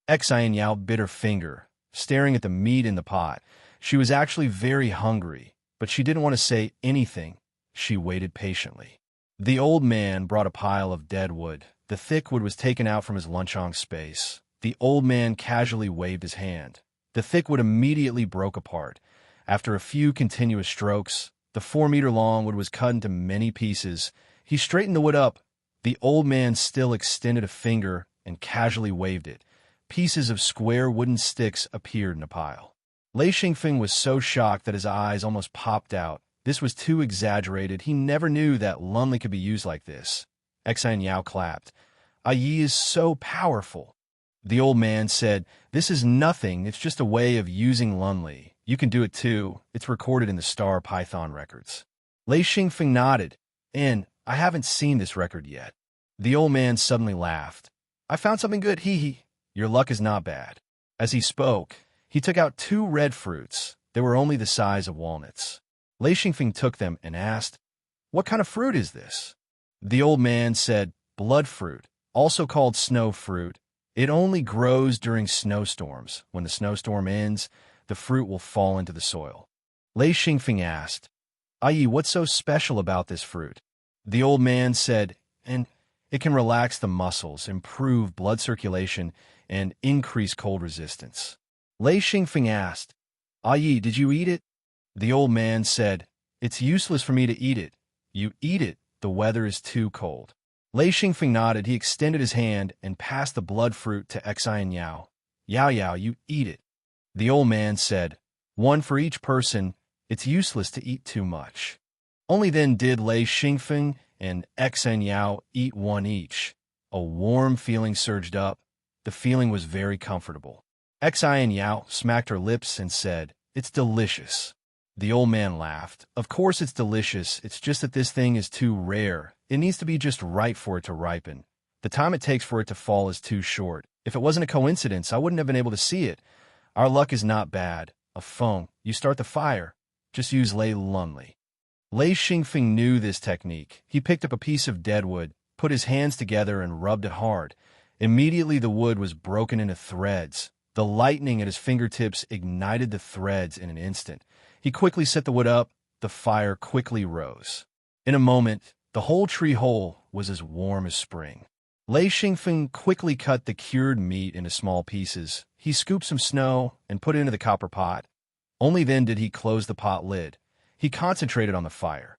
Xi and Yao bit her finger, staring at the meat in the pot. She was actually very hungry, but she didn't want to say anything. She waited patiently. The old man brought a pile of dead wood. The thick wood was taken out from his lunchong space. The old man casually waved his hand. The thick wood immediately broke apart. After a few continuous strokes, the 4-meter-long wood was cut into many pieces. He straightened the wood up. The old man still extended a finger and casually waved it. Pieces of square wooden sticks appeared in a pile. Lei Xingfeng was so shocked that his eyes almost popped out. This was too exaggerated. He never knew that lunli could be used like this. Xi and Yao clapped. "Yi is so powerful." The old man said, "This is nothing. It's just a way of using lunli. You can do it too. It's recorded in the Star Python records." Lei Xingfeng nodded. "And I haven't seen this record yet." The old man suddenly laughed. "I found something good, hee. Your luck is not bad." As he spoke, he took out 2 red fruits. They were only the size of walnuts. Lei Xingfeng took them and asked, "What kind of fruit is this?" The old man said, "Blood fruit, also called snow fruit. It only grows during snowstorms. When the snowstorm ends, the fruit will fall into the soil." Lei Xingfeng asked, "Yi, what's so special about this fruit?" The old man said, "And it can relax the muscles, improve blood circulation, and increase cold resistance." Lei Xingfeng asked, "Yi, did you eat it?" The old man said, "It's useless for me to eat it. You eat it, the weather is too cold." Lei Xingfeng nodded. He extended his hand and passed the blood fruit to Xi and Yao. "Yao Yao, you eat it." The old man said, "One for each person. It's useless to eat too much." Only then did Lei Xingfeng and Xi and Yao eat one each. A warm feeling surged up. The feeling was very comfortable. Xi and Yao smacked her lips and said, "It's delicious." The old man laughed. "Of course it's delicious. It's just that this thing is too rare. It needs to be just right for it to ripen. The time it takes for it to fall is too short. If it wasn't a coincidence, I wouldn't have been able to see it. Our luck is not bad. A feng, you start the fire. Just use Lei Lunli." Lei Xingfeng knew this technique. He picked up a piece of dead wood, put his hands together and rubbed it hard. Immediately the wood was broken into threads. The lightning at his fingertips ignited the threads in an instant. He quickly set the wood up. The fire quickly rose. In a moment, the whole tree hole was as warm as spring. Lei Xingfeng quickly cut the cured meat into small pieces. He scooped some snow and put it into the copper pot. Only then did he close the pot lid. He concentrated on the fire.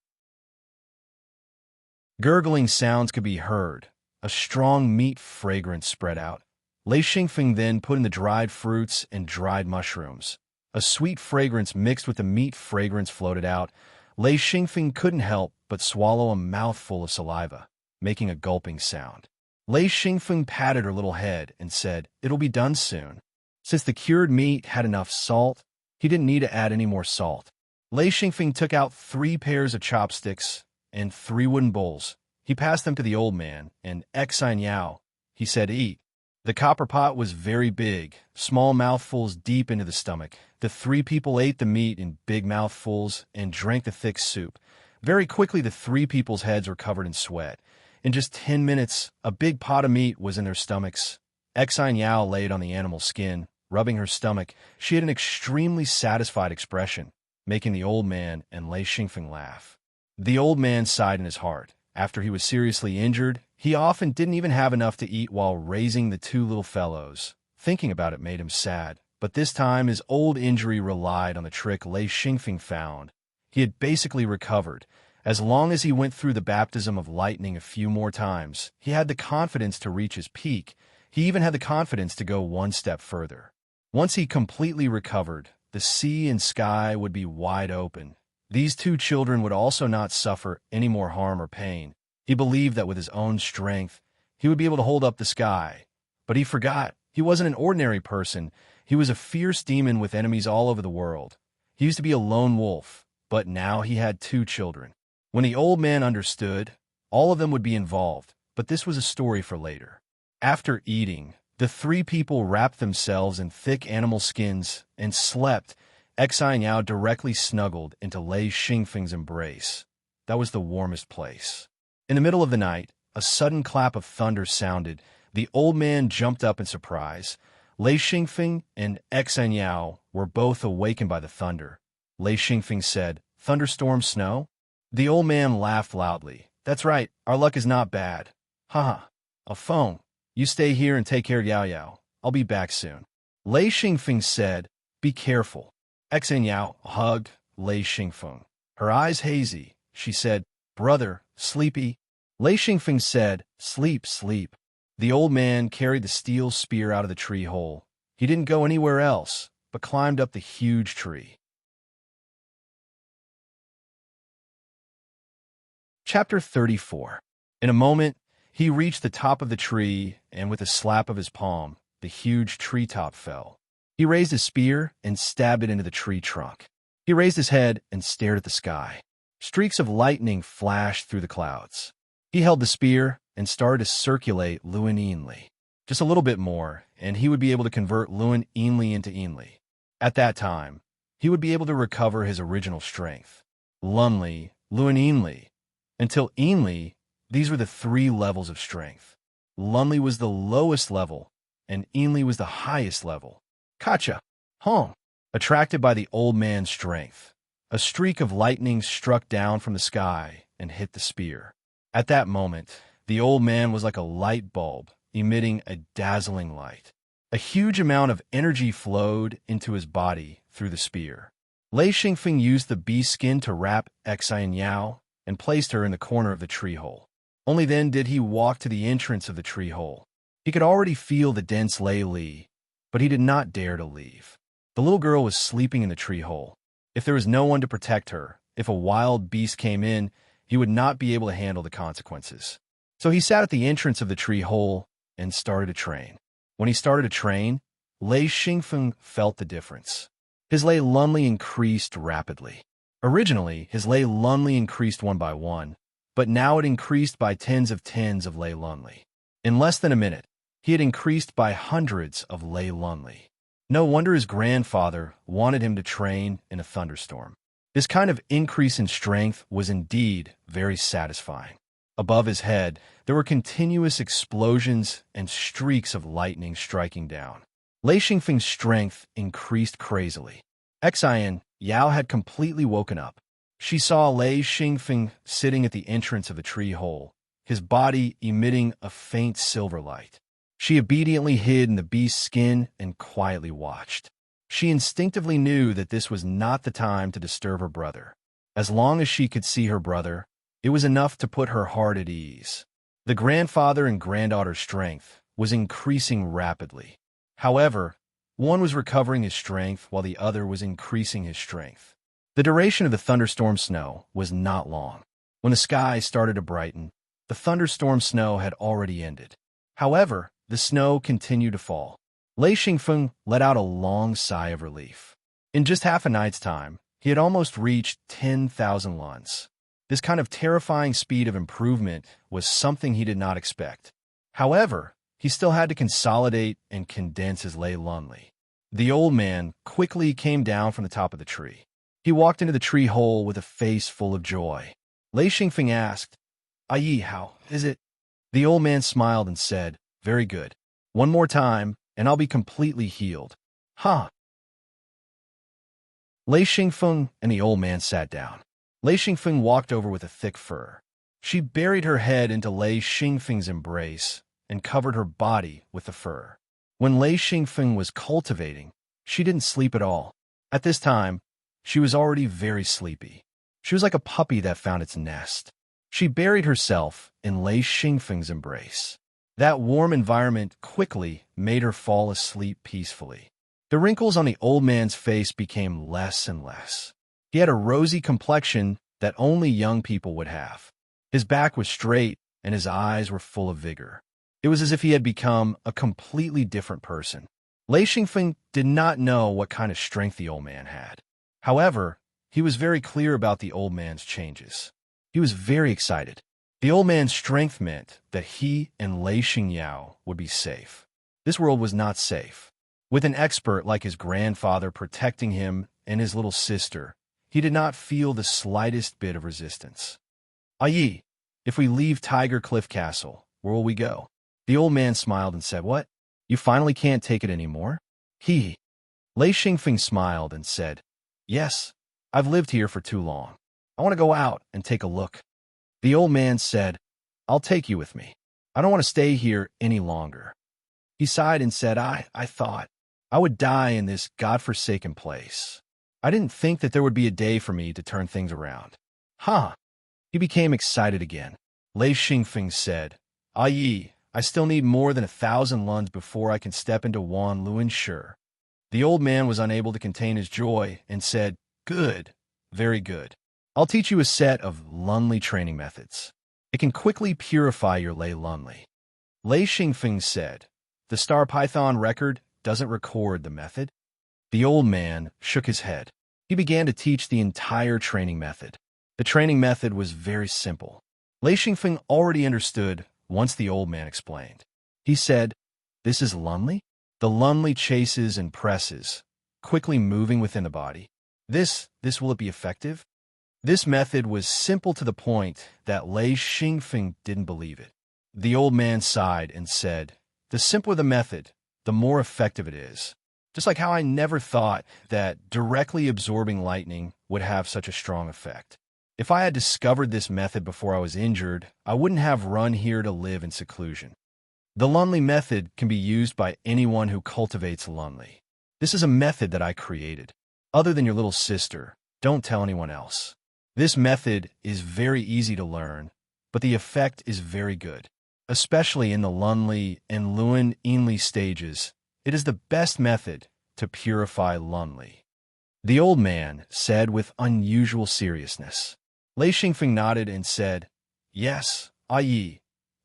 Gurgling sounds could be heard. A strong meat fragrance spread out. Lei Xingfeng then put in the dried fruits and dried mushrooms. A sweet fragrance mixed with the meat fragrance floated out. Lei Xingfeng couldn't help but swallow a mouthful of saliva, making a gulping sound. Lei Xingfeng patted her little head and said, "It'll be done soon." Since the cured meat had enough salt, he didn't need to add any more salt. Lei Xingfeng took out 3 pairs of chopsticks and 3 wooden bowls. He passed them to the old man, and Xine Yao, he said, "Eat." The copper pot was very big, small mouthfuls deep into the stomach. The 3 people ate the meat in big mouthfuls and drank the thick soup. Very quickly, the 3 people's heads were covered in sweat. In just 10 minutes, a big pot of meat was in their stomachs. Xine Yao laid on the animal's skin, rubbing her stomach. She had an extremely satisfied expression, making the old man and Lei Xingfeng laugh. The old man sighed in his heart. After he was seriously injured, he often didn't even have enough to eat while raising the 2 little fellows. Thinking about it made him sad, but this time his old injury relied on the trick Lei Xingfeng found. He had basically recovered. As long as he went through the baptism of lightning a few more times, he had the confidence to reach his peak. He even had the confidence to go one step further. Once he completely recovered, the sea and sky would be wide open. These 2 children would also not suffer any more harm or pain. He believed that with his own strength, he would be able to hold up the sky. But he forgot. He wasn't an ordinary person. He was a fierce demon with enemies all over the world. He used to be a lone wolf, but now he had 2 children. When the old man understood, all of them would be involved, but this was a story for later. After eating, the 3 people wrapped themselves in thick animal skins and slept. Xine Yao directly snuggled into Lei Xingfeng's embrace. That was the warmest place. In the middle of the night, a sudden clap of thunder sounded. The old man jumped up in surprise. Lei Xingfeng and Xine Yao were both awakened by the thunder. Lei Xingfeng said, "Thunderstorm snow?" The old man laughed loudly. "That's right, our luck is not bad." "Haha, a phone. You stay here and take care of Yao Yao. I'll be back soon." Lei Xingfeng said, "Be careful." Xine Yao hugged Lei Xingfeng. Her eyes hazy, she said, "Brother, sleepy?" Lei Xingfeng said, "Sleep, sleep." The old man carried the steel spear out of the tree hole. He didn't go anywhere else, but climbed up the huge tree. Chapter 34. In a moment, he reached the top of the tree, and with a slap of his palm, the huge treetop fell. He raised his spear and stabbed it into the tree trunk. He raised his head and stared at the sky. Streaks of lightning flashed through the clouds. He held the spear and started to circulate Luan Enli. Just a little bit more, and he would be able to convert Luan Enli into Enli. At that time, he would be able to recover his original strength. Lunli, Luan Enli. Until Enli, these were the 3 levels of strength. Lunli was the lowest level, and Enli was the highest level. Kacha! Hong! Attracted by the old man's strength, a streak of lightning struck down from the sky and hit the spear. At that moment, the old man was like a light bulb, emitting a dazzling light. A huge amount of energy flowed into his body through the spear. Lei Xingfeng used the bee skin to wrap Xine Yao and placed her in the corner of the tree hole. Only then did he walk to the entrance of the tree hole. He could already feel the dense Lei Li, but he did not dare to leave. The little girl was sleeping in the tree hole. If there was no one to protect her, if a wild beast came in, he would not be able to handle the consequences. So he sat at the entrance of the tree hole and started to train. When he started to train, Lei Xingfeng felt the difference. His Lei Lunli increased rapidly. Originally, his Lei Lunli increased 1 by 1, but now it increased by tens of Lei Lunli. In less than a minute, he had increased by hundreds of Lei Lunli. No wonder his grandfather wanted him to train in a thunderstorm. This kind of increase in strength was indeed very satisfying. Above his head, there were continuous explosions and streaks of lightning striking down. Lei Xingfeng's strength increased crazily. Xine Yao had completely woken up. She saw Lei Xingfeng sitting at the entrance of the tree hole, his body emitting a faint silver light. She obediently hid in the beast's skin and quietly watched. She instinctively knew that this was not the time to disturb her brother. As long as she could see her brother, it was enough to put her heart at ease. The grandfather and granddaughter's strength was increasing rapidly. However, One was recovering his strength while the other was increasing his strength. The duration of the thunderstorm snow was not long. When the sky started to brighten, the thunderstorm snow had already ended. However, the snow continued to fall. Lei Xingfeng let out a long sigh of relief. In just half a night's time, he had almost reached 10,000 luns. This kind of terrifying speed of improvement was something he did not expect. However, he still had to consolidate and condense his lei lunli. The old man quickly came down from the top of the tree. He walked into the tree hole with a face full of joy. Lei Xingfeng asked, "Ayi, how is it?" The old man smiled and said, "Very good. One more time, and I'll be completely healed." Huh. Lei Xingfeng and the old man sat down. Lei Xingfeng walked over with a thick fur. She buried her head into Lei Xingfeng's embrace and covered her body with the fur. When Lei Xingfeng was cultivating, she didn't sleep at all. At this time, she was already very sleepy. She was like a puppy that found its nest. She buried herself in Lei Xingfeng's embrace. That warm environment quickly made her fall asleep peacefully. The wrinkles on the old man's face became less and less. He had a rosy complexion that only young people would have. His back was straight and his eyes were full of vigor. It was as if he had become a completely different person. Lei Xingfeng did not know what kind of strength the old man had. However, he was very clear about the old man's changes. He was very excited. The old man's strength meant that he and Lei Xingyao would be safe. This world was not safe. With an expert like his grandfather protecting him and his little sister, he did not feel the slightest bit of resistance. "Ayi, if we leave Tiger Cliff Castle, where will we go?" The old man smiled and said, "What? You finally can't take it anymore?" Lei Xingfeng smiled and said, "Yes, I've lived here for too long. I want to go out and take a look." The old man said, "I'll take you with me. I don't want to stay here any longer." He sighed and said, I thought I would die in this godforsaken place. I didn't think that there would be a day for me to turn things around." He became excited again. Lei Xingfeng said, "Ayi, I still need more than 1,000 luns before I can step into Wan Luan Shi." The old man was unable to contain his joy and said, "Good, very good. I'll teach you a set of lunli training methods. It can quickly purify your lei lunli." Lei Xingfeng said, "The Star Python record doesn't record the method." The old man shook his head. He began to teach the entire training method. The training method was very simple. Lei Xingfeng already understood once the old man explained. He said, "This is lunli." The lunli chases and presses, quickly moving within the body. This will it be effective? This method was simple to the point that Lei Xingfeng didn't believe it. The old man sighed and said, "The simpler the method, the more effective it is. Just like how I never thought that directly absorbing lightning would have such a strong effect. If I had discovered this method before I was injured, I wouldn't have run here to live in seclusion." The lunli method can be used by anyone who cultivates lunli. This is a method that I created. Other than your little sister, don't tell anyone else. This method is very easy to learn, but the effect is very good. Especially in the lunli and luan inli stages, it is the best method to purify lunli. The old man said with unusual seriousness. Lei Xingfeng nodded and said, "Yes, Ayi,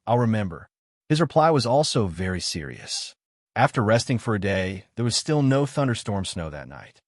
I'll remember." His reply was also very serious. After resting for a day, there was still no thunderstorm snow that night.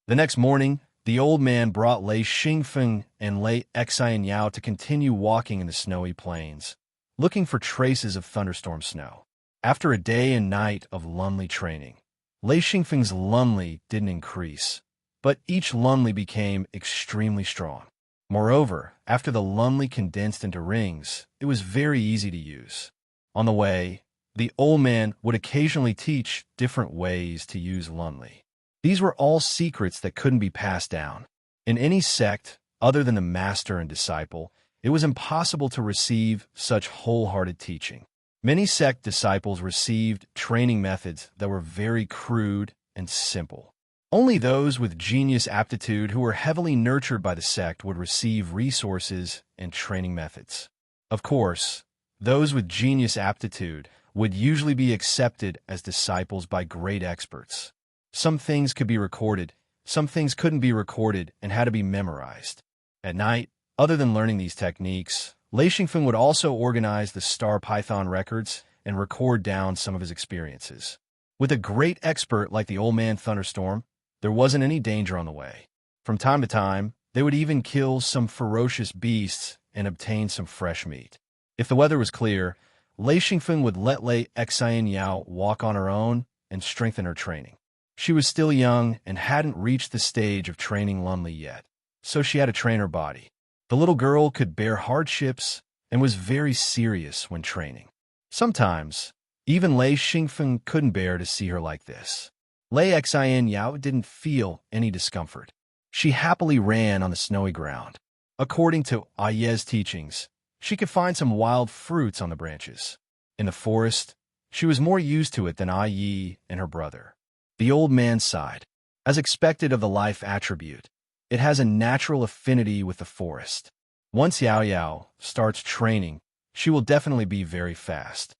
The next morning, the old man brought Lei Xingfeng and Lei Xianyao to continue walking in the snowy plains, looking for traces of thunderstorm snow. After a day and night of lunli training, Lei Xingfeng's lunli didn't increase, but each lunli became extremely strong. Moreover, after the lunli condensed into rings, it was very easy to use. On the way, the old man would occasionally teach different ways to use lunli. These were all secrets that couldn't be passed down. In any sect, other than the master and disciple, it was impossible to receive such wholehearted teaching. Many sect disciples received training methods that were very crude and simple. Only those with genius aptitude who were heavily nurtured by the sect would receive resources and training methods. Of course, those with genius aptitude would usually be accepted as disciples by great experts. Some things could be recorded, some things couldn't be recorded and had to be memorized. At night, other than learning these techniques, Lei Xingfeng would also organize the star python records and record down some of his experiences. With a great expert like the Old Man Thunderstorm, there wasn't any danger on the way. From time to time, they would even kill some ferocious beasts and obtain some fresh meat. If the weather was clear, Lei Xingfeng would let Lei Xian Yao walk on her own and strengthen her training. She was still young and hadn't reached the stage of training Lunli yet, so she had to train her body. The little girl could bear hardships and was very serious when training. Sometimes, even Lei Xingfeng couldn't bear to see her like this. Lei Xian Yao didn't feel any discomfort. She happily ran on the snowy ground. According to Aye's teachings, she could find some wild fruits on the branches. In the forest, she was more used to it than Aye and her brother. The old man sighed. As expected of the life attribute, it has a natural affinity with the forest. Once Yao Yao starts training, she will definitely be very fast.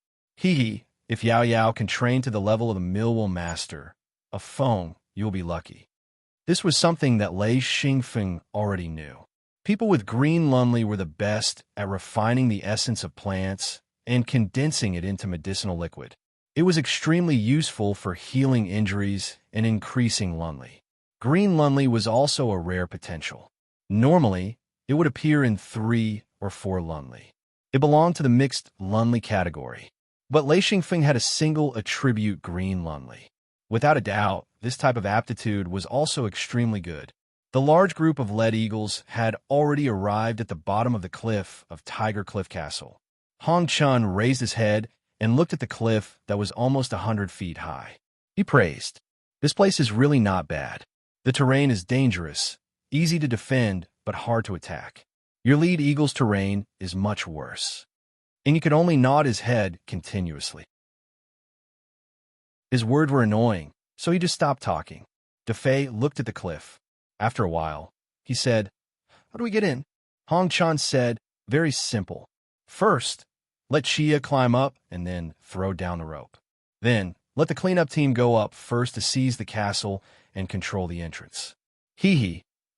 If Yao Yao can train to the level of the Millwall Master, a Feng, you'll be lucky. This was something that Lei Xingfeng already knew. People with green Lunli were the best at refining the essence of plants and condensing it into medicinal liquid. It was extremely useful for healing injuries and increasing Lunli. Green Lunli was also a rare potential. Normally, it would appear in 3 or 4 Lunli. It belonged to the mixed Lunli category. But Lei Xingfeng had a single attribute green Lunli. Without a doubt, this type of aptitude was also extremely good. The large group of lead eagles had already arrived at the bottom of the cliff of Tiger Cliff Castle. Hong Chun raised his head and looked at the cliff that was almost 100 feet high. He praised, "This place is really not bad. The terrain is dangerous, easy to defend, but hard to attack. Your lead eagle's terrain is much worse." And he could only nod his head continuously. His words were annoying, so he just stopped talking. Defei looked at the cliff. After a while, he said, "How do we get in?" Hong Chan said, "Very simple. First, let Chia climb up and then throw down the rope. Then, let the cleanup team go up first to seize the castle and control the entrance.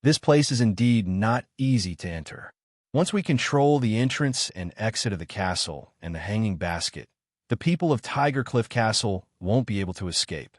This place is indeed not easy to enter. Once we control the entrance and exit of the castle and the hanging basket, the people of Tiger Cliff Castle won't be able to escape."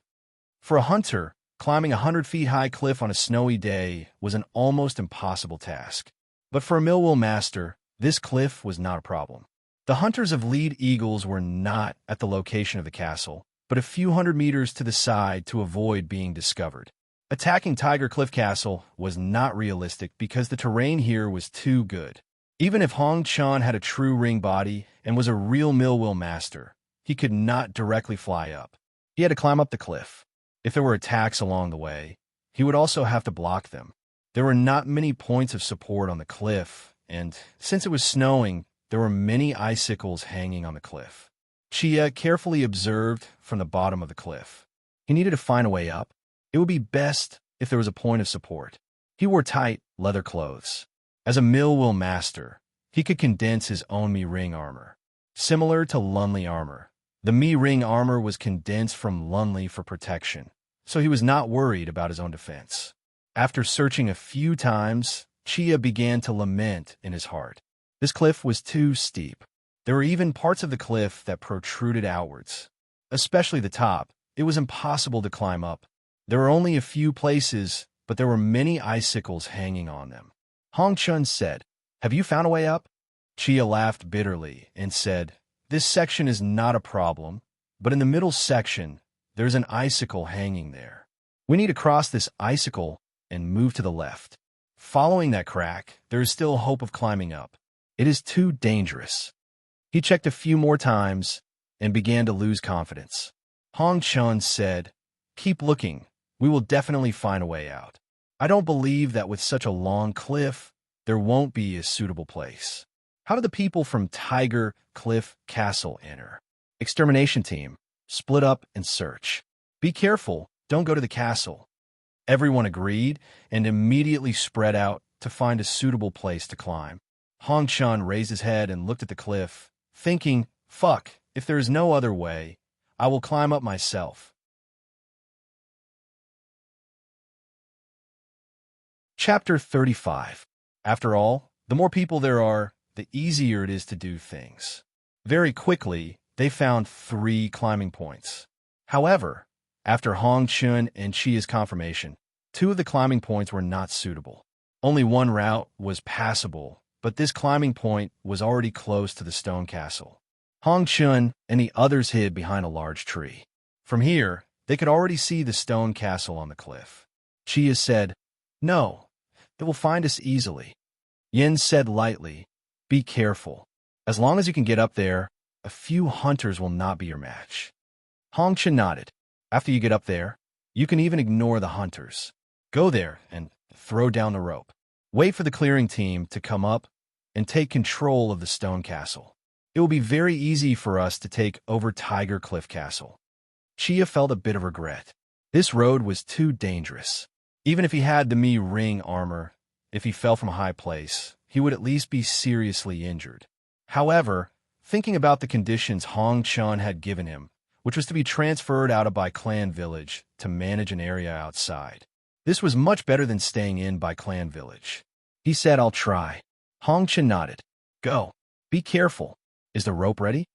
For a hunter, climbing a 100-feet-high cliff on a snowy day was an almost impossible task. But for a Millwall Master, this cliff was not a problem. The hunters of lead eagles were not at the location of the castle, but a few hundred meters to the side to avoid being discovered. Attacking Tiger Cliff Castle was not realistic because the terrain here was too good. Even if Hong Chun had a true ring body and was a real Millwall Master, he could not directly fly up. He had to climb up the cliff. If there were attacks along the way, he would also have to block them. There were not many points of support on the cliff, and since it was snowing, there were many icicles hanging on the cliff. Chia carefully observed from the bottom of the cliff. He needed to find a way up. It would be best if there was a point of support. He wore tight leather clothes. As a Millwall Master, he could condense his own Mi Ring armor. Similar to Lunli armor, the Mi Ring armor was condensed from Lunli for protection, so he was not worried about his own defense. After searching a few times, Chia began to lament in his heart. This cliff was too steep. There were even parts of the cliff that protruded outwards. Especially the top, it was impossible to climb up. There were only a few places, but there were many icicles hanging on them. Hong Chun said, "Have you found a way up?" Chia laughed bitterly and said, "This section is not a problem, but in the middle section, there's an icicle hanging there. We need to cross this icicle and move to the left. Following that crack, there is still hope of climbing up. It is too dangerous." He checked a few more times and began to lose confidence. Hong Chun said, "Keep looking. We will definitely find a way out. I don't believe that with such a long cliff, there won't be a suitable place." How did the people from Tiger Cliff Castle enter? Extermination team, split up and search. Be careful, don't go to the castle. Everyone agreed and immediately spread out to find a suitable place to climb. Hong Chun raised his head and looked at the cliff, thinking Fuck, if there is no other way, I will climb up myself. Chapter 35. After all, the more people there are, the easier it is to do things. Very quickly, they found 3 climbing points. However, after Hong Chun and Chia's confirmation, 2 of the climbing points were not suitable. Only one route was passable, but this climbing point was already close to the stone castle. Hong Chun and the others hid behind a large tree. From here, they could already see the stone castle on the cliff. Chia said, "No, it will find us easily." Yin said lightly, "Be careful. As long as you can get up there, a few hunters will not be your match." Hong Chun nodded. "After you get up there, you can even ignore the hunters. Go there and throw down the rope. Wait for the clearing team to come up and take control of the stone castle. It will be very easy for us to take over Tiger Cliff Castle." Chia felt a bit of regret. This road was too dangerous. Even if he had the Mi ring armor, if he fell from a high place, he would at least be seriously injured. However, thinking about the conditions Hong Chun had given him, which was to be transferred out of Bai Clan Village to manage an area outside, this was much better than staying in Bai Clan Village. He said, "I'll try." Hong Chun nodded. "Go. Be careful. Is the rope ready?"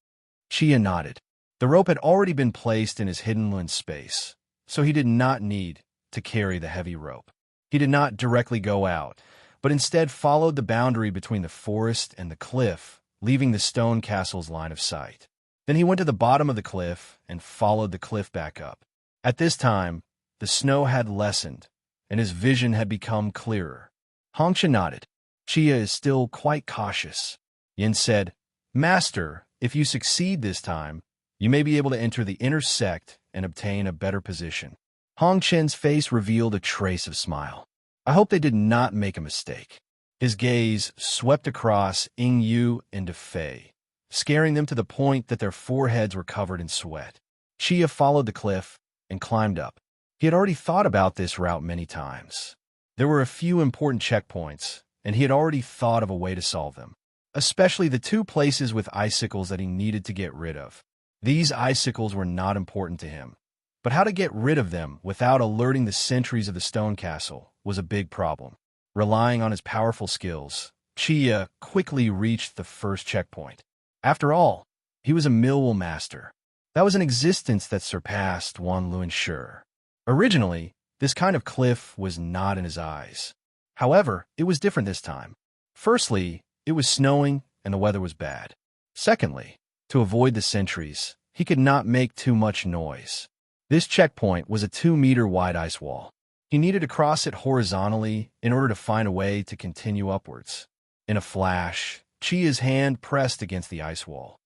Chia nodded. The rope had already been placed in his hidden land space, so he did not need to carry the heavy rope. He did not directly go out, but instead followed the boundary between the forest and the cliff, leaving the stone castle's line of sight. Then he went to the bottom of the cliff and followed the cliff back up. At this time, the snow had lessened, and his vision had become clearer. Hong Chun nodded. Chia is still quite cautious. Yin said, "Master, if you succeed this time, you may be able to enter the inner sect and obtain a better position." Hong Chen's face revealed a trace of smile. "I hope they did not make a mistake." His gaze swept across Ying Yu and De Fei, scaring them to the point that their foreheads were covered in sweat. Chia followed the cliff and climbed up. He had already thought about this route many times. There were a few important checkpoints, and he had already thought of a way to solve them, especially the 2 places with icicles that he needed to get rid of. These icicles were not important to him, but how to get rid of them without alerting the sentries of the stone castle was a big problem. Relying on his powerful skills, Chia quickly reached the first checkpoint. After all, he was a Millwall master. That was an existence that surpassed Wan Luanshi. Originally, this kind of cliff was not in his eyes. However, it was different this time. Firstly, it was snowing and the weather was bad. Secondly, to avoid the sentries, he could not make too much noise. This checkpoint was a 2-meter wide ice wall. He needed to cross it horizontally in order to find a way to continue upwards. In a flash, Chia's hand pressed against the ice wall.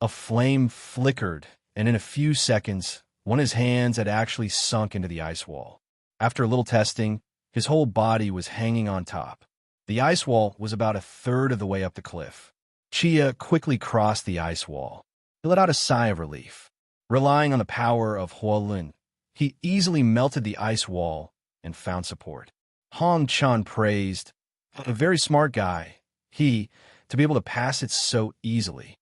A flame flickered, and in a few seconds, one of his hands had actually sunk into the ice wall. After a little testing, his whole body was hanging on top. The ice wall was about 1/3 of the way up the cliff. Chia quickly crossed the ice wall. He let out a sigh of relief. Relying on the power of Huolin, he easily melted the ice wall and found support. Hong Chun praised, "A very smart guy, to be able to pass it so easily."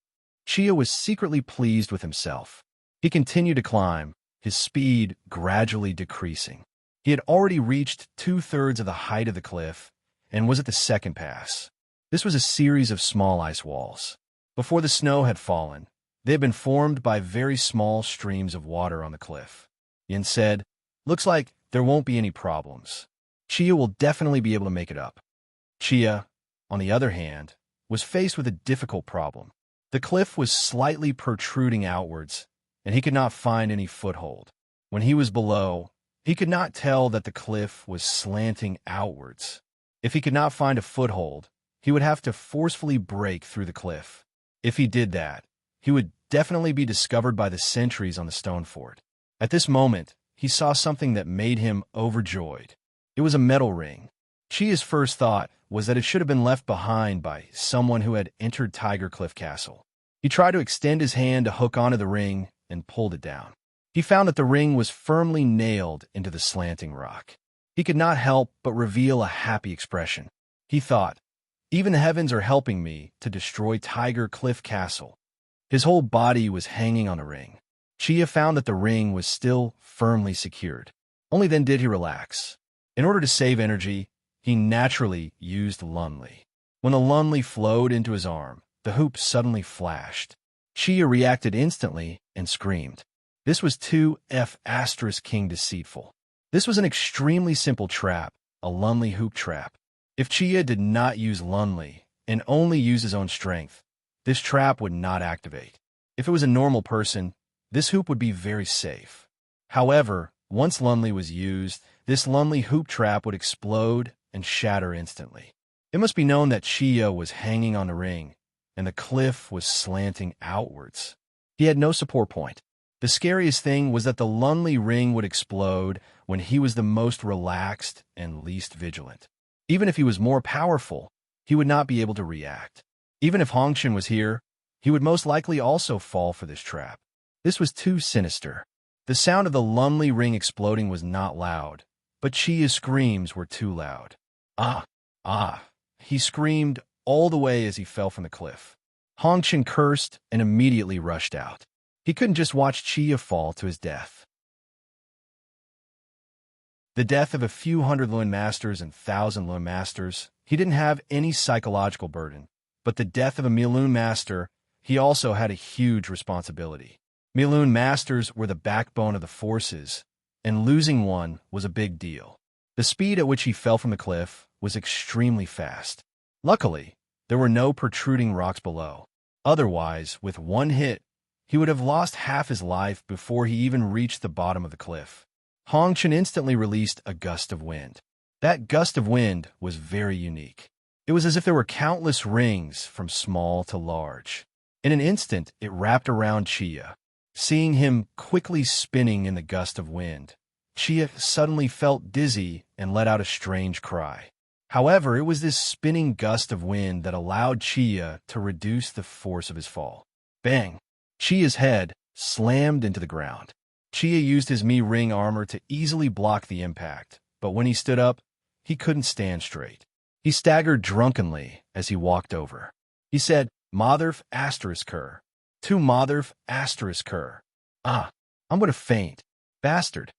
Chia was secretly pleased with himself. He continued to climb, his speed gradually decreasing. He had already reached 2/3 of the height of the cliff and was at the second pass. This was a series of small ice walls. Before the snow had fallen, they had been formed by very small streams of water on the cliff. Yin said, "Looks like there won't be any problems. Chia will definitely be able to make it up." Chia, on the other hand, was faced with a difficult problem. The cliff was slightly protruding outwards, and he could not find any foothold. When he was below, he could not tell that the cliff was slanting outwards. If he could not find a foothold, he would have to forcefully break through the cliff. If he did that, he would definitely be discovered by the sentries on the stone fort. At this moment, he saw something that made him overjoyed. It was a metal ring. Chia's first thought was that it should have been left behind by someone who had entered Tiger Cliff Castle. He tried to extend his hand to hook onto the ring and pulled it down. He found that the ring was firmly nailed into the slanting rock. He could not help but reveal a happy expression. He thought, Even the heavens are helping me to destroy Tiger Cliff Castle. His whole body was hanging on the ring. Chia found that the ring was still firmly secured. Only then did he relax. In order to save energy, he naturally used Lunli. When the Lunli flowed into his arm, the hoop suddenly flashed. Chia reacted instantly and screamed. This was 2F** King Deceitful. This was an extremely simple trap, a Lunli hoop trap. If Chia did not use Lunli and only use his own strength, this trap would not activate. If it was a normal person, this hoop would be very safe. However, once Lunli was used, this Lunli hoop trap would explode and shatter instantly. It must be known that Chia was hanging on the ring, and the cliff was slanting outwards. He had no support point. The scariest thing was that the Lunli ring would explode when he was the most relaxed and least vigilant. Even if he was more powerful, he would not be able to react. Even if Hongchen was here, he would most likely also fall for this trap. This was too sinister. The sound of the Lunli ring exploding was not loud, but Chia's screams were too loud. Ah! Ah! He screamed all the way as he fell from the cliff. Hongchen cursed and immediately rushed out. He couldn't just watch Chia fall to his death. The death of a few hundred Lun Masters and 1,000 Lun Masters, he didn't have any psychological burden. But the death of a Milun Master, he also had a huge responsibility. Milun Masters were the backbone of the forces, and losing one was a big deal. The speed at which he fell from the cliff was extremely fast. Luckily, there were no protruding rocks below. Otherwise, with one hit, he would have lost half his life before he even reached the bottom of the cliff. Hongchen instantly released a gust of wind. That gust of wind was very unique. It was as if there were countless rings from small to large. In an instant, it wrapped around Chia. Seeing him quickly spinning in the gust of wind, Chia suddenly felt dizzy and let out a strange cry. However, it was this spinning gust of wind that allowed Chia to reduce the force of his fall. Bang! Chia's head slammed into the ground. Chia used his Mi Ring armor to easily block the impact, but when he stood up, he couldn't stand straight. He staggered drunkenly as he walked over. He said, "Motherf ****. To Motherf ****. Ah, I'm going to faint. Bastard."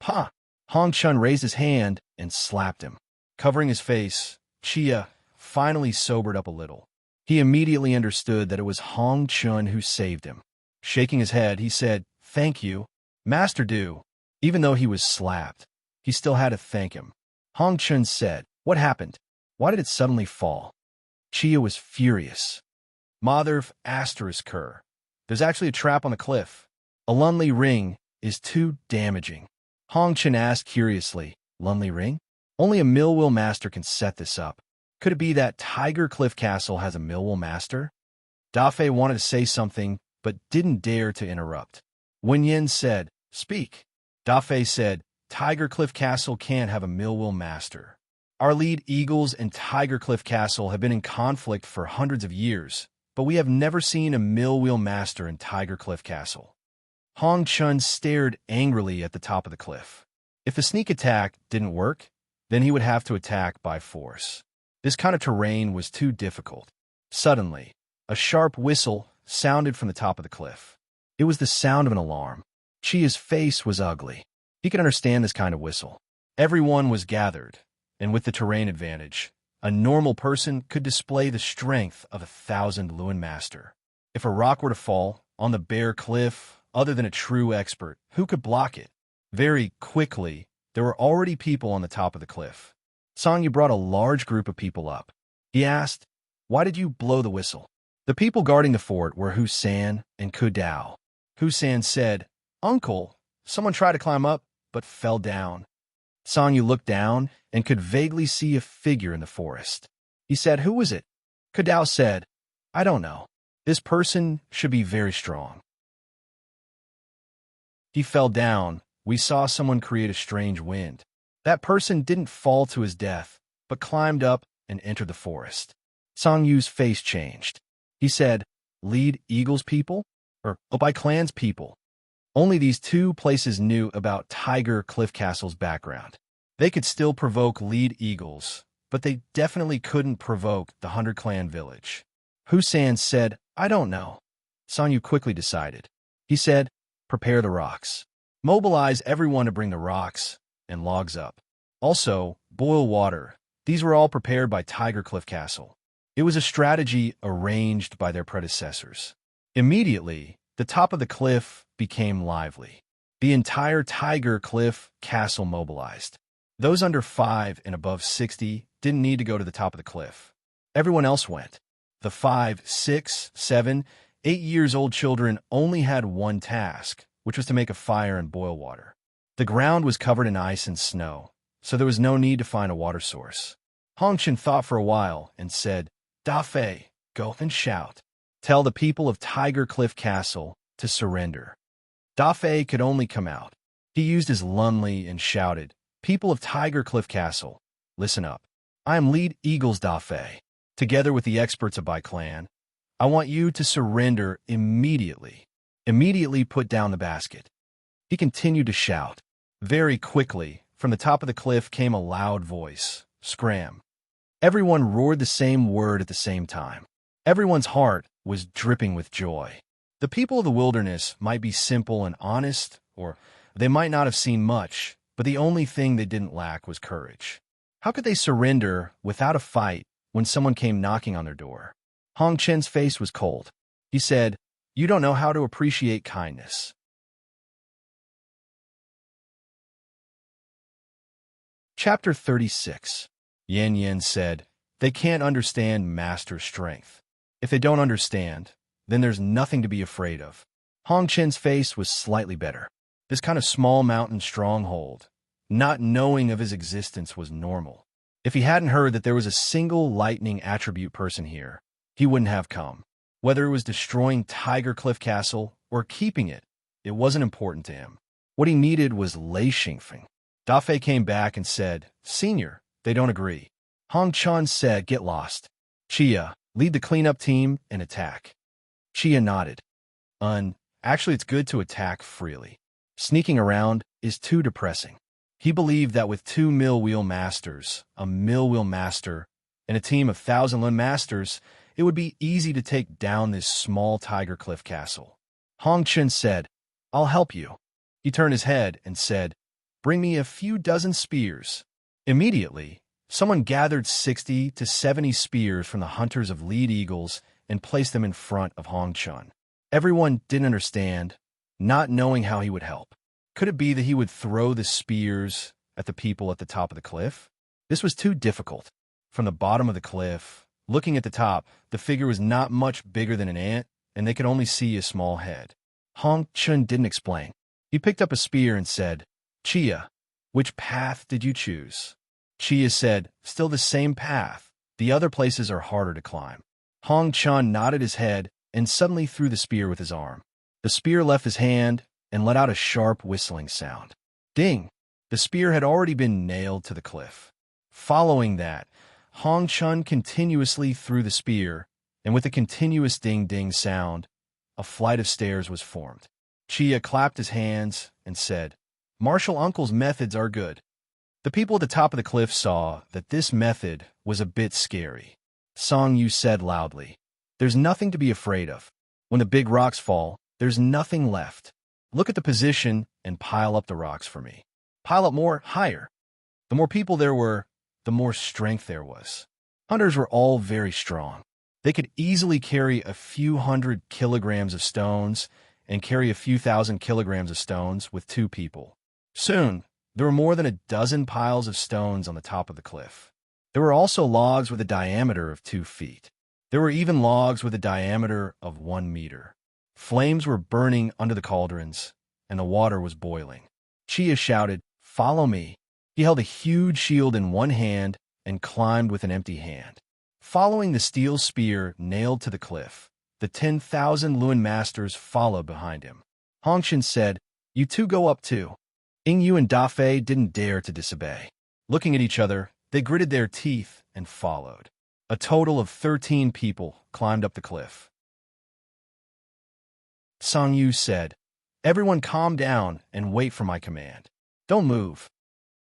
"Pa!" Hongchen raised his hand and slapped him. Covering his face, Chia finally sobered up a little. He immediately understood that it was Hongchen who saved him. Shaking his head, he said, "Thank you, Master Du." Even though he was slapped, he still had to thank him. Hongchen said, "What happened? Why did it suddenly fall?" Chia was furious. "Motherf ****. There's actually a trap on the cliff. A Lunli ring is too damaging." Hongchen asked curiously, "Lunli ring? Only a Millwil Master can set this up. Could it be that Tiger Cliff Castle has a Millwil Master?" Dafei wanted to say something, but didn't dare to interrupt. Wen Yin said, "Speak." Dafei said, "Tiger Cliff Castle can't have a Millwil Master. Our lead Eagles and Tiger Cliff Castle have been in conflict for hundreds of years, but we have never seen a Millwil Master in Tiger Cliff Castle." Hongchen stared angrily at the top of the cliff. If the sneak attack didn't work, then he would have to attack by force. This kind of terrain was too difficult. Suddenly, a sharp whistle sounded from the top of the cliff. It was the sound of an alarm. Chia's face was ugly. He could understand this kind of whistle. Everyone was gathered, and with the terrain advantage, a normal person could display the strength of 1,000 Lun Master. If a rock were to fall on the bare cliff, other than a true expert, who could block it? Very quickly, there were already people on the top of the cliff. Song Yu brought a large group of people up. He asked, "Why did you blow the whistle?" The people guarding the fort were Husan and Kudao. Husan said, "Uncle, someone tried to climb up, but fell down." Song Yu looked down and could vaguely see a figure in the forest. He said, "Who was it?" Kudao said, "I don't know. This person should be very strong." He fell down. We saw someone create a strange wind. That person didn't fall to his death, but climbed up and entered the forest. Song Yu's face changed. He said, "Lead Eagles people? Or Obai Clan's people?" Only these two places knew about Tiger Cliff Castle's background. They could still provoke lead Eagles, but they definitely couldn't provoke the 100-clan village. Husan said, I don't know. Song Yu quickly decided. He said, prepare the rocks. Mobilize everyone to bring the rocks and logs up. Also, boil water. These were all prepared by Tiger Cliff Castle. It was a strategy arranged by their predecessors. Immediately, the top of the cliff became lively. The entire Tiger Cliff Castle mobilized. Those under 5 and above 60 didn't need to go to the top of the cliff. Everyone else went. The 5, 6, 7, 8 years old children only had one task, which was to make a fire and boil water. The ground was covered in ice and snow, so there was no need to find a water source. Hongchen thought for a while and said, Da Fei, go and shout. Tell the people of Tiger Cliff Castle to surrender. Da Fei could only come out. He used his lunli and shouted, People of Tiger Cliff Castle, listen up. I am Lead Eagles Da Fei. Together with the experts of Bai Clan, I want you to surrender immediately. Immediately put down the basket. He continued to shout. Very quickly, from the top of the cliff came a loud voice, Scram. Everyone roared the same word at the same time. Everyone's heart was dripping with joy. The people of the wilderness might be simple and honest, or they might not have seen much, but the only thing they didn't lack was courage. How could they surrender without a fight when someone came knocking on their door? Hong Chen's face was cold. He said, You don't know how to appreciate kindness. Chapter 36. Yan Yan said, They can't understand master strength. If they don't understand, then there's nothing to be afraid of. Hong Chen's face was slightly better. This kind of small mountain stronghold, not knowing of his existence was normal. If he hadn't heard that there was a single lightning attribute person here, he wouldn't have come. Whether it was destroying Tiger Cliff Castle or keeping it, it wasn't important to him. What he needed was Lei Xingfeng. Da Fei came back and said, Senior, they don't agree. Hong Chun said, Get lost. Chia, lead the cleanup team and attack. Chia nodded. Actually, it's good to attack freely. Sneaking around is too depressing. He believed that with 2 mill wheel masters, a mill wheel master, and a team of 1,000 Lun masters, it would be easy to take down this small Tiger Cliff Castle. Hong Chun said, I'll help you. He turned his head and said, Bring me a few dozen spears. Immediately, someone gathered 60 to 70 spears from the hunters of lead eagles and placed them in front of Hong Chun. Everyone didn't understand, not knowing how he would help. Could it be that he would throw the spears at the people at the top of the cliff? This was too difficult. From the bottom of the cliff, looking at the top, the figure was not much bigger than an ant, and they could only see a small head. Hong Chun didn't explain. He picked up a spear and said, Chia, which path did you choose? Chia said, Still the same path. The other places are harder to climb. Hong Chun nodded his head and suddenly threw the spear with his arm. The spear left his hand and let out a sharp whistling sound. Ding! The spear had already been nailed to the cliff. Following that, Hong Chun continuously threw the spear, and with a continuous ding-ding sound, a flight of stairs was formed. Chia clapped his hands and said, Martial Uncle's methods are good. The people at the top of the cliff saw that this method was a bit scary. Song Yu said loudly, There's nothing to be afraid of. When the big rocks fall, there's nothing left. Look at the position and pile up the rocks for me. Pile up more, higher. The more people there were, the more strength there was. Hunters were all very strong. They could easily carry a few 100 kilograms of stones and carry a few 1,000 kilograms of stones with 2 people. Soon, there were more than a dozen piles of stones on the top of the cliff. There were also logs with a diameter of 2 feet. There were even logs with a diameter of 1 meter. Flames were burning under the cauldrons, and the water was boiling. Chia shouted, Follow me. He held a huge shield in one hand and climbed with an empty hand. Following the steel spear nailed to the cliff, the 10,000 Lun masters followed behind him. Hongchen said, You two go up too. Yingyu and Da Fei didn't dare to disobey. Looking at each other, they gritted their teeth and followed. A total of 13 people climbed up the cliff. Song Yu said, Everyone calm down and wait for my command. Don't move.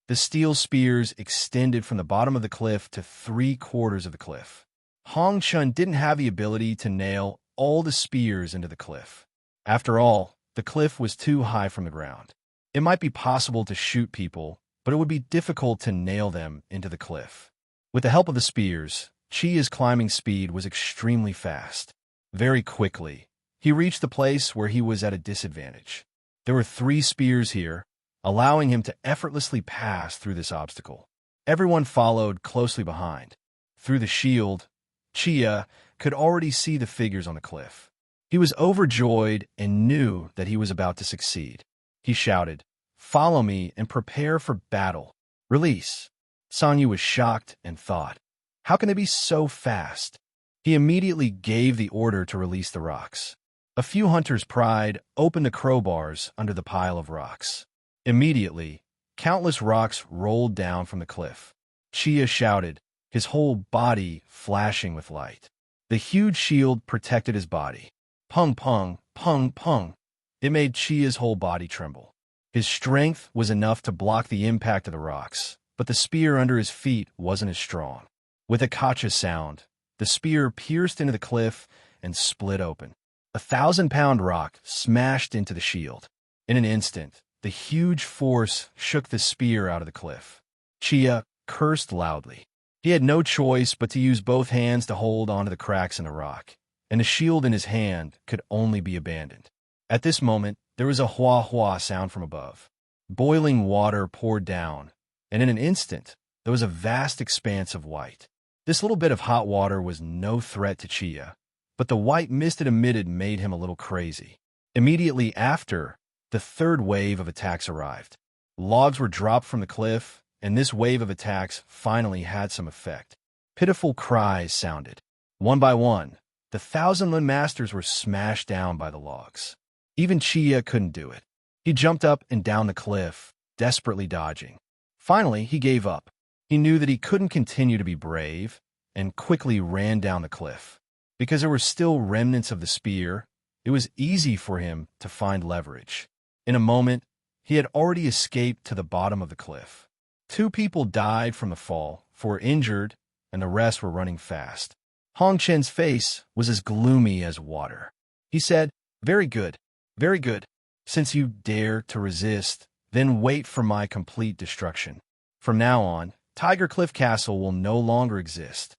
The steel spears extended from the bottom of the cliff to 3/4 of the cliff. Hong Chun didn't have the ability to nail all the spears into the cliff. After all, the cliff was too high from the ground. It might be possible to shoot people, but it would be difficult to nail them into the cliff. With the help of the spears, Chia's climbing speed was extremely fast. Very quickly, he reached the place where he was at a disadvantage. There were 3 spears here, allowing him to effortlessly pass through this obstacle. Everyone followed closely behind. Through the shield, Chia could already see the figures on the cliff. He was overjoyed and knew that he was about to succeed. He shouted, "Follow me and prepare for battle. Release." Sanyu was shocked and thought, how can they be so fast? He immediately gave the order to release the rocks. A few hunters pried open the crowbars under the pile of rocks. Immediately, countless rocks rolled down from the cliff. Chia shouted, his whole body flashing with light. The huge shield protected his body. Pung pung, pung pung. It made Chia's whole body tremble. His strength was enough to block the impact of the rocks, but the spear under his feet wasn't as strong. With a kacha sound, the spear pierced into the cliff and split open. A 1,000-pound rock smashed into the shield. In an instant, the huge force shook the spear out of the cliff. Chia cursed loudly. He had no choice but to use both hands to hold onto the cracks in the rock, and the shield in his hand could only be abandoned. At this moment, there was a hua-hua sound from above. Boiling water poured down, and in an instant, there was a vast expanse of white. This little bit of hot water was no threat to Chia, but the white mist it emitted made him a little crazy. Immediately after, the 3rd wave of attacks arrived. Logs were dropped from the cliff, and this wave of attacks finally had some effect. Pitiful cries sounded. One by one, the 1,000 Lin masters were smashed down by the logs. Even Chia couldn't do it. He jumped up and down the cliff, desperately dodging. Finally, he gave up. He knew that he couldn't continue to be brave, and quickly ran down the cliff. Because there were still remnants of the spear, it was easy for him to find leverage. In a moment, he had already escaped to the bottom of the cliff. 2 people died from the fall, 4 injured, and the rest were running fast. Hong Chen's face was as gloomy as water. He said, very good, very good. Since you dare to resist, then wait for my complete destruction. From now on, Tiger Cliff Castle will no longer exist.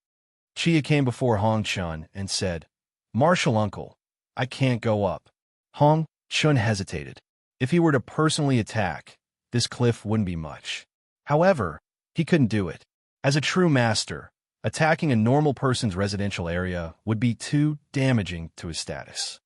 Chia came before Hong Chun and said, Martial uncle, I can't go up. Hong Chun hesitated. If he were to personally attack, this cliff wouldn't be much. However, he couldn't do it. As a true master, attacking a normal person's residential area would be too damaging to his status.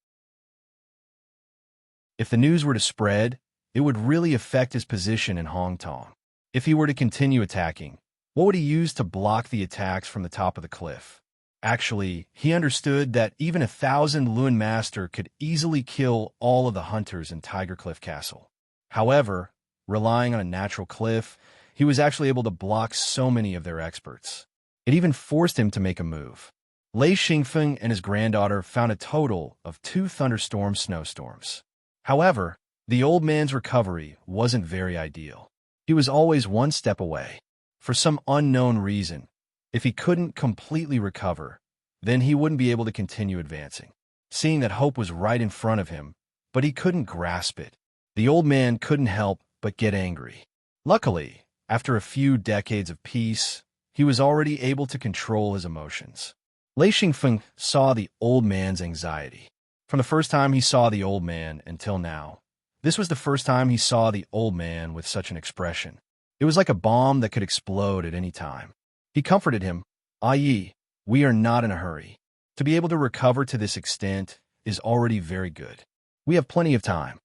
If the news were to spread, it would really affect his position in Hong Kong. If he were to continue attacking, what would he use to block the attacks from the top of the cliff? Actually, he understood that even 1,000 Lun Master could easily kill all of the hunters in Tiger Cliff Castle. However, relying on a natural cliff, he was actually able to block so many of their experts. It even forced him to make a move. Lei Xingfeng and his granddaughter found a total of 2 thunderstorm snowstorms. However, the old man's recovery wasn't very ideal. He was always one step away. For some unknown reason, if he couldn't completely recover, then he wouldn't be able to continue advancing. Seeing that hope was right in front of him, but he couldn't grasp it, the old man couldn't help but get angry. Luckily, after a few decades of peace, he was already able to control his emotions. Lei Xingfeng saw the old man's anxiety. From the first time he saw the old man until now, this was the first time he saw the old man with such an expression. It was like a bomb that could explode at any time. He comforted him, "Yi, we are not in a hurry. To be able to recover to this extent is already very good. We have plenty of time."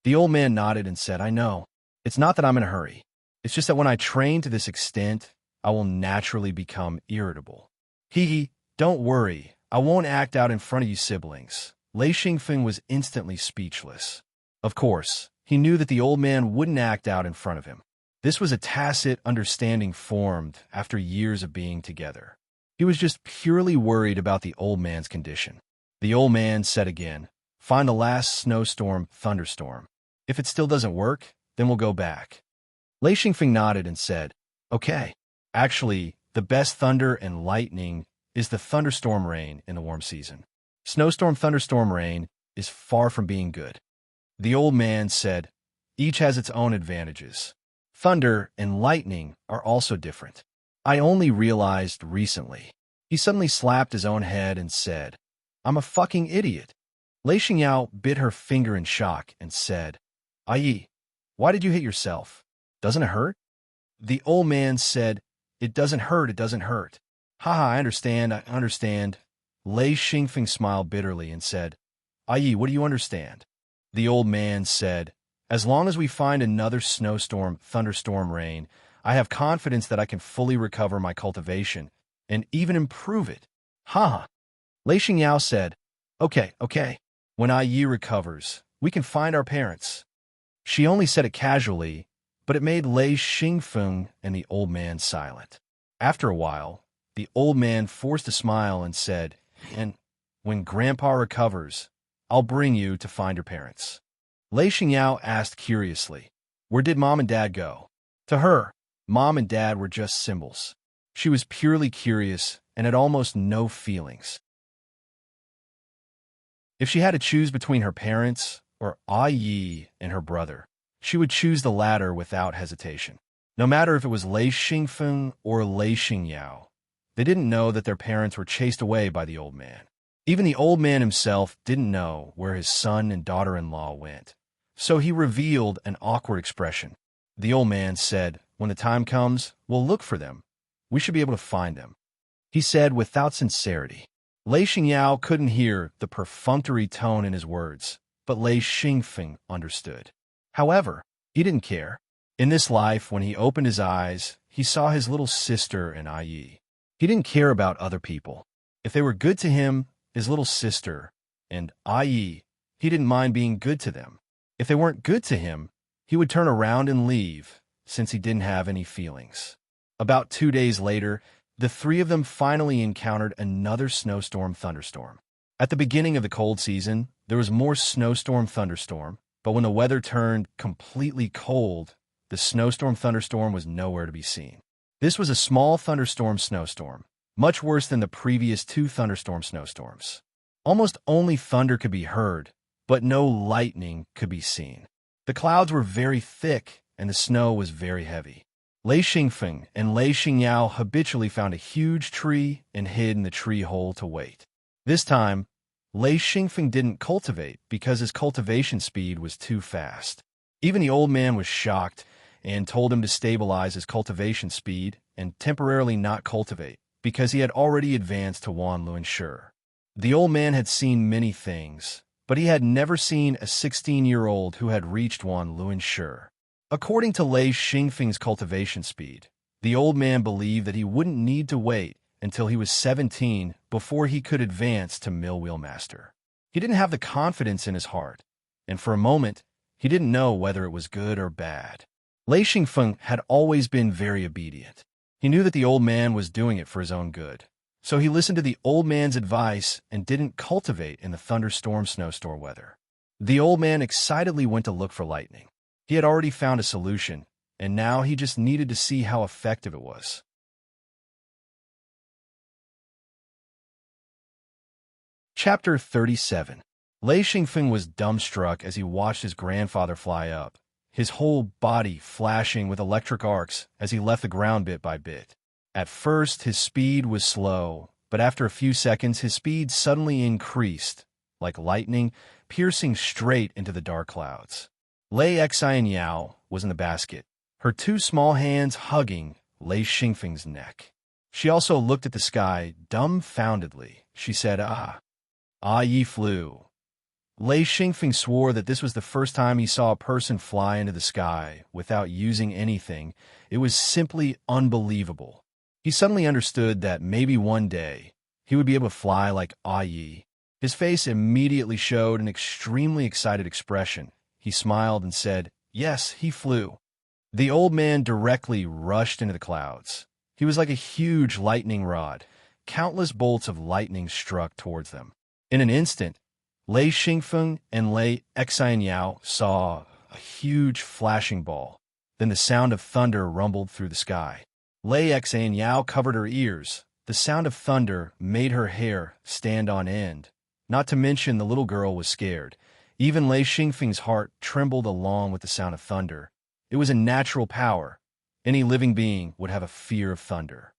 The old man nodded and said, "I know. It's not that I'm in a hurry. It's just that when I train to this extent, I will naturally become irritable." Don't worry. I won't act out in front of you siblings." Lei Xingfeng was instantly speechless. Of course, he knew that the old man wouldn't act out in front of him. This was a tacit understanding formed after years of being together. He was just purely worried about the old man's condition. The old man said again, "Find the last snowstorm, thunderstorm. If it still doesn't work, then we'll go back." Lei Xingfeng nodded and said, okay. Actually, the best thunder and lightning is the thunderstorm rain in the warm season. Snowstorm thunderstorm rain is far from being good. The old man said, each has its own advantages. Thunder and lightning are also different. I only realized recently. He suddenly slapped his own head and said, I'm a fucking idiot. Lei Xingyao bit her finger in shock and said, Ai, why did you hit yourself? Doesn't it hurt? The old man said, it doesn't hurt, it doesn't hurt. Haha, I understand. Lei Xingfeng smiled bitterly and said, Ai, what do you understand? The old man said, as long as we find another snowstorm, thunderstorm rain, I have confidence that I can fully recover my cultivation and even improve it. Haha. Lei Xingyao said, okay. When Ai recovers, we can find our parents. She only said it casually, but it made Lei Xingfeng and the old man silent. After a while, the old man forced a smile and said, and when Grandpa recovers, I'll bring you to find your parents. Lei Xingyao asked curiously, where did Mom and Dad go? To her, Mom and Dad were just symbols. She was purely curious and had almost no feelings. If she had to choose between her parents or Ai and her brother, she would choose the latter without hesitation. No matter if it was Lei Xingfeng or Lei Xingyao, they didn't know that their parents were chased away by the old man. Even the old man himself didn't know where his son and daughter-in-law went. So he revealed an awkward expression. The old man said, when the time comes, we'll look for them. We should be able to find them. He said without sincerity. Lei Xingyao couldn't hear the perfunctory tone in his words, but Lei Xingfeng understood. However, he didn't care. In this life, when he opened his eyes, he saw his little sister and Ai. He didn't care about other people. If they were good to him, his little sister, and Ai, he didn't mind being good to them. If they weren't good to him, he would turn around and leave, since he didn't have any feelings. About 2 days later, the three of them finally encountered another snowstorm thunderstorm. At the beginning of the cold season, there was more snowstorm thunderstorm, but when the weather turned completely cold, the snowstorm thunderstorm was nowhere to be seen. This was a small thunderstorm snowstorm, much worse than the previous 2 thunderstorm snowstorms. Almost only thunder could be heard, but no lightning could be seen. The clouds were very thick, and the snow was very heavy. Lei Xingfeng and Lei Xingyao habitually found a huge tree and hid in the tree hole to wait. This time, Lei Xingfeng didn't cultivate because his cultivation speed was too fast. Even the old man was shocked and told him to stabilize his cultivation speed and temporarily not cultivate because he had already advanced to Wanluan Shi. The old man had seen many things, but he had never seen a 16-year-old who had reached Wanluan Shi. According to Lei Xingfeng's cultivation speed, the old man believed that he wouldn't need to wait until he was 17 before he could advance to mill wheel master. He didn't have the confidence in his heart, and for a moment, he didn't know whether it was good or bad. Lei Xingfeng had always been very obedient. He knew that the old man was doing it for his own good, so he listened to the old man's advice and didn't cultivate in the thunderstorm snowstorm weather. The old man excitedly went to look for lightning. He had already found a solution, and now he just needed to see how effective it was. Chapter 37. Lei Xingfeng was dumbstruck as he watched his grandfather fly up, his whole body flashing with electric arcs as he left the ground bit by bit. At first, his speed was slow, but after a few seconds, his speed suddenly increased, like lightning, piercing straight into the dark clouds. Lei Xianyao was in the basket, her 2 small hands hugging Lei Xingfeng's neck. She also looked at the sky dumbfoundedly. She said, Yi flew. Lei Xingfeng swore that this was the first time he saw a person fly into the sky without using anything. It was simply unbelievable. He suddenly understood that maybe one day he would be able to fly like Yi. His face immediately showed an extremely excited expression. He smiled and said, yes, he flew. The old man directly rushed into the clouds. He was like a huge lightning rod. Countless bolts of lightning struck towards them. In an instant, Lei Xingfeng and Lei Xianyao saw a huge flashing ball. Then the sound of thunder rumbled through the sky. Lei Xan Yao covered her ears. The sound of thunder made her hair stand on end. Not to mention the little girl was scared. Even Lei Xingfeng's heart trembled along with the sound of thunder. It was a natural power. Any living being would have a fear of thunder.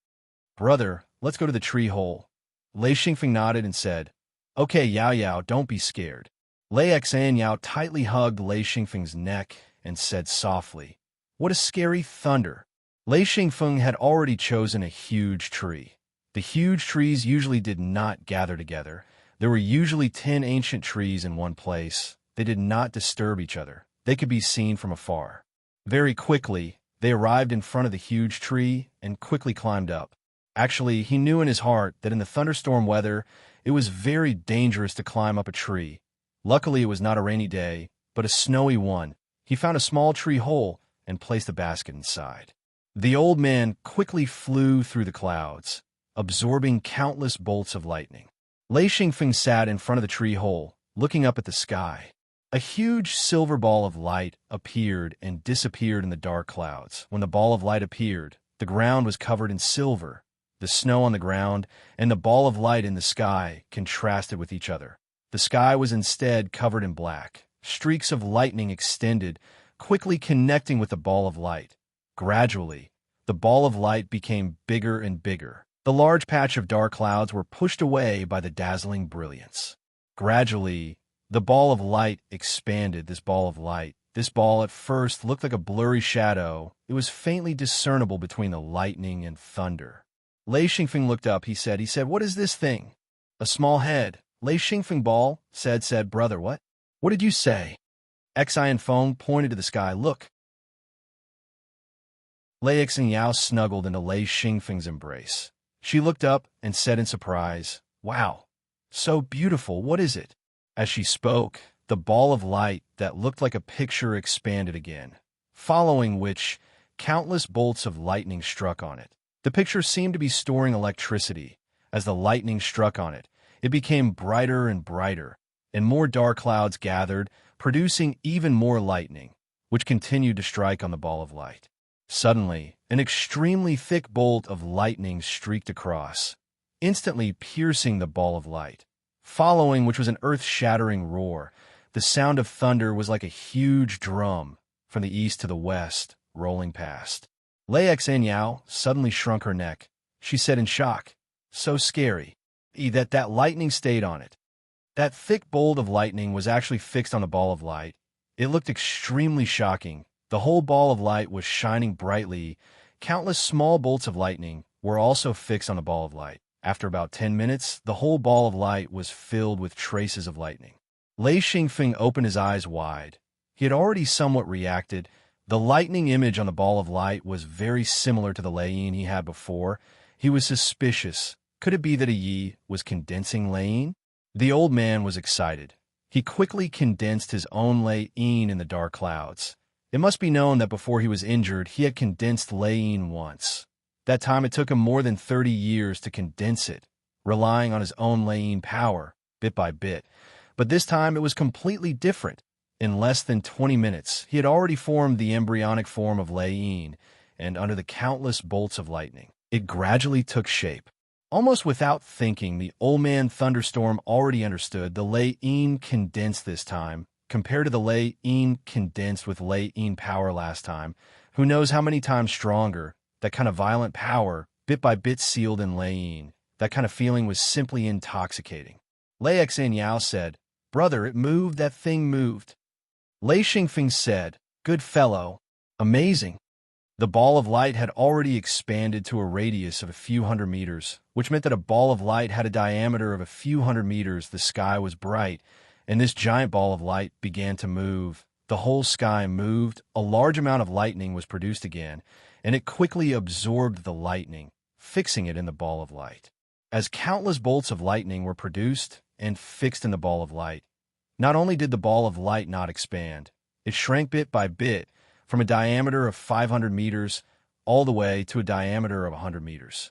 "Brother, let's go to the tree hole." Lei Xingfeng nodded and said, "Okay, Yao Yao, don't be scared." Lei Xan Yao tightly hugged Lei Xingfeng's neck and said softly, "What a scary thunder." Lei Xingfeng had already chosen a huge tree. The huge trees usually did not gather together. There were usually 10 ancient trees in one place. They did not disturb each other. They could be seen from afar. Very quickly, they arrived in front of the huge tree and quickly climbed up. Actually, he knew in his heart that in the thunderstorm weather, it was very dangerous to climb up a tree. Luckily, it was not a rainy day, but a snowy one. He found a small tree hole and placed a basket inside. The old man quickly flew through the clouds, absorbing countless bolts of lightning. Lei Xingfeng sat in front of the tree hole, looking up at the sky. A huge silver ball of light appeared and disappeared in the dark clouds. When the ball of light appeared, the ground was covered in silver. The snow on the ground and the ball of light in the sky contrasted with each other. The sky was instead covered in black. Streaks of lightning extended, quickly connecting with the ball of light. Gradually, the ball of light became bigger and bigger. The large patch of dark clouds were pushed away by the dazzling brilliance. Gradually, the ball of light expanded. This ball at first looked like a blurry shadow. It was faintly discernible between the lightning and thunder. Lei Xingfeng looked up. He said, "What is this thing?" "A small head." Lei Xingfeng ball said, "Brother, what? What did you say?" Xian Feng pointed to the sky. "Look." Lei Xing Yao snuggled into Lei Xingfeng's embrace. She looked up and said in surprise, "Wow, so beautiful, what is it?" As she spoke, the ball of light that looked like a picture expanded again, following which countless bolts of lightning struck on it. The picture seemed to be storing electricity. As the lightning struck on it, it became brighter and brighter, and more dark clouds gathered, producing even more lightning, which continued to strike on the ball of light. Suddenly, an extremely thick bolt of lightning streaked across, instantly piercing the ball of light, following which was an earth-shattering roar. The sound of thunder was like a huge drum from the east to the west, rolling past. Lei Xan Yao suddenly shrunk her neck. She said in shock, "So scary, that lightning stayed on it." That thick bolt of lightning was actually fixed on the ball of light. It looked extremely shocking. The whole ball of light was shining brightly. Countless small bolts of lightning were also fixed on the ball of light. After about 10 minutes, the whole ball of light was filled with traces of lightning. Lei Xingfeng opened his eyes wide. He had already somewhat reacted. The lightning image on the ball of light was very similar to the Lei Yin he had before. He was suspicious. Could it be that a Yi was condensing Lei Yin? The old man was excited. He quickly condensed his own Lei Yin in the dark clouds. It must be known that before he was injured, he had condensed Lei Yin once. That time it took him more than 30 years to condense it, relying on his own Lei Yin power, bit by bit. But this time it was completely different. In less than 20 minutes, he had already formed the embryonic form of Lei Yin, and under the countless bolts of lightning, it gradually took shape. Almost without thinking, the old man Thunderstorm already understood the Lei Yin condensed this time, compared to the Lei Yin condensed with Lei Yin power last time. Who knows how many times stronger? That kind of violent power, bit by bit sealed in Lei Yin. That kind of feeling was simply intoxicating. Lei Xan Yao said, "Brother, it moved, that thing moved." Lei Xingfeng said, "Good fellow. Amazing." The ball of light had already expanded to a radius of a few hundred meters, which meant that a ball of light had a diameter of a few hundred meters. The sky was bright, and this giant ball of light began to move. The whole sky moved. A large amount of lightning was produced again, and it quickly absorbed the lightning, fixing it in the ball of light. As countless bolts of lightning were produced and fixed in the ball of light, not only did the ball of light not expand, it shrank bit by bit from a diameter of 500 meters all the way to a diameter of 100 meters.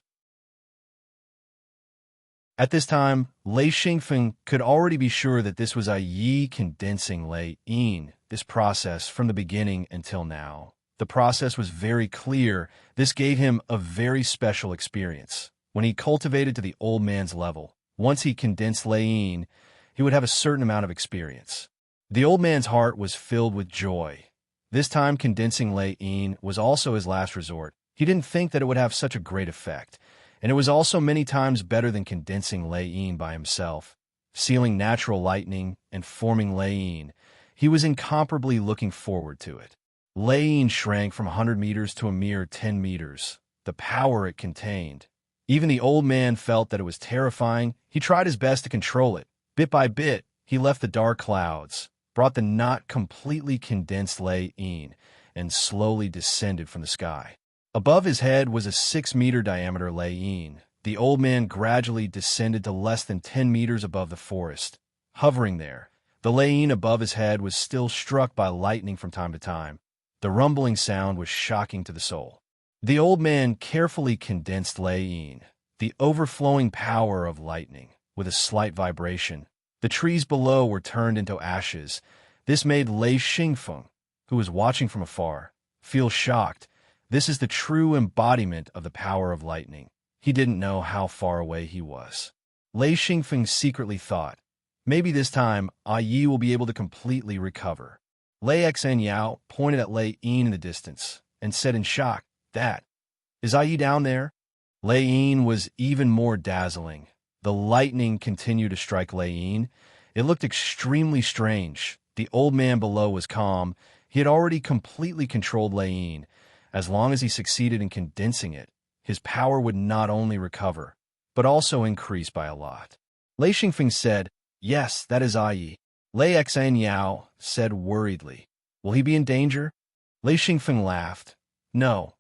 At this time, Lei Xingfeng could already be sure that this was a Yi condensing Lei Yin, this process from the beginning until now. The process was very clear. This gave him a very special experience. When he cultivated to the old man's level, once he condensed Laine, he would have a certain amount of experience. The old man's heart was filled with joy. This time condensing Laine was also his last resort. He didn't think that it would have such a great effect, and it was also many times better than condensing Laine by himself. Sealing natural lightning and forming Laine, he was incomparably looking forward to it. Laine shrank from 100 meters to a mere 10 meters. The power it contained. Even the old man felt that it was terrifying. He tried his best to control it. Bit by bit, he left the dark clouds, brought the not completely condensed Laine, and slowly descended from the sky. Above his head was a 6-meter diameter Laine. The old man gradually descended to less than 10 meters above the forest. Hovering there, the Laine above his head was still struck by lightning from time to time. The rumbling sound was shocking to the soul. The old man carefully condensed Laine, the overflowing power of lightning, with a slight vibration. The trees below were turned into ashes. This made Lei Xingfeng, who was watching from afar, feel shocked. This is the true embodiment of the power of lightning. He didn't know how far away he was. Lei Xingfeng secretly thought, maybe this time Yi will be able to completely recover. Lei Xianyao pointed at Laine in the distance and said in shock, "That is Yi down there?" Laine was even more dazzling. The lightning continued to strike Laine. It looked extremely strange. The old man below was calm. He had already completely controlled Laine. As long as he succeeded in condensing it, his power would not only recover, but also increase by a lot. Lei Xingfeng said, "Yes, that is Yi." Lei Xianyao said worriedly, "Will he be in danger?" Lei Xingfeng laughed. "No,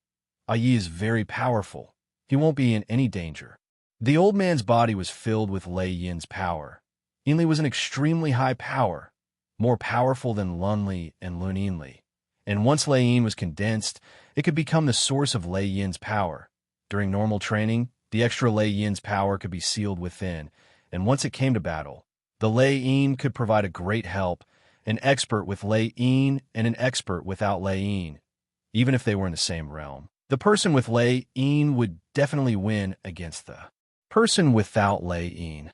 Yi is very powerful. He won't be in any danger." The old man's body was filled with Lei Yin's power. Yinli was an extremely high power, more powerful than Lunli and Luninli. And once Lei Yin was condensed, it could become the source of Lei Yin's power. During normal training, the extra Lei Yin's power could be sealed within, and once it came to battle, the Lei Yin could provide a great help, an expert with Lei Yin and an expert without Lei Yin, even if they were in the same realm. The person with Lei Yin would definitely win against the person without Lei Yin.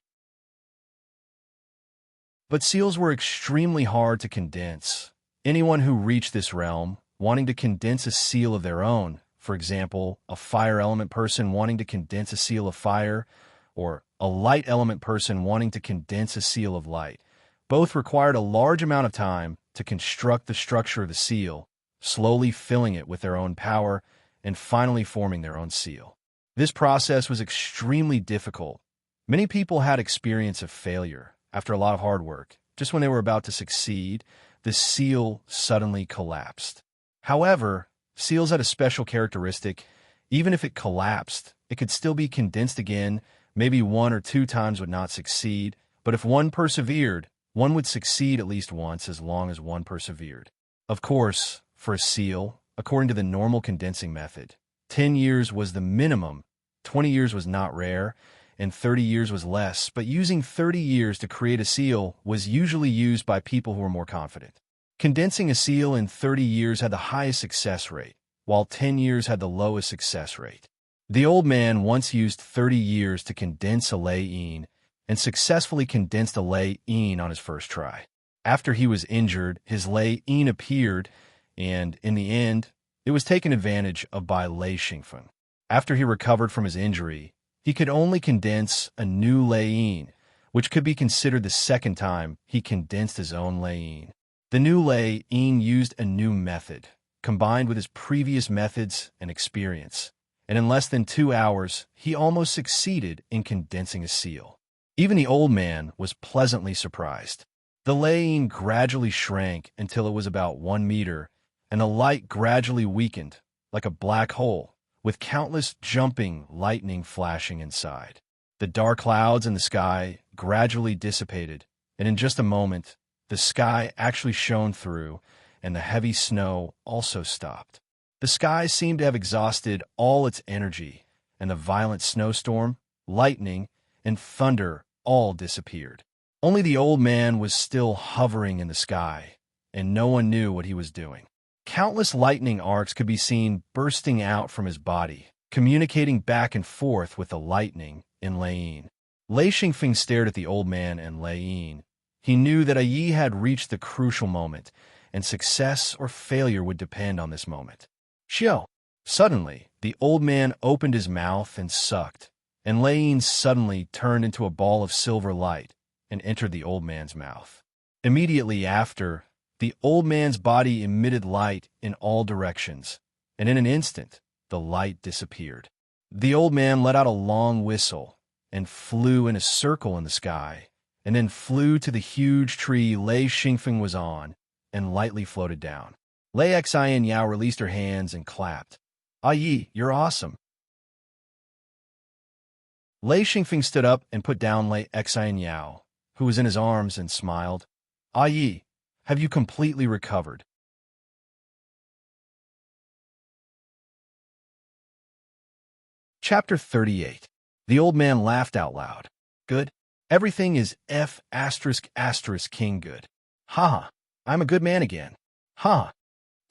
But seals were extremely hard to condense. Anyone who reached this realm, wanting to condense a seal of their own, for example, a fire element person wanting to condense a seal of fire, or a light element person wanting to condense a seal of light, both required a large amount of time to construct the structure of the seal, slowly filling it with their own power, and finally forming their own seal. This process was extremely difficult. Many people had experience of failure after a lot of hard work. Just when they were about to succeed, the seal suddenly collapsed. However, seals had a special characteristic. Even if it collapsed, it could still be condensed again. Maybe 1 or 2 times would not succeed, but if one persevered, one would succeed at least once as long as one persevered. Of course, for a seal, according to the normal condensing method, 10 years was the minimum, 20 years was not rare, and 30 years was less, but using 30 years to create a seal was usually used by people who were more confident. Condensing a seal in 30 years had the highest success rate, while 10 years had the lowest success rate. The old man once used 30 years to condense a Lei Yin and successfully condensed a Lei Yin on his first try. After he was injured, his Lei Yin appeared, and in the end, it was taken advantage of by Lei Xingfeng. After he recovered from his injury, he could only condense a new Lei Yin, which could be considered the second time he condensed his own Lei Yin. The new Lei Yin used a new method, combined with his previous methods and experience, and in less than 2 hours, he almost succeeded in condensing a seal. Even the old man was pleasantly surprised. The Lei Yin gradually shrank until it was about 1 meter, and the light gradually weakened, like a black hole, with countless jumping lightning flashing inside. The dark clouds in the sky gradually dissipated, and in just a moment, the sky actually shone through, and the heavy snow also stopped. The sky seemed to have exhausted all its energy, and the violent snowstorm, lightning, and thunder all disappeared. Only the old man was still hovering in the sky, and no one knew what he was doing. Countless lightning arcs could be seen bursting out from his body, communicating back and forth with the lightning in Lei. Lei Xingfeng stared at the old man and Lei. He knew that Yi had reached the crucial moment, and success or failure would depend on this moment. Xiao. Suddenly, the old man opened his mouth and sucked, and Lei suddenly turned into a ball of silver light and entered the old man's mouth. Immediately after, the old man's body emitted light in all directions, and in an instant, the light disappeared. The old man let out a long whistle and flew in a circle in the sky, and then flew to the huge tree Lei Xingfeng was on and lightly floated down. Lei Xian Yao released her hands and clapped. "Ah Yi, you're awesome." Lei Xingfeng stood up and put down Lei Xian Yao, who was in his arms, and smiled. "Ah Yi, have you completely recovered?" Chapter 38. The old man laughed out loud. "Good. Everything is F*** king good. Ha! I'm a good man again. Ha!"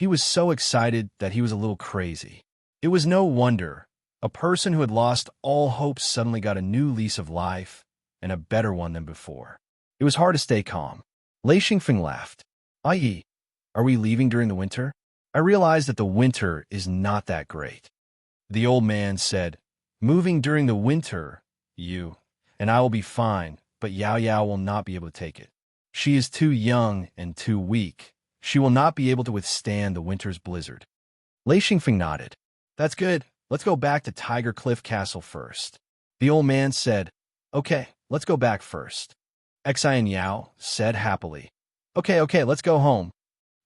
He was so excited that he was a little crazy. It was no wonder. A person who had lost all hope suddenly got a new lease of life, and a better one than before. It was hard to stay calm. Lei Xingfeng laughed. "Ah Yi, are we leaving during the winter? I realize that the winter is not that great." The old man said, "Moving during the winter, you and I will be fine, but Yao Yao will not be able to take it. She is too young and too weak. She will not be able to withstand the winter's blizzard." Lei Xingfeng nodded. "That's good. Let's go back to Tiger Cliff Castle first." The old man said, "Okay, let's go back first." Xian Yao said happily, Okay, let's go home."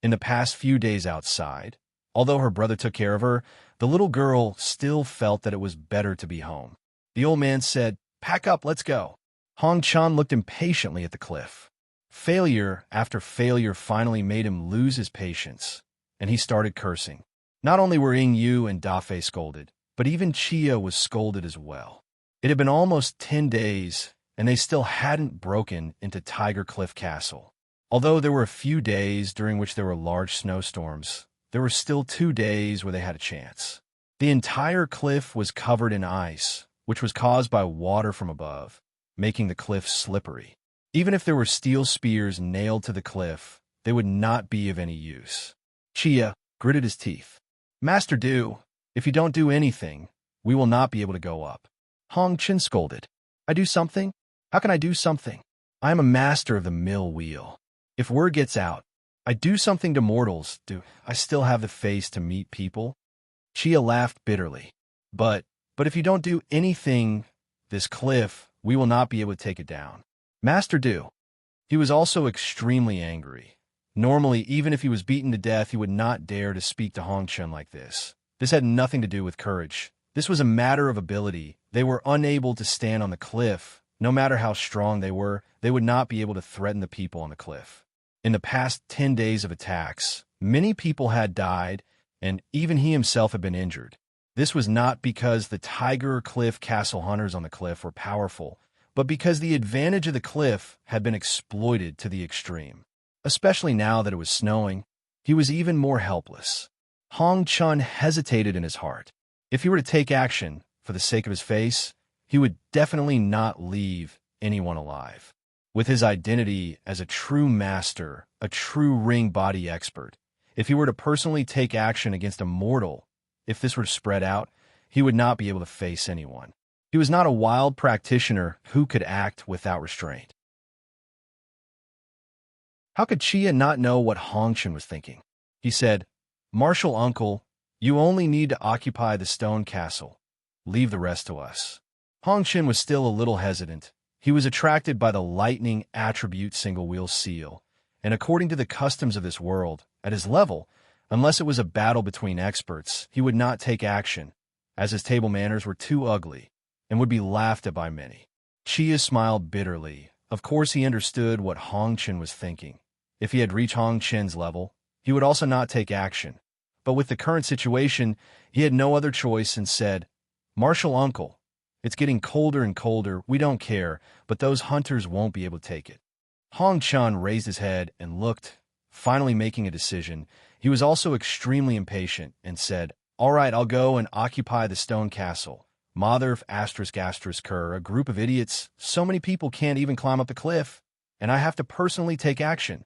In the past few days outside, although her brother took care of her, the little girl still felt that it was better to be home. The old man said, "Pack up, let's go." Hong Chan looked impatiently at the cliff. Failure after failure finally made him lose his patience, and he started cursing. Not only were Ying Yu and Da Fei scolded, but even Chia was scolded as well. It had been almost 10 days, and they still hadn't broken into Tiger Cliff Castle. Although there were a few days during which there were large snowstorms, there were still 2 days where they had a chance. The entire cliff was covered in ice, which was caused by water from above, making the cliff slippery. Even if there were steel spears nailed to the cliff, they would not be of any use. Chia gritted his teeth. "Master Du, if you don't do anything, we will not be able to go up." Hong Chen scolded. "I do something? How can I do something? I am a master of the mill wheel. If word gets out, I do something to mortals, do I still have the face to meet people?" Chia laughed bitterly. But if you don't do anything, this cliff, we will not be able to take it down. Master Du." He was also extremely angry. Normally, even if he was beaten to death, he would not dare to speak to Hong Chen like this. This had nothing to do with courage. This was a matter of ability. They were unable to stand on the cliff. No matter how strong they were, they would not be able to threaten the people on the cliff. In the past 10 days of attacks, many people had died, and even he himself had been injured. This was not because the Tiger Cliff Castle hunters on the cliff were powerful, but because the advantage of the cliff had been exploited to the extreme. Especially now that it was snowing, he was even more helpless. Hong Chun hesitated in his heart. If he were to take action for the sake of his face, he would definitely not leave anyone alive. With his identity as a true master, a true ring body expert, if he were to personally take action against a mortal, if this were to spread out, he would not be able to face anyone. He was not a wild practitioner who could act without restraint. How could Chia not know what Hong Chen was thinking? He said, "Martial uncle, you only need to occupy the stone castle. Leave the rest to us." Hong Chen was still a little hesitant. He was attracted by the lightning attribute single-wheel seal, and according to the customs of this world, at his level, unless it was a battle between experts, he would not take action, as his table manners were too ugly and would be laughed at by many. Chia smiled bitterly. Of course he understood what Hong Chen was thinking. If he had reached Hong Chen's level, he would also not take action. But with the current situation, he had no other choice and said, "Martial uncle, it's getting colder and colder, we don't care, but those hunters won't be able to take it." Hong Chen raised his head and looked, finally making a decision. He was also extremely impatient and said, "All right, I'll go and occupy the stone castle. Mother of ****, a group of idiots. So many people can't even climb up the cliff, and I have to personally take action."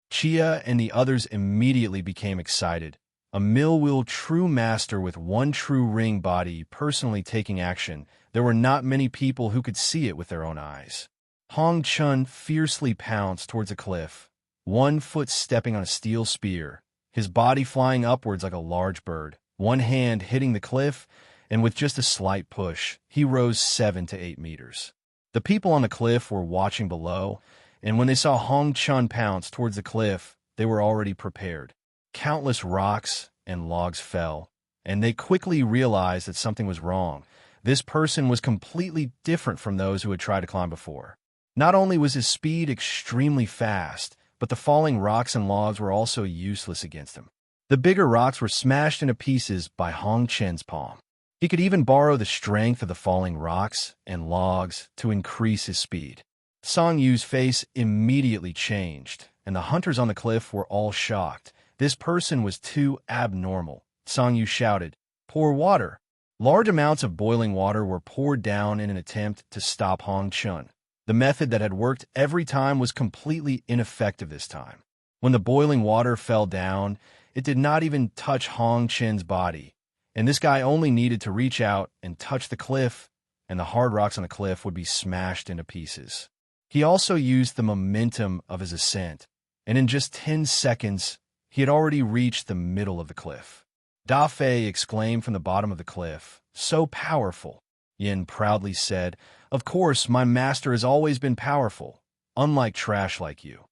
Chia and the others immediately became excited. A Millwheel true master with one true ring body personally taking action. There were not many people who could see it with their own eyes. Hong Chun fiercely pounced towards a cliff, 1 foot stepping on a steel spear, his body flying upwards like a large bird, one hand hitting the cliff, and with just a slight push, he rose 7 to 8 meters. The people on the cliff were watching below, and when they saw Hong Chun pounce towards the cliff, they were already prepared. Countless rocks and logs fell, and they quickly realized that something was wrong. This person was completely different from those who had tried to climb before. Not only was his speed extremely fast, but the falling rocks and logs were also useless against him. The bigger rocks were smashed into pieces by Hong Chun's palm. He could even borrow the strength of the falling rocks and logs to increase his speed. Song Yu's face immediately changed, and the hunters on the cliff were all shocked. This person was too abnormal. Song Yu shouted, "Pour water." Large amounts of boiling water were poured down in an attempt to stop Hong Chun. The method that had worked every time was completely ineffective this time. When the boiling water fell down, it did not even touch Hong Chun's body, and this guy only needed to reach out and touch the cliff, and the hard rocks on the cliff would be smashed into pieces. He also used the momentum of his ascent, and in just 10 seconds, he had already reached the middle of the cliff. Da Fei exclaimed from the bottom of the cliff, "So powerful." Yin proudly said, "Of course, my master has always been powerful, unlike trash like you."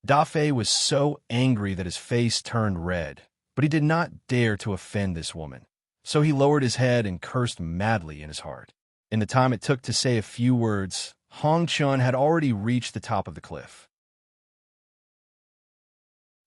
Da Fei was so angry that his face turned red, but he did not dare to offend this woman. So he lowered his head and cursed madly in his heart. In the time it took to say a few words, Hong Chun had already reached the top of the cliff.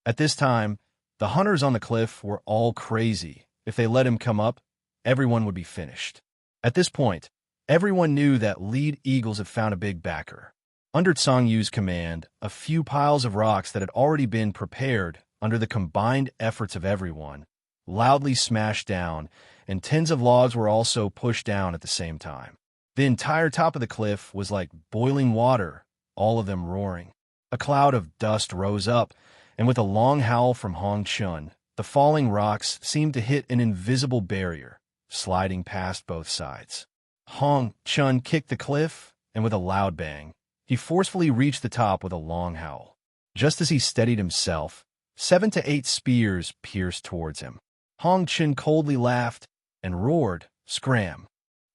At this time, the hunters on the cliff were all crazy. If they let him come up, everyone would be finished. At this point, everyone knew that lead eagles had found a big backer. Under Song Yu's command, a few piles of rocks that had already been prepared under the combined efforts of everyone loudly smashed down, and tens of logs were also pushed down at the same time. The entire top of the cliff was like boiling water, all of them roaring. A cloud of dust rose up, and with a long howl from Hong Chun, the falling rocks seemed to hit an invisible barrier, sliding past both sides. Hong Chun kicked the cliff, and with a loud bang, he forcefully reached the top with a long howl. Just as he steadied himself, 7 to 8 spears pierced towards him. Hong Chun coldly laughed and roared, "Scram!"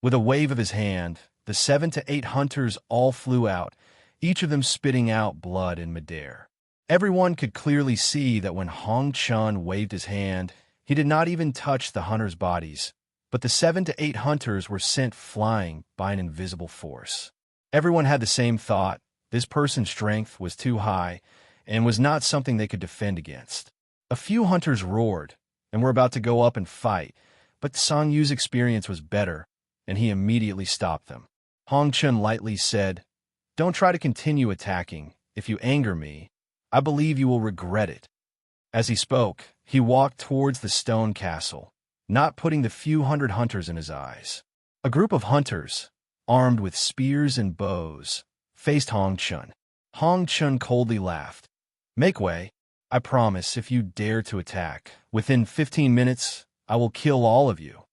With a wave of his hand, the 7 to 8 hunters all flew out, each of them spitting out blood in midair. Everyone could clearly see that when Hong Chun waved his hand, he did not even touch the hunters' bodies, but the 7 to 8 hunters were sent flying by an invisible force. Everyone had the same thought. This person's strength was too high and was not something they could defend against. A few hunters roared and were about to go up and fight, but Song Yu's experience was better, and he immediately stopped them. Hong Chun lightly said, "Don't try to continue attacking. If you anger me, I believe you will regret it." As he spoke, he walked towards the stone castle, not putting the few hundred hunters in his eyes. A group of hunters, armed with spears and bows, faced Hong Chun. Hong Chun coldly laughed. "Make way. I promise if you dare to attack, within 15 minutes, I will kill all of you."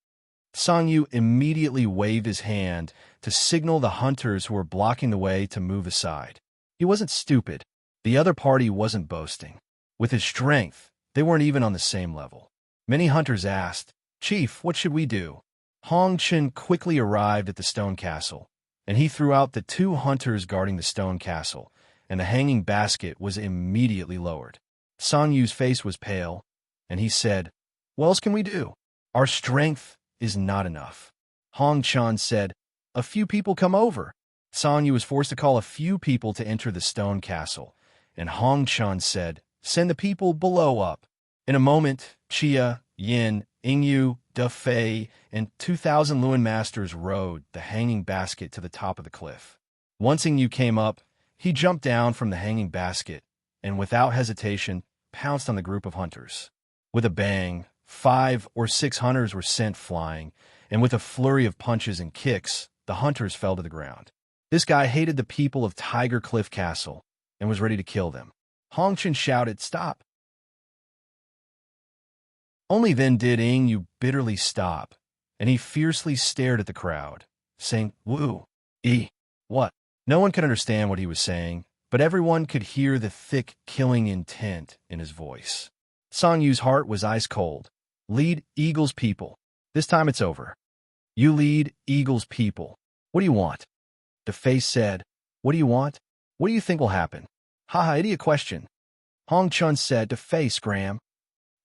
Song Yu immediately waved his hand to signal the hunters who were blocking the way to move aside. He wasn't stupid. The other party wasn't boasting. With his strength, they weren't even on the same level. Many hunters asked, "Chief, what should we do?" Hong Chun quickly arrived at the stone castle, and he threw out the 2 hunters guarding the stone castle, and the hanging basket was immediately lowered. Song Yu's face was pale, and he said, "What else can we do? Our strength is not enough." Hong Chun said, "A few people come over." Song Yu was forced to call a few people to enter the stone castle, and Hong Chun said, "Send the people below up." In a moment, Chia, Yin, Ingyu, Da Fei, and 2,000 Luan masters rode the hanging basket to the top of the cliff. Once Ingyu came up, he jumped down from the hanging basket and, without hesitation, pounced on the group of hunters. With a bang, 5 or 6 hunters were sent flying, and with a flurry of punches and kicks, the hunters fell to the ground. This guy hated the people of Tiger Cliff Castle and was ready to kill them. Hong Chen shouted, "Stop!" Only then did Ing Yu bitterly stop, and he fiercely stared at the crowd, saying, "Woo! What?" No one could understand what he was saying, but everyone could hear the thick, killing intent in his voice. Song Yu's heart was ice cold. "Lead Eagle's people. This time it's over. You lead Eagle's people. What do you want?" The face said, "What do you want? What do you think will happen?" "Haha, idiot question." Hong Chun said to Fei Scram.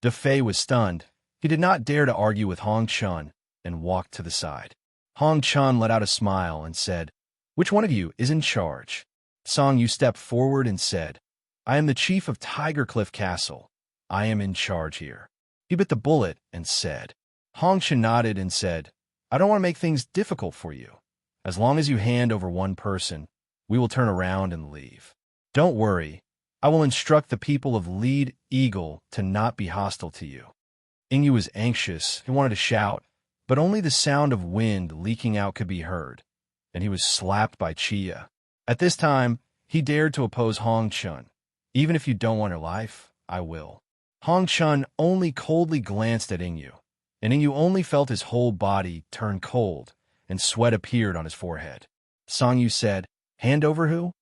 De Fei was stunned. He did not dare to argue with Hong Chun and walked to the side. Hong Chun let out a smile and said, "Which one of you is in charge?" Song Yu stepped forward and said, "I am the chief of Tiger Cliff Castle. I am in charge here." He bit the bullet and said. Hong Chun nodded and said, "I don't want to make things difficult for you. As long as you hand over one person, we will turn around and leave. Don't worry. I will instruct the people of Lead Eagle to not be hostile to you." Ing Yu was anxious. He wanted to shout, but only the sound of wind leaking out could be heard, and he was slapped by Chia. At this time, he dared to oppose Hong Chun. "Even if you don't want her life, I will." Hong Chun only coldly glanced at Ing Yu, and Ing Yu only felt his whole body turn cold, and sweat appeared on his forehead. Song Yu said, "Hand over who?"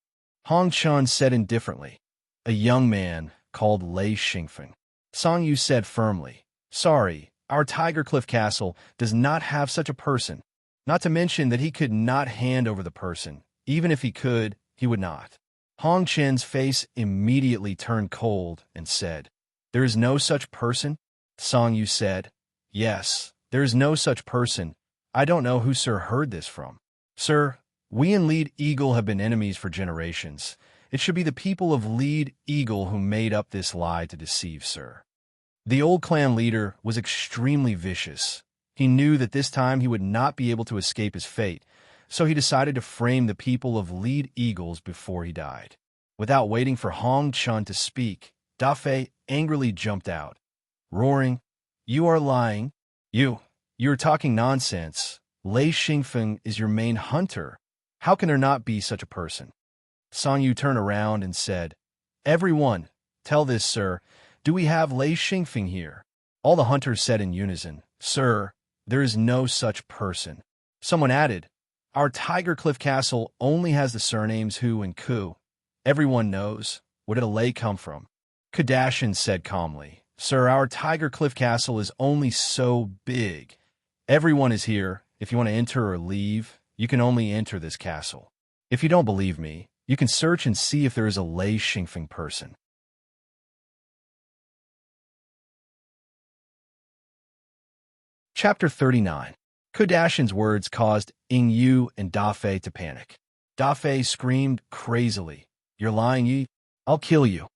Hong Chun said indifferently, "A young man called Lei Xingfeng." Song Yu said firmly, "Sorry, our Tiger Cliff Castle does not have such a person. Not to mention that he could not hand over the person. Even if he could, he would not." Hong Chen's face immediately turned cold and said, "There is no such person?" Song Yu said, "Yes, there is no such person. I don't know who Sir heard this from." "Sir, we and Lead Eagle have been enemies for generations. It should be the people of Lead Eagle who made up this lie to deceive Sir." The old clan leader was extremely vicious. He knew that this time he would not be able to escape his fate, so he decided to frame the people of Lead Eagles before he died. Without waiting for Hong Chun to speak, Da Fei angrily jumped out, roaring, "You are lying. You are talking nonsense. Lei Xingfeng is your main hunter. How can there not be such a person?" Song Yu turned around and said, "Everyone, tell this, sir. Do we have Lei Xingfeng here?" All the hunters said in unison, "Sir, there is no such person." Someone added, "Our Tiger Cliff Castle only has the surnames Hu and Ku. Everyone knows. Where did a Lei come from?" Kardashian said calmly, "Sir, our Tiger Cliff Castle is only so big. Everyone is here. If you want to enter or leave, you can only enter this castle. If you don't believe me, you can search and see if there is a Lei Xingfeng person." Chapter 39. Kardashian's words caused Ing Yu and Da Fei to panic. Da Fei screamed crazily, "You're lying, Yi. I'll kill you."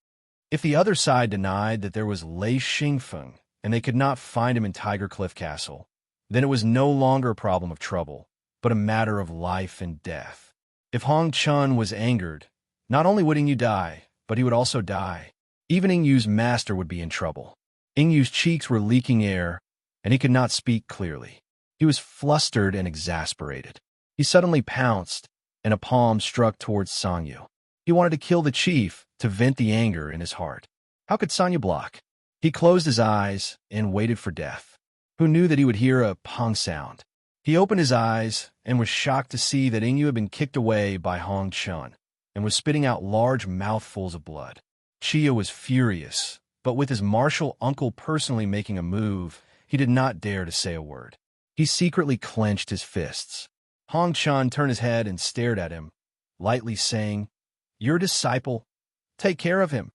If the other side denied that there was Lei Xingfeng and they could not find him in Tiger Cliff Castle, then it was no longer a problem of trouble, but a matter of life and death. If Hong Chun was angered, not only would Ing Yu die, but he would also die. Even Ing Yu's master would be in trouble. Ing Yu's cheeks were leaking air, and he could not speak clearly. He was flustered and exasperated. He suddenly pounced, and a palm struck towards Song Yu. He wanted to kill the chief to vent the anger in his heart. How could Song Yu block? He closed his eyes and waited for death. Who knew that he would hear a pong sound? He opened his eyes and was shocked to see that Ing Yu had been kicked away by Hong Chun and was spitting out large mouthfuls of blood. Chia was furious, but with his martial uncle personally making a move, he did not dare to say a word. He secretly clenched his fists. Hong Chun turned his head and stared at him, lightly saying, "Your disciple, take care of him."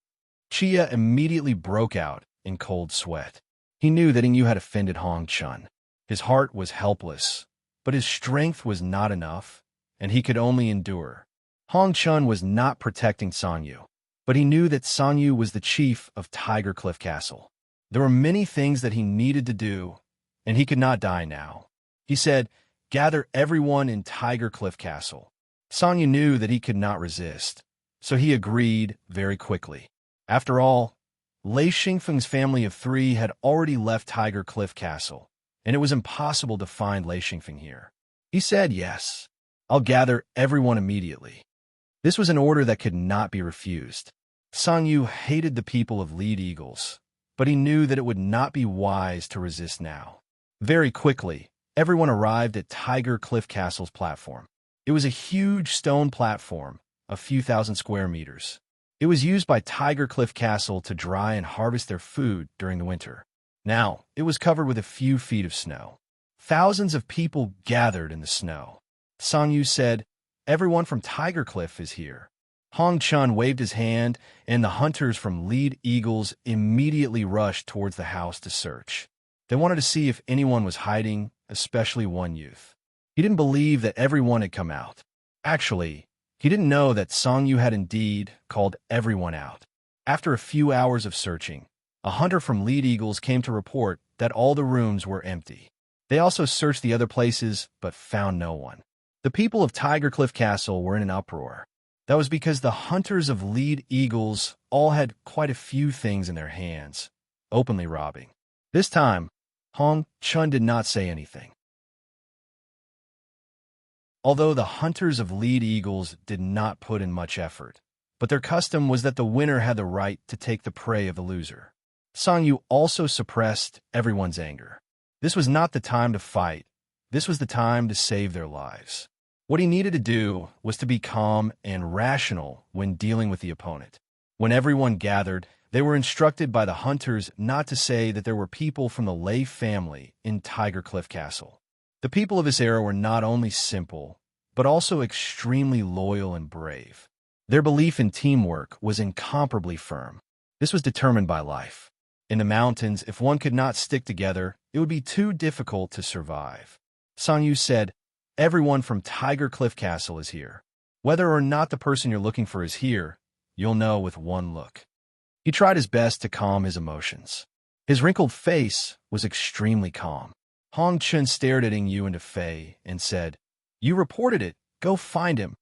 Chia immediately broke out in cold sweat. He knew that Ing Yu had offended Hong Chun. His heart was helpless, but his strength was not enough, and he could only endure. Hong Chun was not protecting Song Yu, but he knew that Song Yu was the chief of Tiger Cliff Castle. There were many things that he needed to do, and he could not die now. He said, "Gather everyone in Tiger Cliff Castle." Song Yu knew that he could not resist, so he agreed very quickly. After all, Lei Xingfeng's family of 3 had already left Tiger Cliff Castle, and it was impossible to find Lei Xingfeng here. He said, "Yes, I'll gather everyone immediately." This was an order that could not be refused. Song Yu hated the people of Lead Eagles, but he knew that it would not be wise to resist now. Very quickly, everyone arrived at Tiger Cliff Castle's platform. It was a huge stone platform, a few thousand square meters. It was used by Tiger Cliff Castle to dry and harvest their food during the winter. Now, it was covered with a few feet of snow. Thousands of people gathered in the snow. Song Yu said, "Everyone from Tiger Cliff is here." Hong Chun waved his hand, and the hunters from Lead Eagles immediately rushed towards the house to search. They wanted to see if anyone was hiding, especially one youth. He didn't believe that everyone had come out. Actually, he didn't know that Song Yu had indeed called everyone out. After a few hours of searching, a hunter from Lead Eagles came to report that all the rooms were empty. They also searched the other places, but found no one. The people of Tiger Cliff Castle were in an uproar. That was because the hunters of Lead Eagles all had quite a few things in their hands, openly robbing. This time, Hong Chun did not say anything. Although the hunters of Lead Eagles did not put in much effort, but their custom was that the winner had the right to take the prey of the loser. Song Yu also suppressed everyone's anger. This was not the time to fight. This was the time to save their lives. What he needed to do was to be calm and rational when dealing with the opponent. When everyone gathered, they were instructed by the hunters not to say that there were people from the Lei family in Tiger Cliff Castle. The people of this era were not only simple, but also extremely loyal and brave. Their belief in teamwork was incomparably firm. This was determined by life. In the mountains, if one could not stick together, it would be too difficult to survive. Song Yu said, "Everyone from Tiger Cliff Castle is here. Whether or not the person you're looking for is here, you'll know with one look." He tried his best to calm his emotions. His wrinkled face was extremely calm. Hong Chun stared at Ing Yu and Fei and said, "You reported it. Go find him."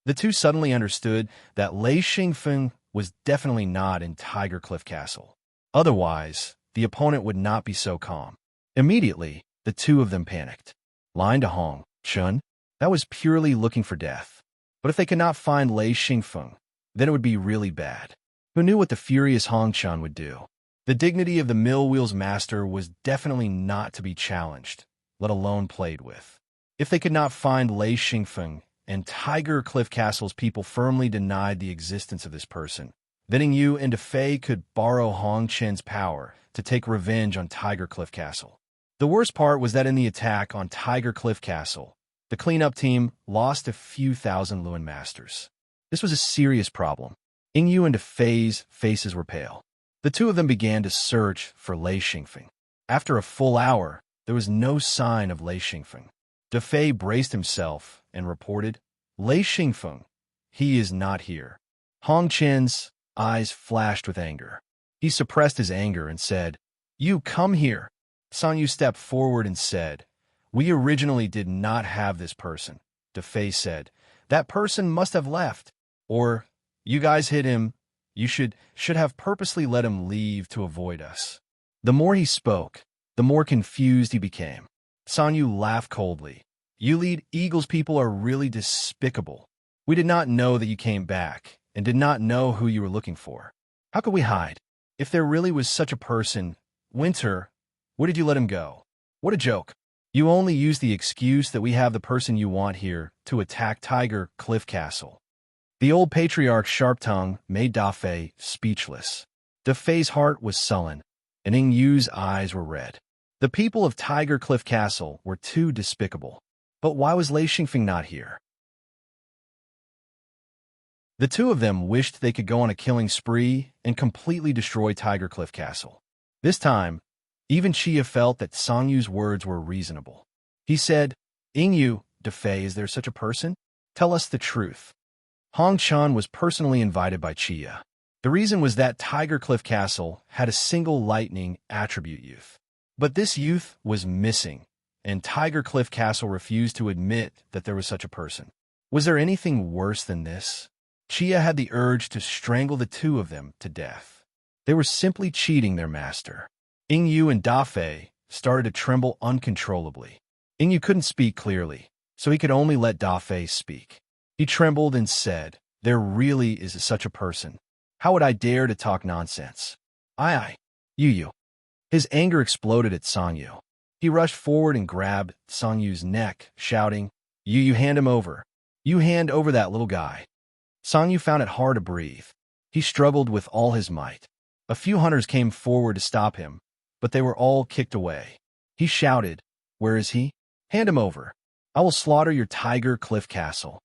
The two suddenly understood that Lei Xingfeng was definitely not in Tiger Cliff Castle. Otherwise, the opponent would not be so calm. Immediately, the two of them panicked. Lying to Hong Chun, that was purely looking for death. But if they could not find Lei Xingfeng, then it would be really bad. Who knew what the furious Hong Chun would do? The dignity of the mill wheel's master was definitely not to be challenged, let alone played with. If they could not find Lei Xingfeng, and Tiger Cliff Castle's people firmly denied the existence of this person, then Ing Yu and Fei could borrow Hong Chun's power to take revenge on Tiger Cliff Castle. The worst part was that in the attack on Tiger Cliff Castle, the cleanup team lost a few thousand Luen masters. This was a serious problem. Ing Yu and Fei's faces were pale. The two of them began to search for Lei Xingfeng. After a full hour, there was no sign of Lei Xingfeng. Fei braced himself and reported, "Lei Xingfeng, he is not here." Hong Chun's eyes flashed with anger. He suppressed his anger and said, "You come here." Song Yu stepped forward and said, "We originally did not have this person." Fei said, "That person must have left. Or, you guys hit him. You should have purposely let him leave to avoid us." The more he spoke, the more confused he became. Song Yu laughed coldly. "You Lead Eagles people are really despicable. We did not know that you came back, and did not know who you were looking for. How could we hide? If there really was such a person, Winter, where did you let him go? What a joke. You only use the excuse that we have the person you want here to attack Tiger Cliff Castle." The old patriarch's sharp tongue made Fei speechless. Fei's heart was sullen, and Ing Yu's eyes were red. The people of Tiger Cliff Castle were too despicable. But why was Lei Xingfeng not here? The two of them wished they could go on a killing spree and completely destroy Tiger Cliff Castle. This time, even Chia felt that Song Yu's words were reasonable. He said, "Ing Yu, Fei, is there such a person? Tell us the truth." Hong Chun was personally invited by Chia. The reason was that Tiger Cliff Castle had a single lightning attribute youth. But this youth was missing, and Tiger Cliff Castle refused to admit that there was such a person. Was there anything worse than this? Chia had the urge to strangle the two of them to death. They were simply cheating their master. Ingyu and Dafei started to tremble uncontrollably. Ingyu couldn't speak clearly, so he could only let Dafei speak. He trembled and said, "There really is such a person. How would I dare to talk nonsense? I, Yu. His anger exploded at Sangyu. He rushed forward and grabbed Sangyu's neck, shouting, "Yu, hand him over. You hand over that little guy." Sangyu found it hard to breathe. He struggled with all his might. A few hunters came forward to stop him, but they were all kicked away. He shouted, "Where is he? Hand him over. I will slaughter your Tiger Cliff Castle."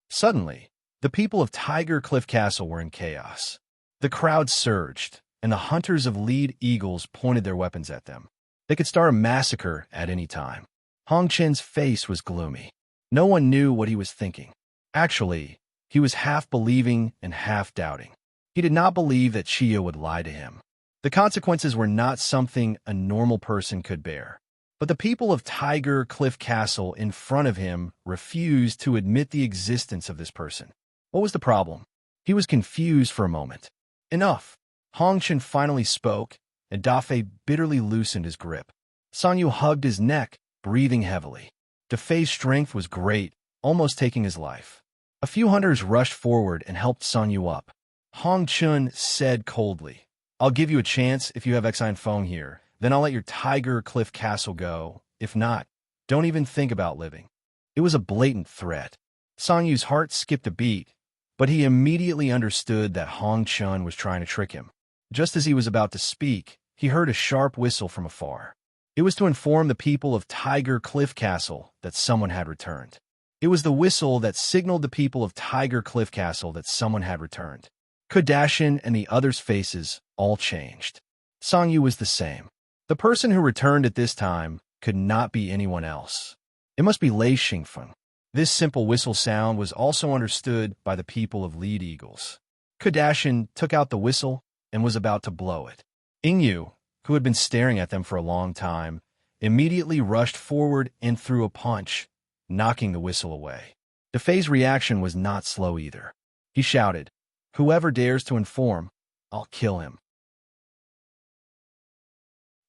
Suddenly, the people of Tiger Cliff Castle were in chaos. The crowd surged, and the hunters of lead eagles pointed their weapons at them. They could start a massacre at any time. Hong Chen's face was gloomy. No one knew what he was thinking. Actually, he was half believing and half doubting. He did not believe that Chiyo would lie to him. The consequences were not something a normal person could bear. But the people of Tiger Cliff Castle in front of him refused to admit the existence of this person. What was the problem? He was confused for a moment. Enough! Hong Chen finally spoke, and Dafei bitterly loosened his grip. Sangyu hugged his neck, breathing heavily. Dafei's strength was great, almost taking his life. A few hunters rushed forward and helped Sangyu up. Hong Chen said coldly, "I'll give you a chance if you have Exine Feng here. Then I'll let your Tiger Cliff Castle go. If not, don't even think about living." It was a blatant threat. Sangyu's heart skipped a beat, but he immediately understood that Hong Chen was trying to trick him. Just as he was about to speak, he heard a sharp whistle from afar. It was to inform the people of Tiger Cliff Castle that someone had returned. It was the whistle that signaled the people of Tiger Cliff Castle that someone had returned. Kardashian and the others' faces all changed. Sangyu was the same. The person who returned at this time could not be anyone else. It must be Lei Xingfeng. This simple whistle sound was also understood by the people of Lead Eagles. Kardashian took out the whistle and was about to blow it. Ingyu, who had been staring at them for a long time, immediately rushed forward and threw a punch, knocking the whistle away. Dafei's reaction was not slow either. He shouted, "Whoever dares to inform, I'll kill him."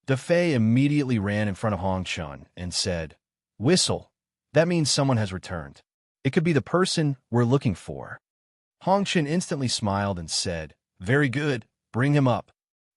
Dafei immediately ran in front of Hong Chen and said, "Whistle, that means someone has returned. It could be the person we're looking for." Hong Chen instantly smiled and said, "Very good, bring him up."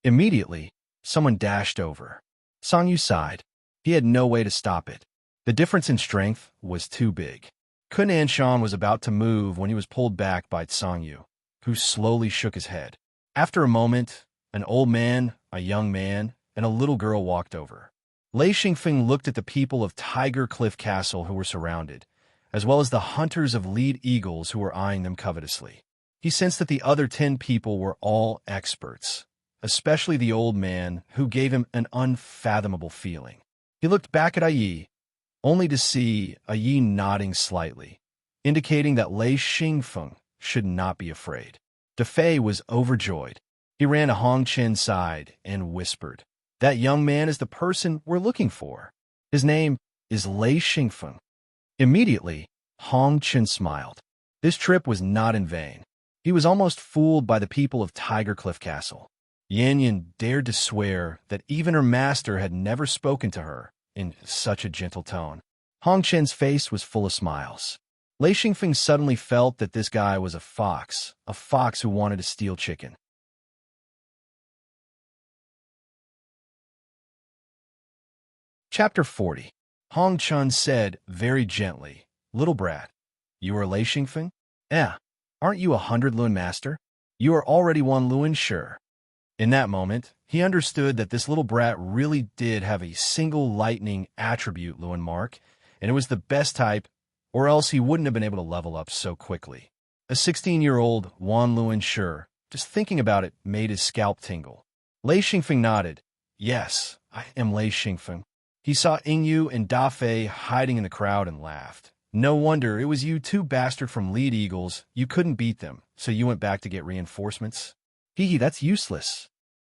Immediately, someone dashed over. Sangyu sighed. He had no way to stop it. The difference in strength was too big. Kun Anshan was about to move when he was pulled back by Sangyu, who slowly shook his head. After a moment, an old man, a young man, and a little girl walked over. Lei Xingfeng looked at the people of Tiger Cliff Castle who were surrounded, as well as the hunters of Lead Eagles who were eyeing them covetously. He sensed that the other 10 people were all experts, especially the old man, who gave him an unfathomable feeling. He looked back at Yi, only to see Yi nodding slightly, indicating that Lei Xingfeng should not be afraid. Dafei was overjoyed. He ran to Hong Chen's side and whispered, "That young man is the person we're looking for. His name is Lei Xingfeng." Immediately, Hong Chen smiled. This trip was not in vain. He was almost fooled by the people of Tiger Cliff Castle. Yan Yan dared to swear that even her master had never spoken to her in such a gentle tone. Hong Chen's face was full of smiles. Lei Xingfeng suddenly felt that this guy was a fox who wanted to steal chicken. Chapter 40. Hong Chen said very gently, "Little brat, you are Lei Xingfeng? Aren't you 100 Luan master? You are already 1 Luan, sure." In that moment, he understood that this little brat really did have a single lightning attribute Luan mark, and it was the best type, or else he wouldn't have been able to level up so quickly. A 16-year-old 1 Luan, sure. Just thinking about it made his scalp tingle. Lei Xingfeng nodded. "Yes, I am Lei Xingfeng." He saw Ingyu and Dafei hiding in the crowd and laughed. "No wonder, it was you 2 bastard from Lead Eagles. You couldn't beat them, so you went back to get reinforcements?" "Hee, that's useless."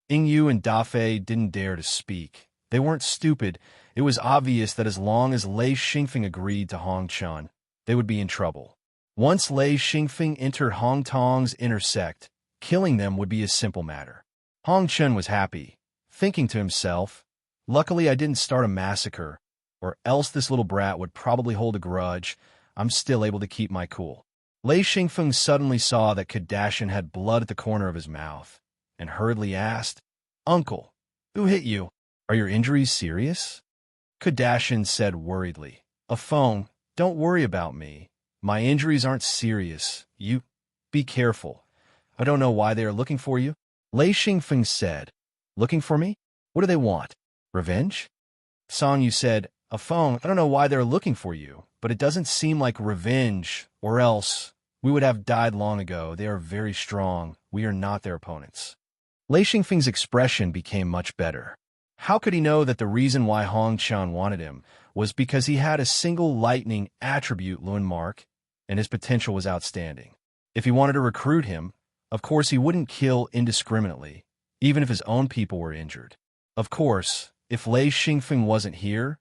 Ingyu and Dafei didn't dare to speak. They weren't stupid. It was obvious that as long as Lei Xingfeng agreed to Hong Chen, they would be in trouble. Once Lei Xingfeng entered Hong Tong's inner sect, killing them would be a simple matter. Hong Chen was happy, thinking to himself, luckily I didn't start a massacre, or else this little brat would probably hold a grudge. I'm still able to keep my cool. Lei Xingfeng suddenly saw that Kardashian had blood at the corner of his mouth, and hurriedly asked, "Uncle, who hit you? Are your injuries serious?" Kardashian said worriedly, "A phone, don't worry about me. My injuries aren't serious. You, be careful. I don't know why they are looking for you." Lei Xingfeng said, "Looking for me? What do they want? Revenge?" Song Yu said, "A phone, I don't know why they're looking for you, but it doesn't seem like revenge, or else we would have died long ago. They are very strong. We are not their opponents." Lei Xingfeng's expression became much better. How could he know that the reason why Hong Qian wanted him was because he had a single lightning attribute, Mark, and his potential was outstanding? If he wanted to recruit him, of course he wouldn't kill indiscriminately, even if his own people were injured. Of course, if Lei Xingfeng wasn't here,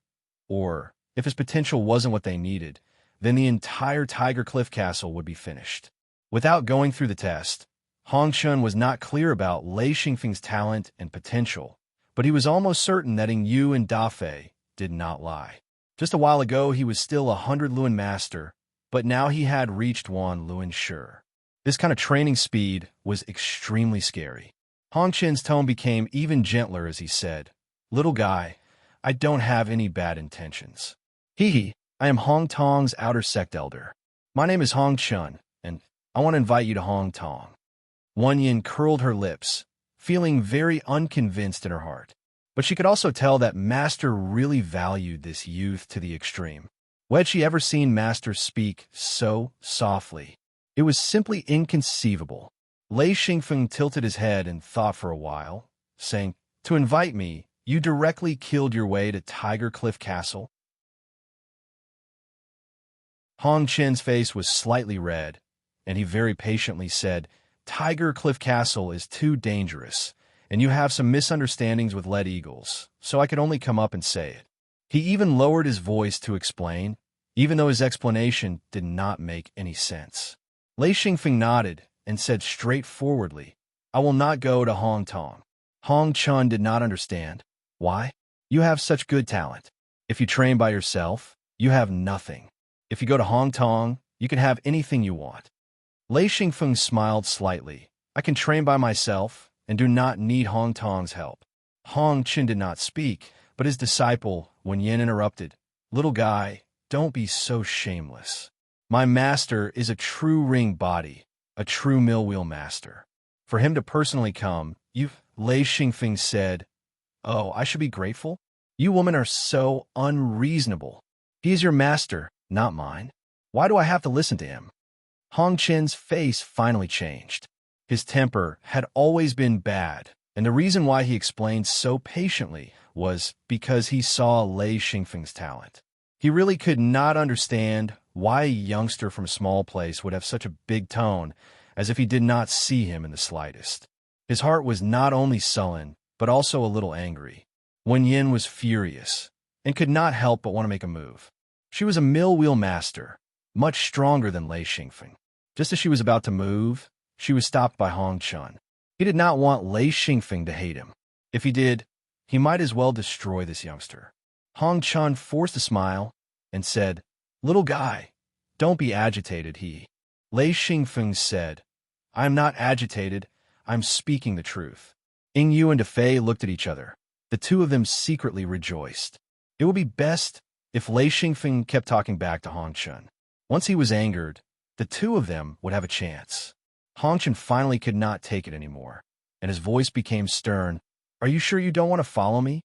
or if his potential wasn't what they needed, then the entire Tiger Cliff Castle would be finished. Without going through the test, Hong Qian was not clear about Lei Xingfeng's talent and potential, but he was almost certain that Ing Yu and Da Fei did not lie. Just a while ago he was still 100 Luan Master, but now he had reached 1 Luan Sure. This kind of training speed was extremely scary. Hong Qian's tone became even gentler as he said, "Little guy, I don't have any bad intentions. Hee, I am Hong Tong's outer sect elder. My name is Hong Qian, and I want to invite you to Hong Tong." Wan Yin curled her lips, feeling very unconvinced in her heart. But she could also tell that Master really valued this youth to the extreme. Had she ever seen Master speak so softly? It was simply inconceivable. Lei Xingfeng tilted his head and thought for a while, saying, "To invite me, you directly killed your way to Tiger Cliff Castle?" Hong Qian's face was slightly red, and he very patiently said, "Tiger Cliff Castle is too dangerous, and you have some misunderstandings with lead eagles, so I could only come up and say it." He even lowered his voice to explain, even though his explanation did not make any sense. Lei Xingfeng nodded and said straightforwardly, "I will not go to Hong Tong." Hong Qian did not understand. "Why? You have such good talent. If you train by yourself, you have nothing. If you go to Hong Tong, you can have anything you want." Lei Xingfeng smiled slightly. "I can train by myself and do not need Hong Tong's help." Hong Qian did not speak, but his disciple, Wen Yin, interrupted, "Little guy, don't be so shameless. My master is a true ring body, a true mill wheel master. For him to personally come, Lei Xingfeng said, "Oh, I should be grateful? You women are so unreasonable. He is your master, not mine. Why do I have to listen to him?" Hong Qian's face finally changed. His temper had always been bad, and the reason why he explained so patiently was because he saw Lei Xingfeng's talent. He really could not understand why a youngster from a small place would have such a big tone, as if he did not see him in the slightest. His heart was not only sullen, but also a little angry. Wen Yin was furious, and could not help but want to make a move. She was a mill wheel master, much stronger than Lei Xingfeng. Just as she was about to move, she was stopped by Hong Qian. He did not want Lei Xingfeng to hate him. If he did, he might as well destroy this youngster. Hong Qian forced a smile and said, "Little guy, don't be agitated." Lei Xingfeng said, "I am not agitated. I'm speaking the truth." Ing Yu and Da Fei looked at each other. The two of them secretly rejoiced. It would be best if Lei Xingfeng kept talking back to Hong Qian. Once he was angered, the two of them would have a chance. Hong Qian finally could not take it anymore, and his voice became stern. "Are you sure you don't want to follow me?"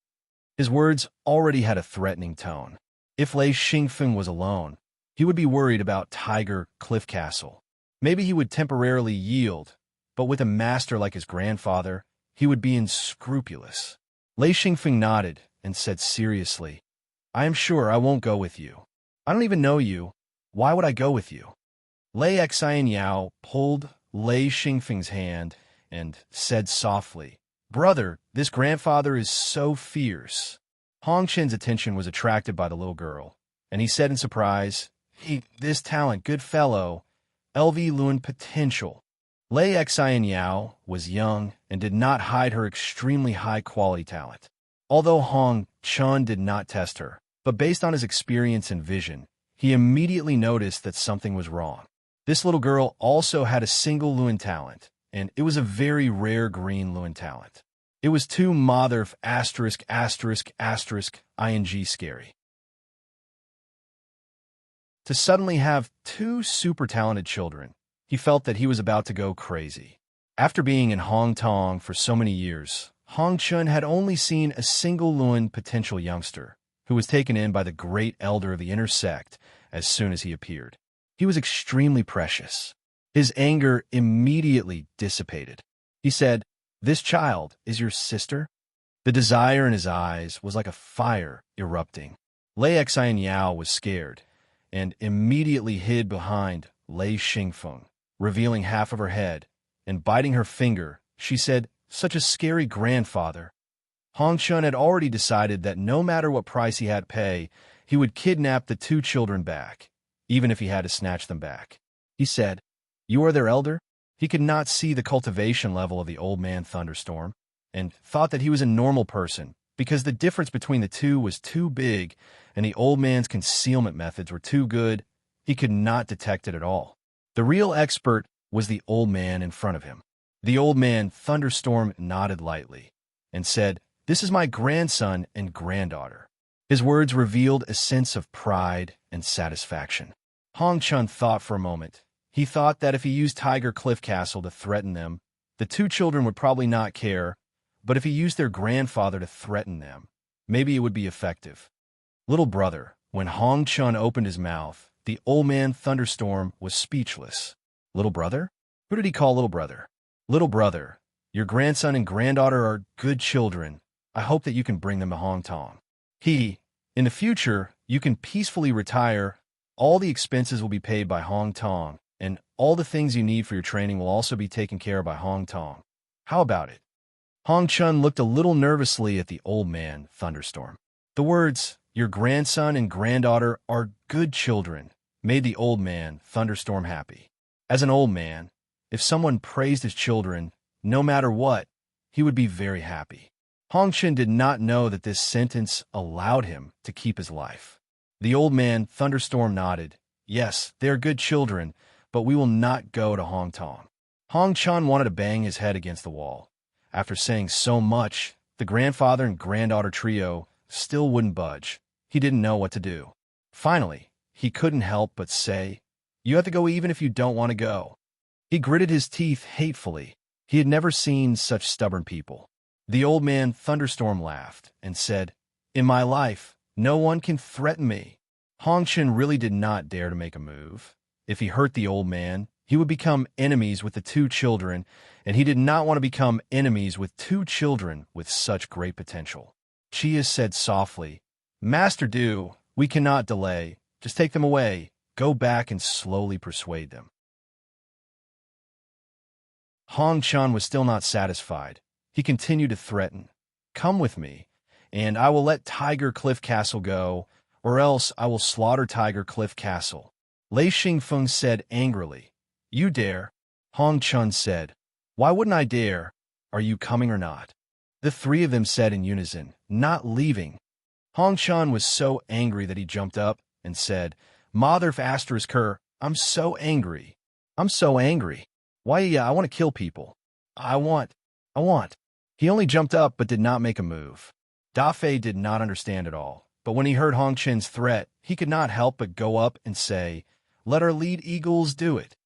His words already had a threatening tone. If Lei Xingfeng was alone, he would be worried about Tiger Cliff Castle. Maybe he would temporarily yield, but with a master like his grandfather, he would be unscrupulous. Lei Xingfeng nodded and said seriously, "I am sure I won't go with you. I don't even know you. Why would I go with you?" Lei Xian Yao pulled Lei Xingfeng's hand and said softly, "Brother, this grandfather is so fierce." Hong Qian's attention was attracted by the little girl, and he said in surprise, "This talent, good fellow, LV Luan potential. Lei Xian Yao was young and did not hide her extremely high-quality talent. Although Hong Chun did not test her, but based on his experience and vision, he immediately noticed that something was wrong. This little girl also had a single Luan talent, and it was a very rare green Luan talent. It was too motherf ****ing scary. To suddenly have two super talented children, he felt that he was about to go crazy. After being in Hong Tong for so many years, Hong Chun had only seen a single Luan potential youngster, who was taken in by the great elder of the inner sect as soon as he appeared. He was extremely precious. His anger immediately dissipated. He said, "This child is your sister?" The desire in his eyes was like a fire erupting. Lei Xian Yao was scared and immediately hid behind Lei Xingfeng, revealing half of her head, and biting her finger, she said, "Such a scary grandfather." Hong Chun had already decided that no matter what price he had to pay, he would kidnap the two children back, even if he had to snatch them back. He said, "You are their elder?" He could not see the cultivation level of the old man Thunderstorm, and thought that he was a normal person, because the difference between the two was too big, and the old man's concealment methods were too good. He could not detect it at all. The real expert was the old man in front of him. The old man Thunderstorm nodded lightly, and said, "This is my grandson and granddaughter." His words revealed a sense of pride and satisfaction. Hong Chun thought for a moment. He thought that if he used Tiger Cliff Castle to threaten them, the two children would probably not care, but if he used their grandfather to threaten them, maybe it would be effective. Little brother, when Hong Chun opened his mouth, the old man Thunderstorm was speechless. Little brother? Who did he call little brother? Little brother, your grandson and granddaughter are good children. I hope that you can bring them to Hong Kong. In the future, you can peacefully retire. All the expenses will be paid by Hong Kong, and all the things you need for your training will also be taken care of by Hong Kong. How about it? Hong Chun looked a little nervously at the old man Thunderstorm. The words, "Your grandson and granddaughter are good children," made the old man Thunderstorm happy. As an old man, if someone praised his children, no matter what, he would be very happy. Hong Chun did not know that this sentence allowed him to keep his life. The old man Thunderstorm nodded. "Yes, they are good children, but we will not go to Hong Kong." Hong Chun wanted to bang his head against the wall. After saying so much, the grandfather and granddaughter trio still wouldn't budge. He didn't know what to do. Finally, he couldn't help but say, "You have to go even if you don't want to go." He gritted his teeth hatefully. He had never seen such stubborn people. The old man Thunderstorm laughed and said, "In my life, no one can threaten me." Hong Chun really did not dare to make a move. If he hurt the old man, he would become enemies with the two children, and he did not want to become enemies with two children with such great potential. Chia said softly, "Master Du, we cannot delay. Just take them away. Go back and slowly persuade them." Hong Chun was still not satisfied. He continued to threaten, "Come with me, and I will let Tiger Cliff Castle go, or else I will slaughter Tiger Cliff Castle." Lei Xingfeng said angrily, "You dare?" Hong Chun said, "Why wouldn't I dare? Are you coming or not?" The three of them said in unison, "Not leaving." Hong Chun was so angry that he jumped up and said, "Mother ****, I'm so angry. I'm so angry. Why, yeah, I want to kill people. I want. He only jumped up but did not make a move. Da Fei did not understand at all, but when he heard Hong Chun's threat, he could not help but go up and say, "Let our lead eagles do it."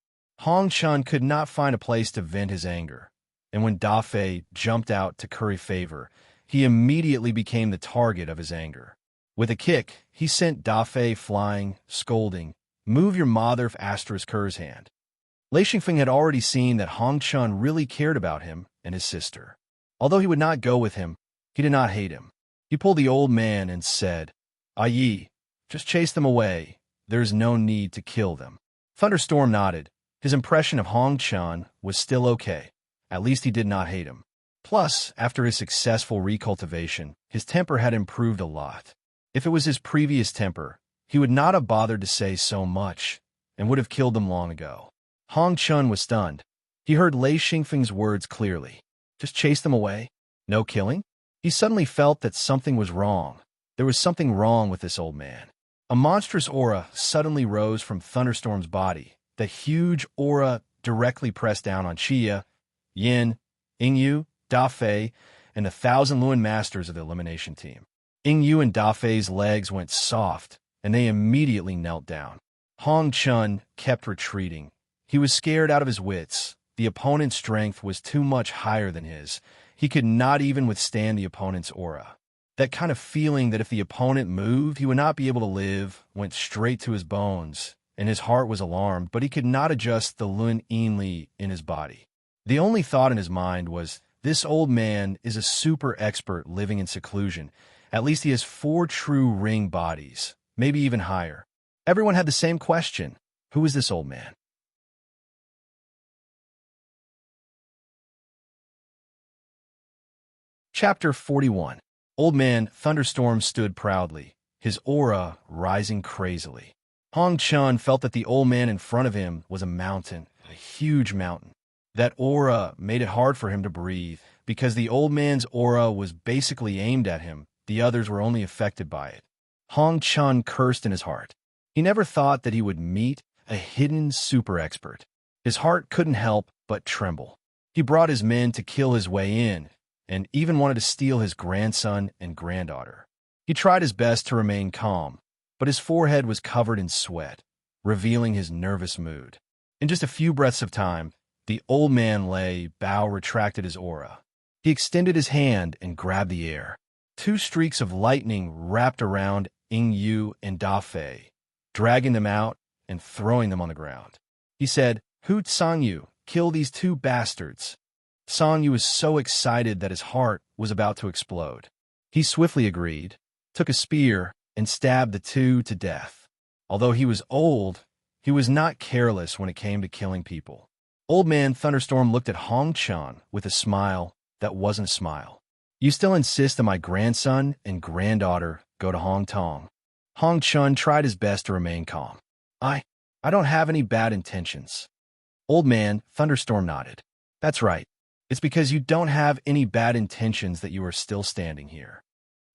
Hong Chun could not find a place to vent his anger, and when Da Fei jumped out to curry favor, he immediately became the target of his anger. With a kick, he sent Da Fei flying, scolding, "Move your mother ****'s hand." Lei Xingfeng had already seen that Hong Chun really cared about him and his sister. Although he would not go with him, he did not hate him. He pulled the old man and said, "Yi, just chase them away. There is no need to kill them." Thunderstorm nodded. His impression of Hong Chun was still okay. At least he did not hate him. Plus, after his successful recultivation, his temper had improved a lot. If it was his previous temper, he would not have bothered to say so much, and would have killed them long ago. Hong Chun was stunned. He heard Lei Xingfeng's words clearly. Just chase them away? No killing? He suddenly felt that something was wrong. There was something wrong with this old man. A monstrous aura suddenly rose from Thunderstorm's body. The huge aura directly pressed down on Chia, Yin, Yingyu, Da Fei, and 1,000 Luan masters of the elimination team. Yingyu and Da Fei's legs went soft, and they immediately knelt down. Hong Chun kept retreating. He was scared out of his wits. The opponent's strength was too much higher than his. He could not even withstand the opponent's aura. That kind of feeling that if the opponent moved, he would not be able to live went straight to his bones, and his heart was alarmed, but he could not adjust the Lun Yinli in his body. The only thought in his mind was, this old man is a super expert living in seclusion. At least he has 4 true ring bodies, maybe even higher. Everyone had the same question. Who is this old man? Chapter 41. Old Man Thunderstorm stood proudly, his aura rising crazily. Hong Chun felt that the old man in front of him was a mountain, a huge mountain. That aura made it hard for him to breathe, because the old man's aura was basically aimed at him. The others were only affected by it. Hong Chun cursed in his heart. He never thought that he would meet a hidden super expert. His heart couldn't help but tremble. He brought his men to kill his way in, and even wanted to steal his grandson and granddaughter. He tried his best to remain calm, but his forehead was covered in sweat, revealing his nervous mood. In just a few breaths of time, the old man lay, Bao retracted his aura. He extended his hand and grabbed the air. 2 streaks of lightning wrapped around Yingyu and Da Fei, dragging them out and throwing them on the ground. He said, "Hu Sangyu, kill these 2 bastards." Sangyu was so excited that his heart was about to explode. He swiftly agreed, took a spear, and stabbed the 2 to death. Although he was old, he was not careless when it came to killing people. Old Man Thunderstorm looked at Hong Chun with a smile that wasn't a smile. "You still insist that my grandson and granddaughter go to Hong Tong?" Hong Chun tried his best to remain calm. I don't have any bad intentions." Old Man Thunderstorm nodded. "That's right. It's because you don't have any bad intentions that you are still standing here."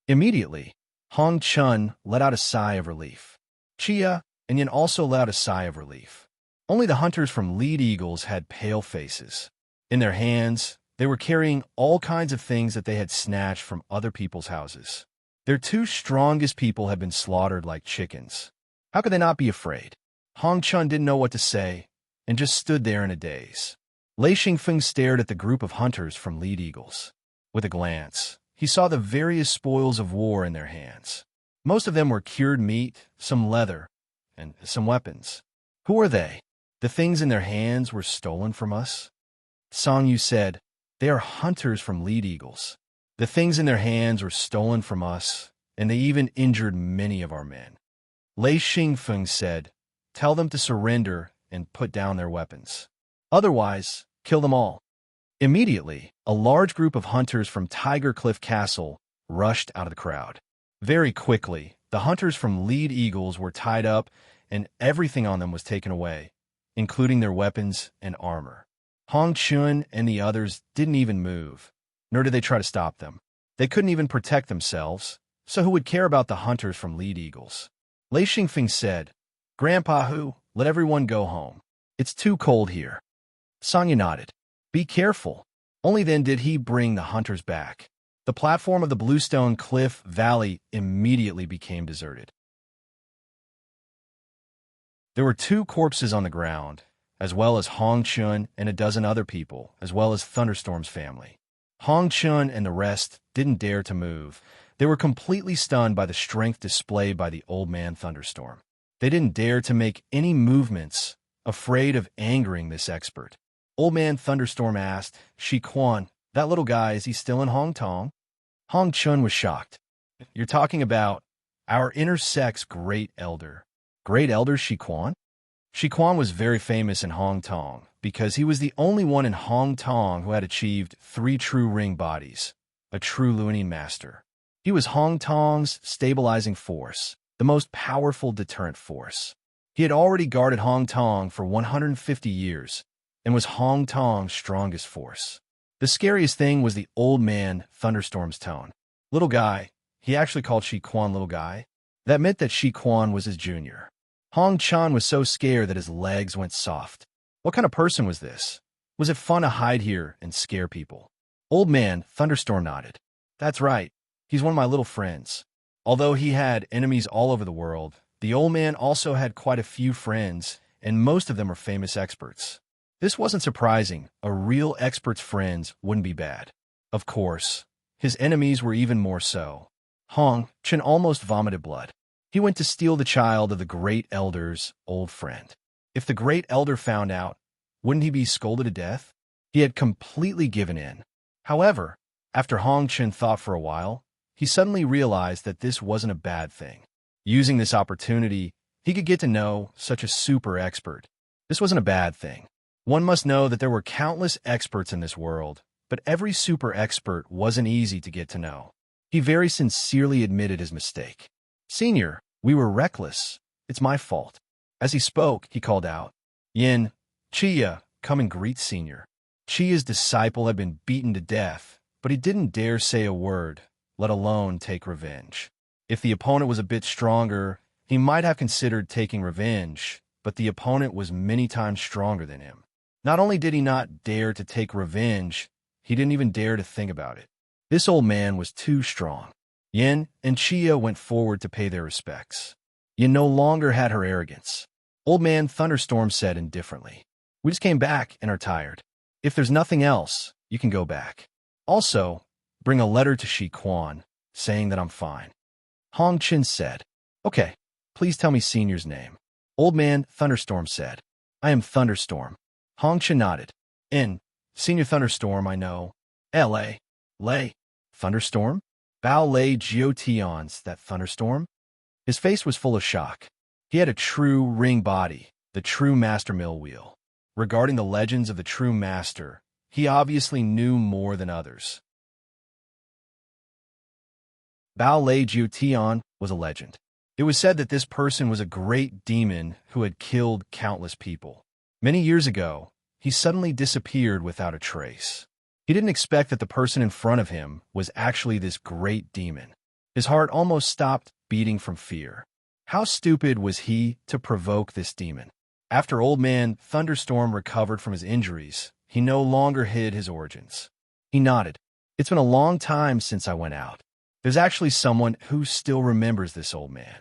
Immediately, Hong Chun let out a sigh of relief. Chia and Yin also let out a sigh of relief. Only the hunters from Lead Eagles had pale faces. In their hands, they were carrying all kinds of things that they had snatched from other people's houses. Their 2 strongest people had been slaughtered like chickens. How could they not be afraid? Hong Chun didn't know what to say and just stood there in a daze. Lei Xingfeng stared at the group of hunters from Lead Eagles. With a glance, he saw the various spoils of war in their hands. Most of them were cured meat, some leather, and some weapons. Who are they? The things in their hands were stolen from us? Song Yu said, "They are hunters from Lead Eagles. The things in their hands were stolen from us, and they even injured many of our men." Lei Xingfeng said, "Tell them to surrender and put down their weapons. Otherwise, kill them all." Immediately, a large group of hunters from Tiger Cliff Castle rushed out of the crowd. Very quickly, the hunters from Lead Eagles were tied up, and everything on them was taken away, including their weapons and armor. Hong Chun and the others didn't even move, nor did they try to stop them. They couldn't even protect themselves, so who would care about the hunters from Lead Eagles? Lei Xingfeng said, "Grandpa Hu, let everyone go home. It's too cold here." Sanya nodded. "Be careful." Only then did he bring the hunters back. The platform of the Bluestone Cliff Valley immediately became deserted. There were 2 corpses on the ground, as well as Hong Chun and a dozen other people, as well as Thunderstorm's family. Hong Chun and the rest didn't dare to move. They were completely stunned by the strength displayed by the old man Thunderstorm. They didn't dare to make any movements, afraid of angering this expert. Old Man Thunderstorm asked, "Shi Quan, that little guy, is he still in Hong Tong?" Hong Chun was shocked. "You're talking about our intersex great elder." Great elder Shi Quan? Shi Quan was very famous in Hong Tong because he was the only one in Hong Tong who had achieved 3 true ring bodies, a true Luanine master. He was Hong Tong's stabilizing force, the most powerful deterrent force. He had already guarded Hong Tong for 150 years, and was Hong Tong's strongest force. The scariest thing was the old man Thunderstorm's tone. Little guy. He actually called Shi Quan little guy. That meant that Shi Quan was his junior. Hong Chan was so scared that his legs went soft. What kind of person was this? Was it fun to hide here and scare people? Old man Thunderstorm nodded. That's right. He's one of my little friends. Although he had enemies all over the world, the old man also had quite a few friends, and most of them were famous experts. This wasn't surprising. A real expert's friends wouldn't be bad. Of course, his enemies were even more so. Hong Chen almost vomited blood. He went to steal the child of the great elder's old friend. If the great elder found out, wouldn't he be scolded to death? He had completely given in. However, after Hong Chen thought for a while, he suddenly realized that this wasn't a bad thing. Using this opportunity, he could get to know such a super expert. This wasn't a bad thing. One must know that there were countless experts in this world, but every super expert wasn't easy to get to know. He very sincerely admitted his mistake. Senior, we were reckless. It's my fault. As he spoke, he called out, Yin, Chia, come and greet Senior. Chia's disciple had been beaten to death, but he didn't dare say a word, let alone take revenge. If the opponent was a bit stronger, he might have considered taking revenge, but the opponent was many times stronger than him. Not only did he not dare to take revenge, he didn't even dare to think about it. This old man was too strong. Yin and Chia went forward to pay their respects. Yin no longer had her arrogance. Old man Thunderstorm said indifferently, We just came back and are tired. If there's nothing else, you can go back. Also, bring a letter to Shi Quan, saying that I'm fine. Hong Chen said, Okay, please tell me Senior's name. Old man Thunderstorm said, I am Thunderstorm. Hong Chen nodded. Senior Thunderstorm, I know. L.A. Lay. Thunderstorm? Bao Lei Jiotians, that Thunderstorm? His face was full of shock. He had a true ring body, the true master mill wheel. Regarding the legends of the true master, he obviously knew more than others. Bao Lei Jiotian was a legend. It was said that this person was a great demon who had killed countless people. Many years ago, he suddenly disappeared without a trace. He didn't expect that the person in front of him was actually this great demon. His heart almost stopped beating from fear. How stupid was he to provoke this demon? After old man Thunderstorm recovered from his injuries, he no longer hid his origins. He nodded. It's been a long time since I went out. There's actually someone who still remembers this old man.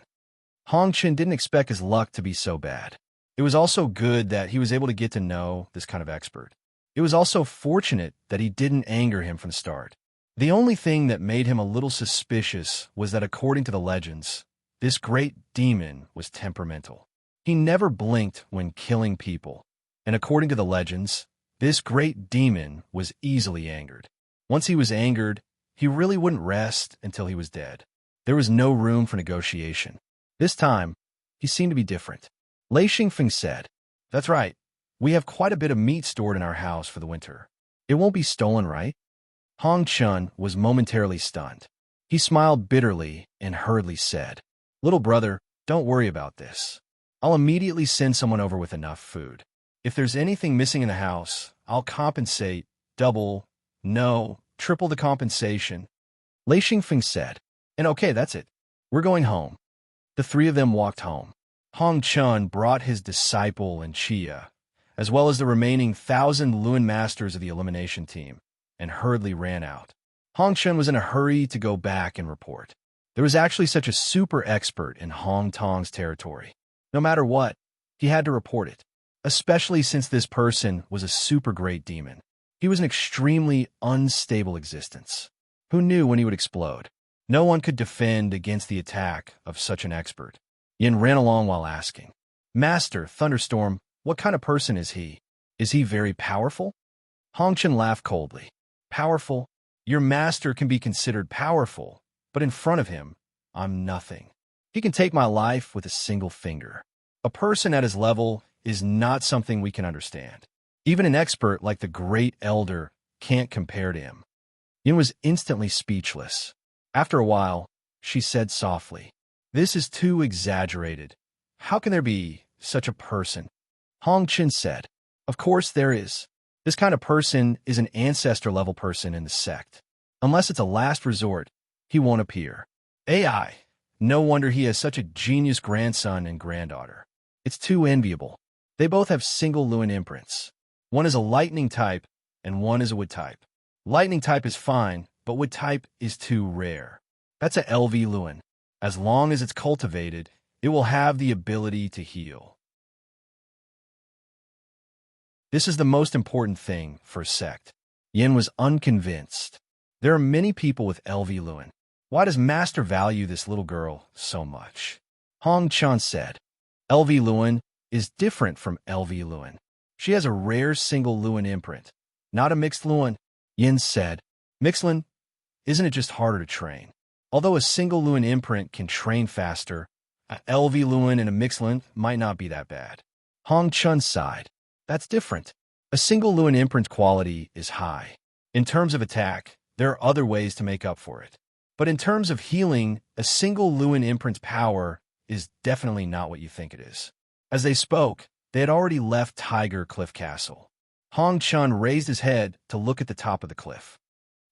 Hong Chen didn't expect his luck to be so bad. It was also good that he was able to get to know this kind of expert. It was also fortunate that he didn't anger him from the start. The only thing that made him a little suspicious was that according to the legends, this great demon was temperamental. He never blinked when killing people, and according to the legends, this great demon was easily angered. Once he was angered, he really wouldn't rest until he was dead. There was no room for negotiation. This time, he seemed to be different. Lei Xingfeng said, That's right. We have quite a bit of meat stored in our house for the winter. It won't be stolen, right? Hong Chun was momentarily stunned. He smiled bitterly and hurriedly said, Little brother, don't worry about this. I'll immediately send someone over with enough food. If there's anything missing in the house, I'll compensate, double, no, triple the compensation. Lei Xingfeng said, And okay, that's it. We're going home. The three of them walked home. Hong Chun brought his disciple and Chia, as well as the remaining 1,000 Lun masters of the elimination team, and hurriedly ran out. Hong Chun was in a hurry to go back and report. There was actually such a super expert in Hong Tong's territory. No matter what, he had to report it, especially since this person was a super great demon. He was an extremely unstable existence. Who knew when he would explode? No one could defend against the attack of such an expert. Yin ran along while asking, Master, Thunderstorm, what kind of person is he? Is he very powerful? Hong Chen laughed coldly. Powerful? Your master can be considered powerful, but in front of him, I'm nothing. He can take my life with a single finger. A person at his level is not something we can understand. Even an expert like the great elder can't compare to him. Yin was instantly speechless. After a while, she said softly, This is too exaggerated. How can there be such a person? Hong Chen said, Of course there is. This kind of person is an ancestor-level person in the sect. Unless it's a last resort, he won't appear. AI. No wonder he has such a genius grandson and granddaughter. It's too enviable. They both have single Lewin imprints. One is a lightning type, and one is a wood type. Lightning type is fine, but wood type is too rare. That's a LV Lewin. As long as it's cultivated, it will have the ability to heal. This is the most important thing for a sect. Yin was unconvinced. There are many people with LV Lewin. Why does Master value this little girl so much? Hong Chun said, LV Lewin is different from LV Lewin. She has a rare single Lewin imprint, not a mixed Lewin. Yin said, mixed Lewin, isn't it just harder to train? Although a single Lewin imprint can train faster, a LV Lewin and a mixed Lewin might not be that bad. Hong Chun sighed. That's different. A single Lewin imprint quality is high. In terms of attack, there are other ways to make up for it. But in terms of healing, a single Lewin imprint's power is definitely not what you think it is. As they spoke, they had already left Tiger Cliff Castle. Hong Chun raised his head to look at the top of the cliff.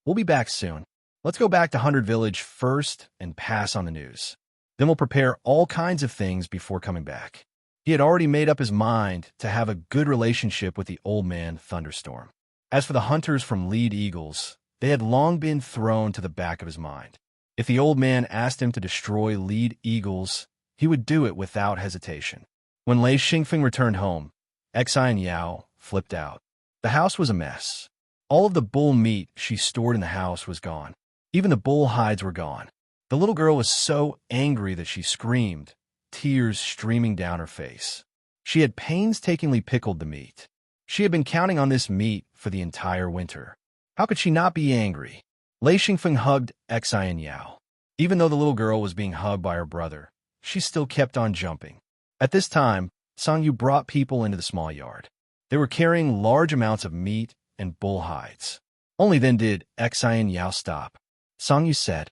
We'll be back soon. Let's go back to 100 Village first and pass on the news. Then we'll prepare all kinds of things before coming back. He had already made up his mind to have a good relationship with the old man Thunderstorm. As for the hunters from Lead Eagles, they had long been thrown to the back of his mind. If the old man asked him to destroy Lead Eagles, he would do it without hesitation. When Lei Xingfeng returned home, Xi and Yao flipped out. The house was a mess. All of the bull meat she stored in the house was gone. Even the bull hides were gone. The little girl was so angry that she screamed, tears streaming down her face. She had painstakingly pickled the meat. She had been counting on this meat for the entire winter. How could she not be angry? Lei Xingfeng hugged Xi and Yao. Even though the little girl was being hugged by her brother, she still kept on jumping. At this time, Sangyu brought people into the small yard. They were carrying large amounts of meat and bull hides. Only then did Xi and Yao stop. Sangyu said,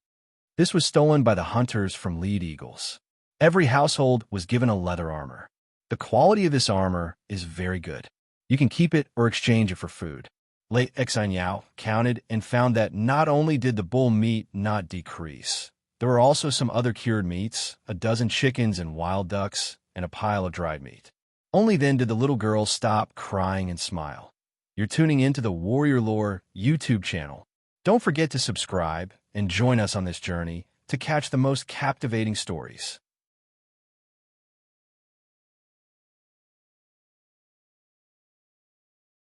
this was stolen by the hunters from Lead Eagles. Every household was given a leather armor. The quality of this armor is very good. You can keep it or exchange it for food. Late Xi and Yao counted and found that not only did the bull meat not decrease, there were also some other cured meats, a dozen chickens and wild ducks, and a pile of dried meat. Only then did the little girl stop crying and smile. You're tuning into the Warrior Lore YouTube channel. Don't forget to subscribe and join us on this journey to catch the most captivating stories.